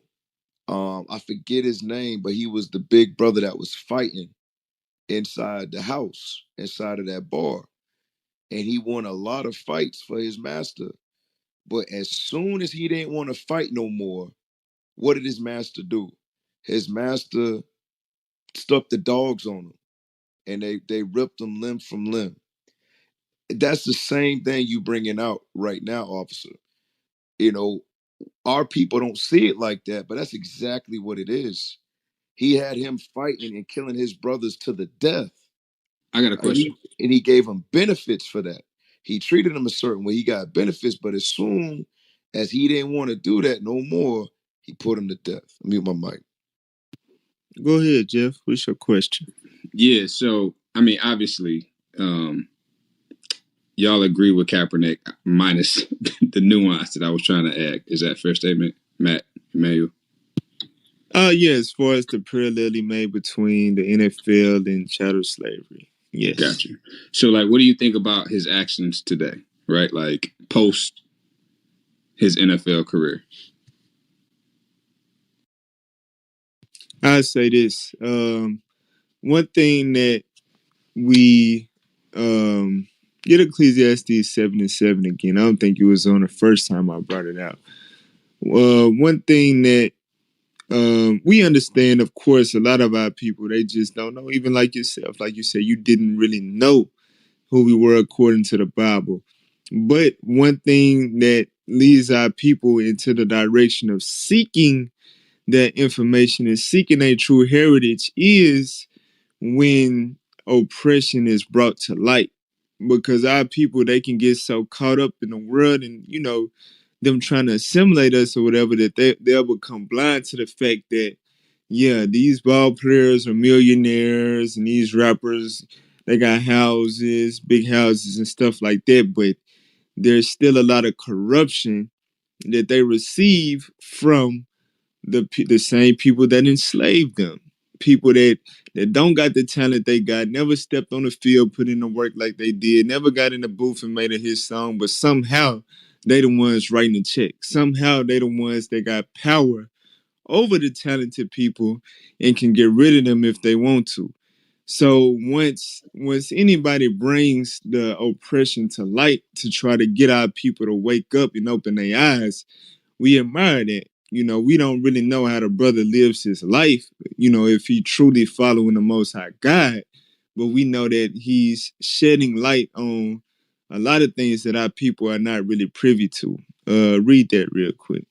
I forget his name, but he was the big brother that was fighting. inside the house, inside of that bar. And he won a lot of fights for his master. But as soon as he didn't want to fight no more, what did his master do? His master stuck the dogs on him and they ripped him limb from limb. That's the same thing you bringing out right now, officer. You know, our people don't see it like that, but that's exactly what it is. He had him fighting and killing his brothers to the death. I got a And question. he gave him benefits for that. He treated him a certain way. He got benefits, but as soon as he didn't want to do that no more, he put him to death. Mute my mic. Go ahead, Jeff. What's your question? Yeah, so I mean, obviously, y'all agree with Kaepernick minus the nuance that I was trying to add. Is that a fair statement, Matt, Emmanuel? Yeah, as far as the parallel he made between the NFL and chattel slavery. Yes. Gotcha. So, like, what do you think about his actions today, right? Like, post his NFL career? I say this. One thing that we get Ecclesiastes 7:7 again. I don't think it was on the first time I brought it out. One thing that we understand, of course, a lot of our people, they just don't know. Even like yourself, like you said, you didn't really know who we were according to the Bible. But one thing that leads our people into the direction of seeking that information and seeking a true heritage is when oppression is brought to light. Because our people, they can get so caught up in the world and, them trying to assimilate us or whatever, that they'll become blind to the fact that, yeah, these ball players are millionaires and these rappers, they got houses, big houses and stuff like that. But there's still a lot of corruption that they receive from the same people that enslaved them. People that don't got the talent they got, never stepped on the field, put in the work like they did, never got in the booth and made a hit song, but somehow they the ones writing the check. Somehow they the ones that got power over the talented people and can get rid of them if they want to. So once anybody brings the oppression to light to try to get our people to wake up and open their eyes, we admire that. We don't really know how the brother lives his life, if he truly following the Most High God, but we know that he's shedding light on a lot of things that our people are not really privy to. Read that real quick.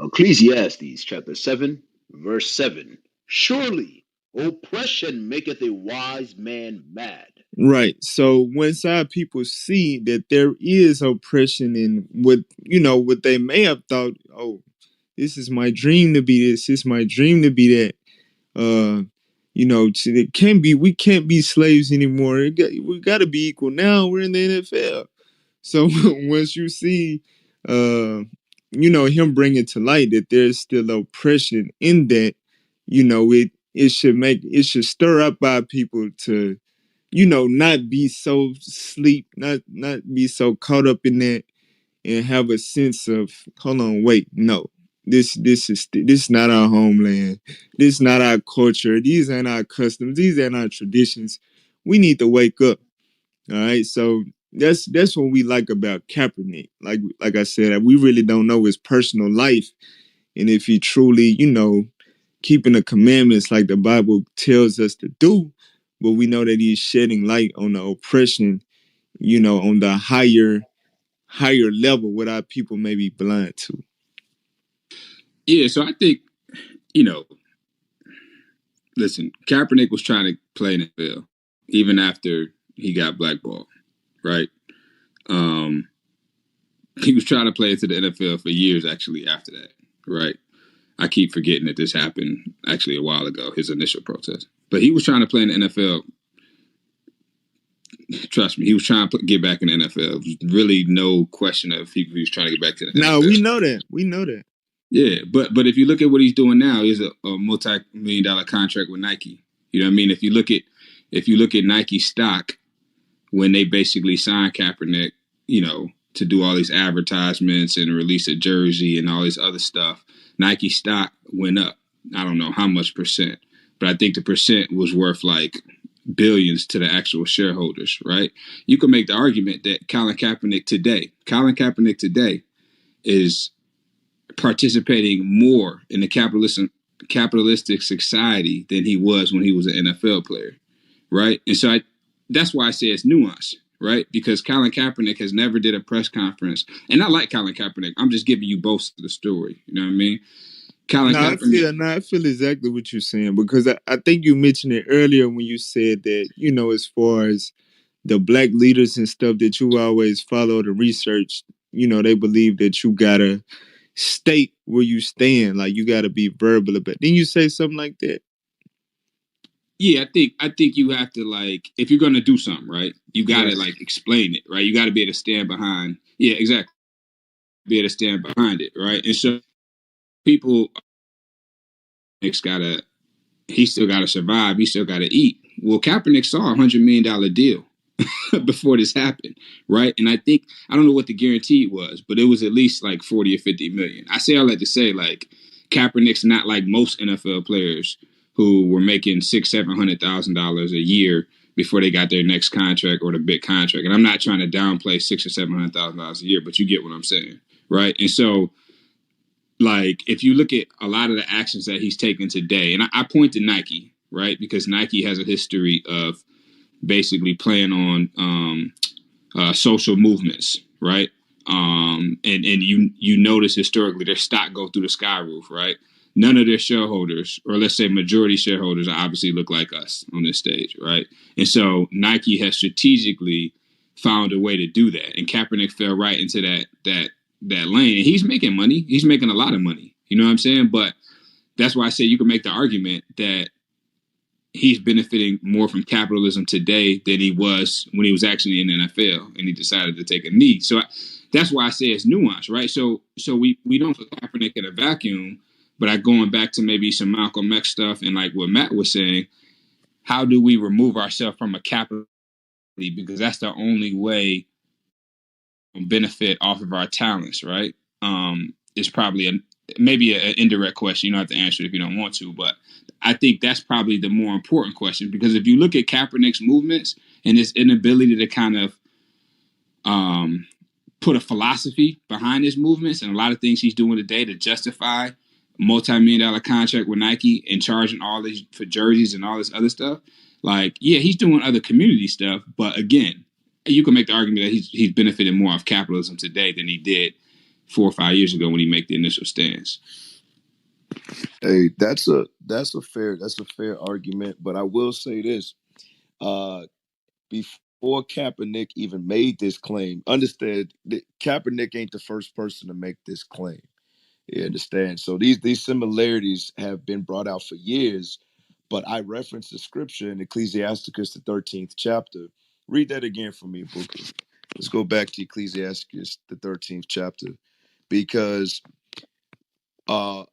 Ecclesiastes chapter 7, verse 7. Surely oppression maketh a wise man mad. Right. So once our people see that there is oppression in what they may have thought, oh, this is my dream to be this is my dream to be that. We can't be slaves anymore. We got to be equal now. We're in the NFL. So once you see, him bring it to light that there's still oppression in that, it should stir up our people to, not be so sleep, not be so caught up in that and have a sense of, hold on, wait, no, this is not our homeland. This is not our culture. These ain't our customs. These ain't our traditions. We need to wake up. All right. So that's what we like about Kaepernick. Like I said, we really don't know his personal life and if he truly, keeping the commandments like the Bible tells us to do. But we know that he's shedding light on the oppression, on the higher level what our people may be blind to. Yeah, so I think, listen, Kaepernick was trying to play in the NFL even after he got blackballed, right? He was trying to play into the NFL for years actually after that, right? I keep forgetting that this happened actually a while ago, his initial protest. But he was trying to play in the NFL. Trust me, he was trying to get back in the NFL. Really no question of he was trying to get back to the No, NFL. we know that. We know that. Yeah, but if you look at what he's doing now, he's a multi-million-dollar contract with Nike. You know what I mean? If you look at Nike stock when they basically signed Kaepernick, to do all these advertisements and release a jersey and all this other stuff, Nike stock went up. I don't know how much percent, but I think the percent was worth like billions to the actual shareholders, right? You can make the argument that Colin Kaepernick today is participating more in the capitalistic society than he was when he was an NFL player, right? And so that's why I say it's nuanced, right? Because Colin Kaepernick has never did a press conference, and I like Colin Kaepernick. I'm just giving you both of the story. You know what I mean? Colin Kaepernick. I feel exactly what you're saying because I think you mentioned it earlier when you said that, as far as the black leaders and stuff that you always follow the research, they believe that you gotta state where you stand, like you gotta be verbal about it. Didn't you say something like that? Yeah, I think you have to, like, if you're gonna do something, right, you gotta Right. like explain it, right? You gotta be able to stand behind. Yeah, exactly. Be able to stand behind it, right? And so people, Nick's gotta, he still gotta survive. He still gotta eat. Well, Kaepernick saw $100 million deal before this happened, right? And I don't know what the guarantee was, but it was at least like 40 or 50 million. I say all that to say, like, Kaepernick's not like most NFL players who were making $600,000-700,000 a year before they got their next contract or the big contract. And I'm not trying to downplay $600,000 or $700,000 a year, but you get what I'm saying, right? And so, like, if you look at a lot of the actions that he's taken today, and I point to Nike, right, because Nike has a history of basically playing on social movements, right? And you notice historically their stock go through the sky roof, right? None of their shareholders, or let's say majority shareholders, obviously look like us on this stage, right? And so Nike has strategically found a way to do that, and Kaepernick fell right into that lane. And he's making money. He's making a lot of money. You know what I'm saying? But that's why I say you can make the argument that he's benefiting more from capitalism today than he was when he was actually in the NFL and he decided to take a knee. So that's why I say it's nuanced, right? So we don't put Kaepernick in a vacuum, but going back to maybe some Malcolm X stuff and like what Matt was saying, how do we remove ourselves from a capitalist? Because that's the only way to benefit off of our talents, right? It's probably maybe an indirect question. You don't have to answer it if you don't want to, but I think that's probably the more important question, because if you look at Kaepernick's movements and his inability to kind of put a philosophy behind his movements and a lot of things he's doing today to justify a multi-million-dollar contract with Nike and charging all these for jerseys and all this other stuff, like, yeah, he's doing other community stuff, but again, you can make the argument that he's benefited more of capitalism today than he did 4 or 5 years ago when he made the initial stance. Hey, that's a fair argument, but I will say this. Before Kaepernick even made this claim, understand that Kaepernick ain't the first person to make this claim. You understand? So these similarities have been brought out for years, but I referenced the scripture in Ecclesiasticus, the 13th chapter. Read that again for me, Booker. Let's go back to Ecclesiasticus, the 13th chapter, because the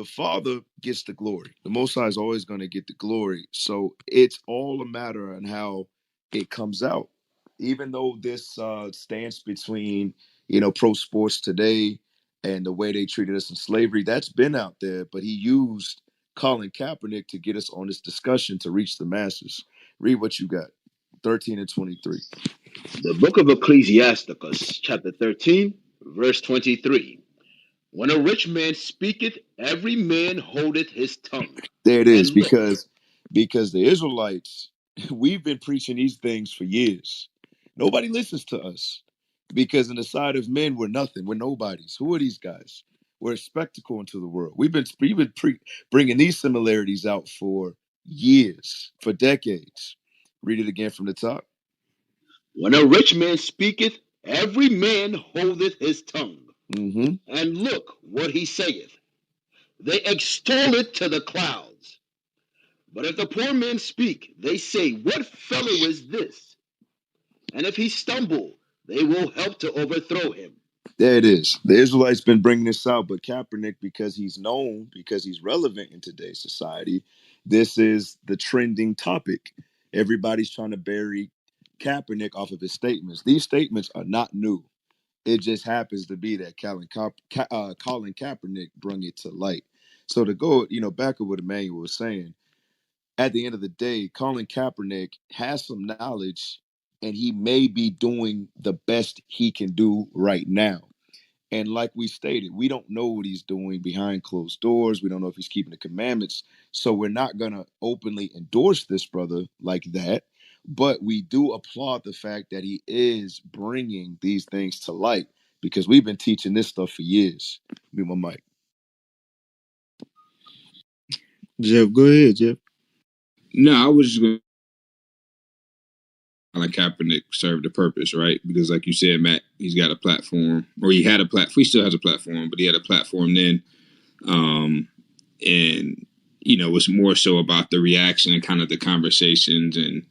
Father gets the glory. The Most High is always going to get the glory. So it's all a matter on how it comes out. Even though this stance between pro sports today and the way they treated us in slavery, that's been out there. But he used Colin Kaepernick to get us on this discussion to reach the masses. Read what you got, 13 and 23. The book of Ecclesiasticus, chapter 13, verse 23. When a rich man speaketh, every man holdeth his tongue. There it And is, look, because the Israelites, we've been preaching these things for years. Nobody listens to us because in the sight of men, we're nothing. We're nobodies. Who are these guys? We're a spectacle into the world. We've been bringing these similarities out for years, for decades. Read it again from the top. when a rich man speaketh, every man holdeth his tongue. Mm-hmm. And look what he saith. They extol it to the clouds. But if the poor man speak, they say, what fellow is this? And if he stumble, they will help to overthrow him. There it is. The Israelites been bringing this out, but Kaepernick, because he's known, because he's relevant in today's society, this is the trending topic. Everybody's trying to bury Kaepernick off of his statements. These statements are not new. It just happens to be that Colin Kaepernick brung it to light. So to go, back of what Emmanuel was saying, at the end of the day, Colin Kaepernick has some knowledge and he may be doing the best he can do right now. And like we stated, we don't know what he's doing behind closed doors. We don't know if he's keeping the commandments. So we're not going to openly endorse this brother like that. But we do applaud the fact that he is bringing these things to light because we've been teaching this stuff for years. Mute my mic. Jeff, go ahead, Jeff. No, I was just going to like Kaepernick served a purpose, right? Because like you said, Matt, he's got a platform, or he had a platform. He still has a platform, but he had a platform then. And, you know, it's more so about the reaction and kind of the conversations and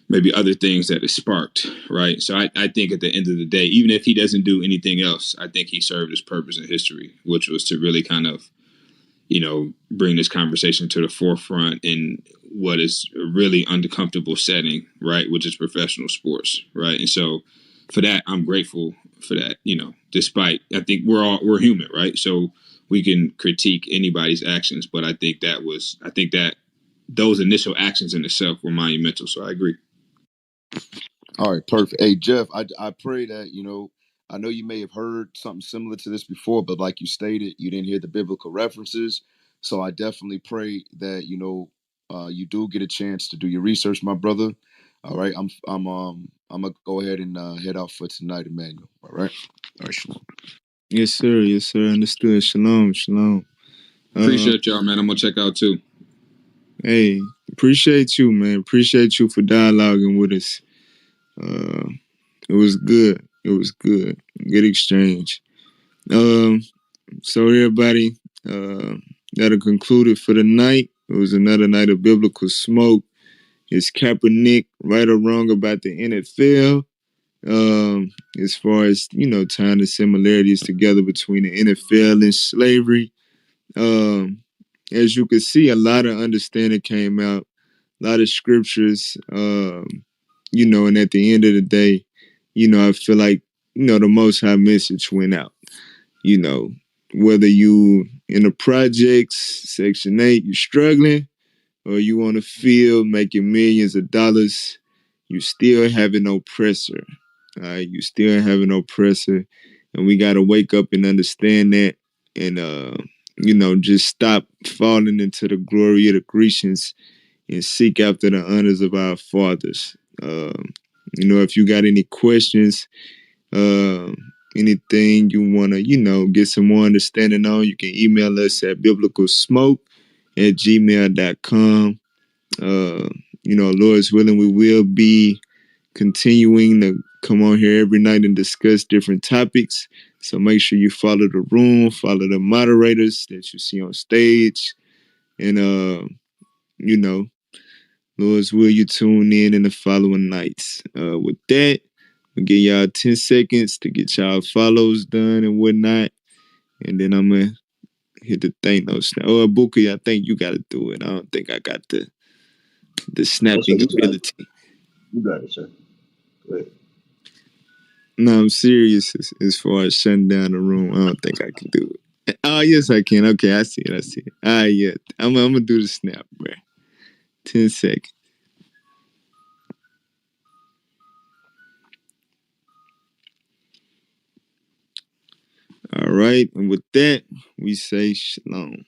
maybe other things that it sparked, right? So I think at the end of the day, even if he doesn't do anything else, I think he served his purpose in history, which was to really kind of, you know, bring this conversation to the forefront in what is a really uncomfortable setting, right, which is professional sports, right? And so for that, I'm grateful for that, you know, despite, I think we're human, right? So we can critique anybody's actions, but I think that those initial actions in itself were monumental. So I agree. All right, perfect. Hey, Jeff, I pray that, you know, I know you may have heard something similar to this before, but like you stated, you didn't hear the biblical references. So I definitely pray that, you know, you do get a chance to do your research, my brother. All right, I'm gonna go ahead and head out for tonight, Emmanuel. All right, shalom. Yes, sir. Yes, sir. Understood. Shalom. Shalom. Appreciate y'all, man. I'm going to check out too. Hey, appreciate you, man. Appreciate you for dialoguing with us. Uh, it was good. It was good. Good exchange. Um, so everybody, that'll conclude it for the night. It was another night of biblical smoke. It's Kaepernick, right or wrong about the NFL. As far as, you know, tying the similarities together between the NFL and slavery. As you can see, a lot of understanding came out, a lot of scriptures, you know, and at the end of the day, you know, I feel like, you know, the Most High message went out, you know, whether you in the projects, Section 8, you're struggling, or you on the field making millions of dollars, you still have an oppressor. All right, you still have an oppressor, and we got to wake up and understand that, and you know, just stop falling into the glory of the Grecians and seek after the honors of our fathers. You know, if you got any questions, uh, anything you want to, you know, get some more understanding on, you can email us at biblicalsmoke@gmail.com. You know, Lord's willing, we will be continuing to come on here every night and discuss different topics. So make sure you follow the room, follow the moderators that you see on stage, and you know, Lord's will, you tune in the following nights. With that, we'll give y'all 10 seconds to get y'all follows done and whatnot, and then I'm gonna hit the thing. No snap. Oh, Buka, I think you gotta do it. I don't think I got the No, sir, snapping you got it. ability. You got it, sir. Go ahead. No, I'm serious as far as shutting down the room. I don't think I can do it. Oh, yes, I can. Okay, I see it. I see it. Ah, yeah. I'm going to do the snap, bro. 10 seconds. All right. And with that, we say shalom.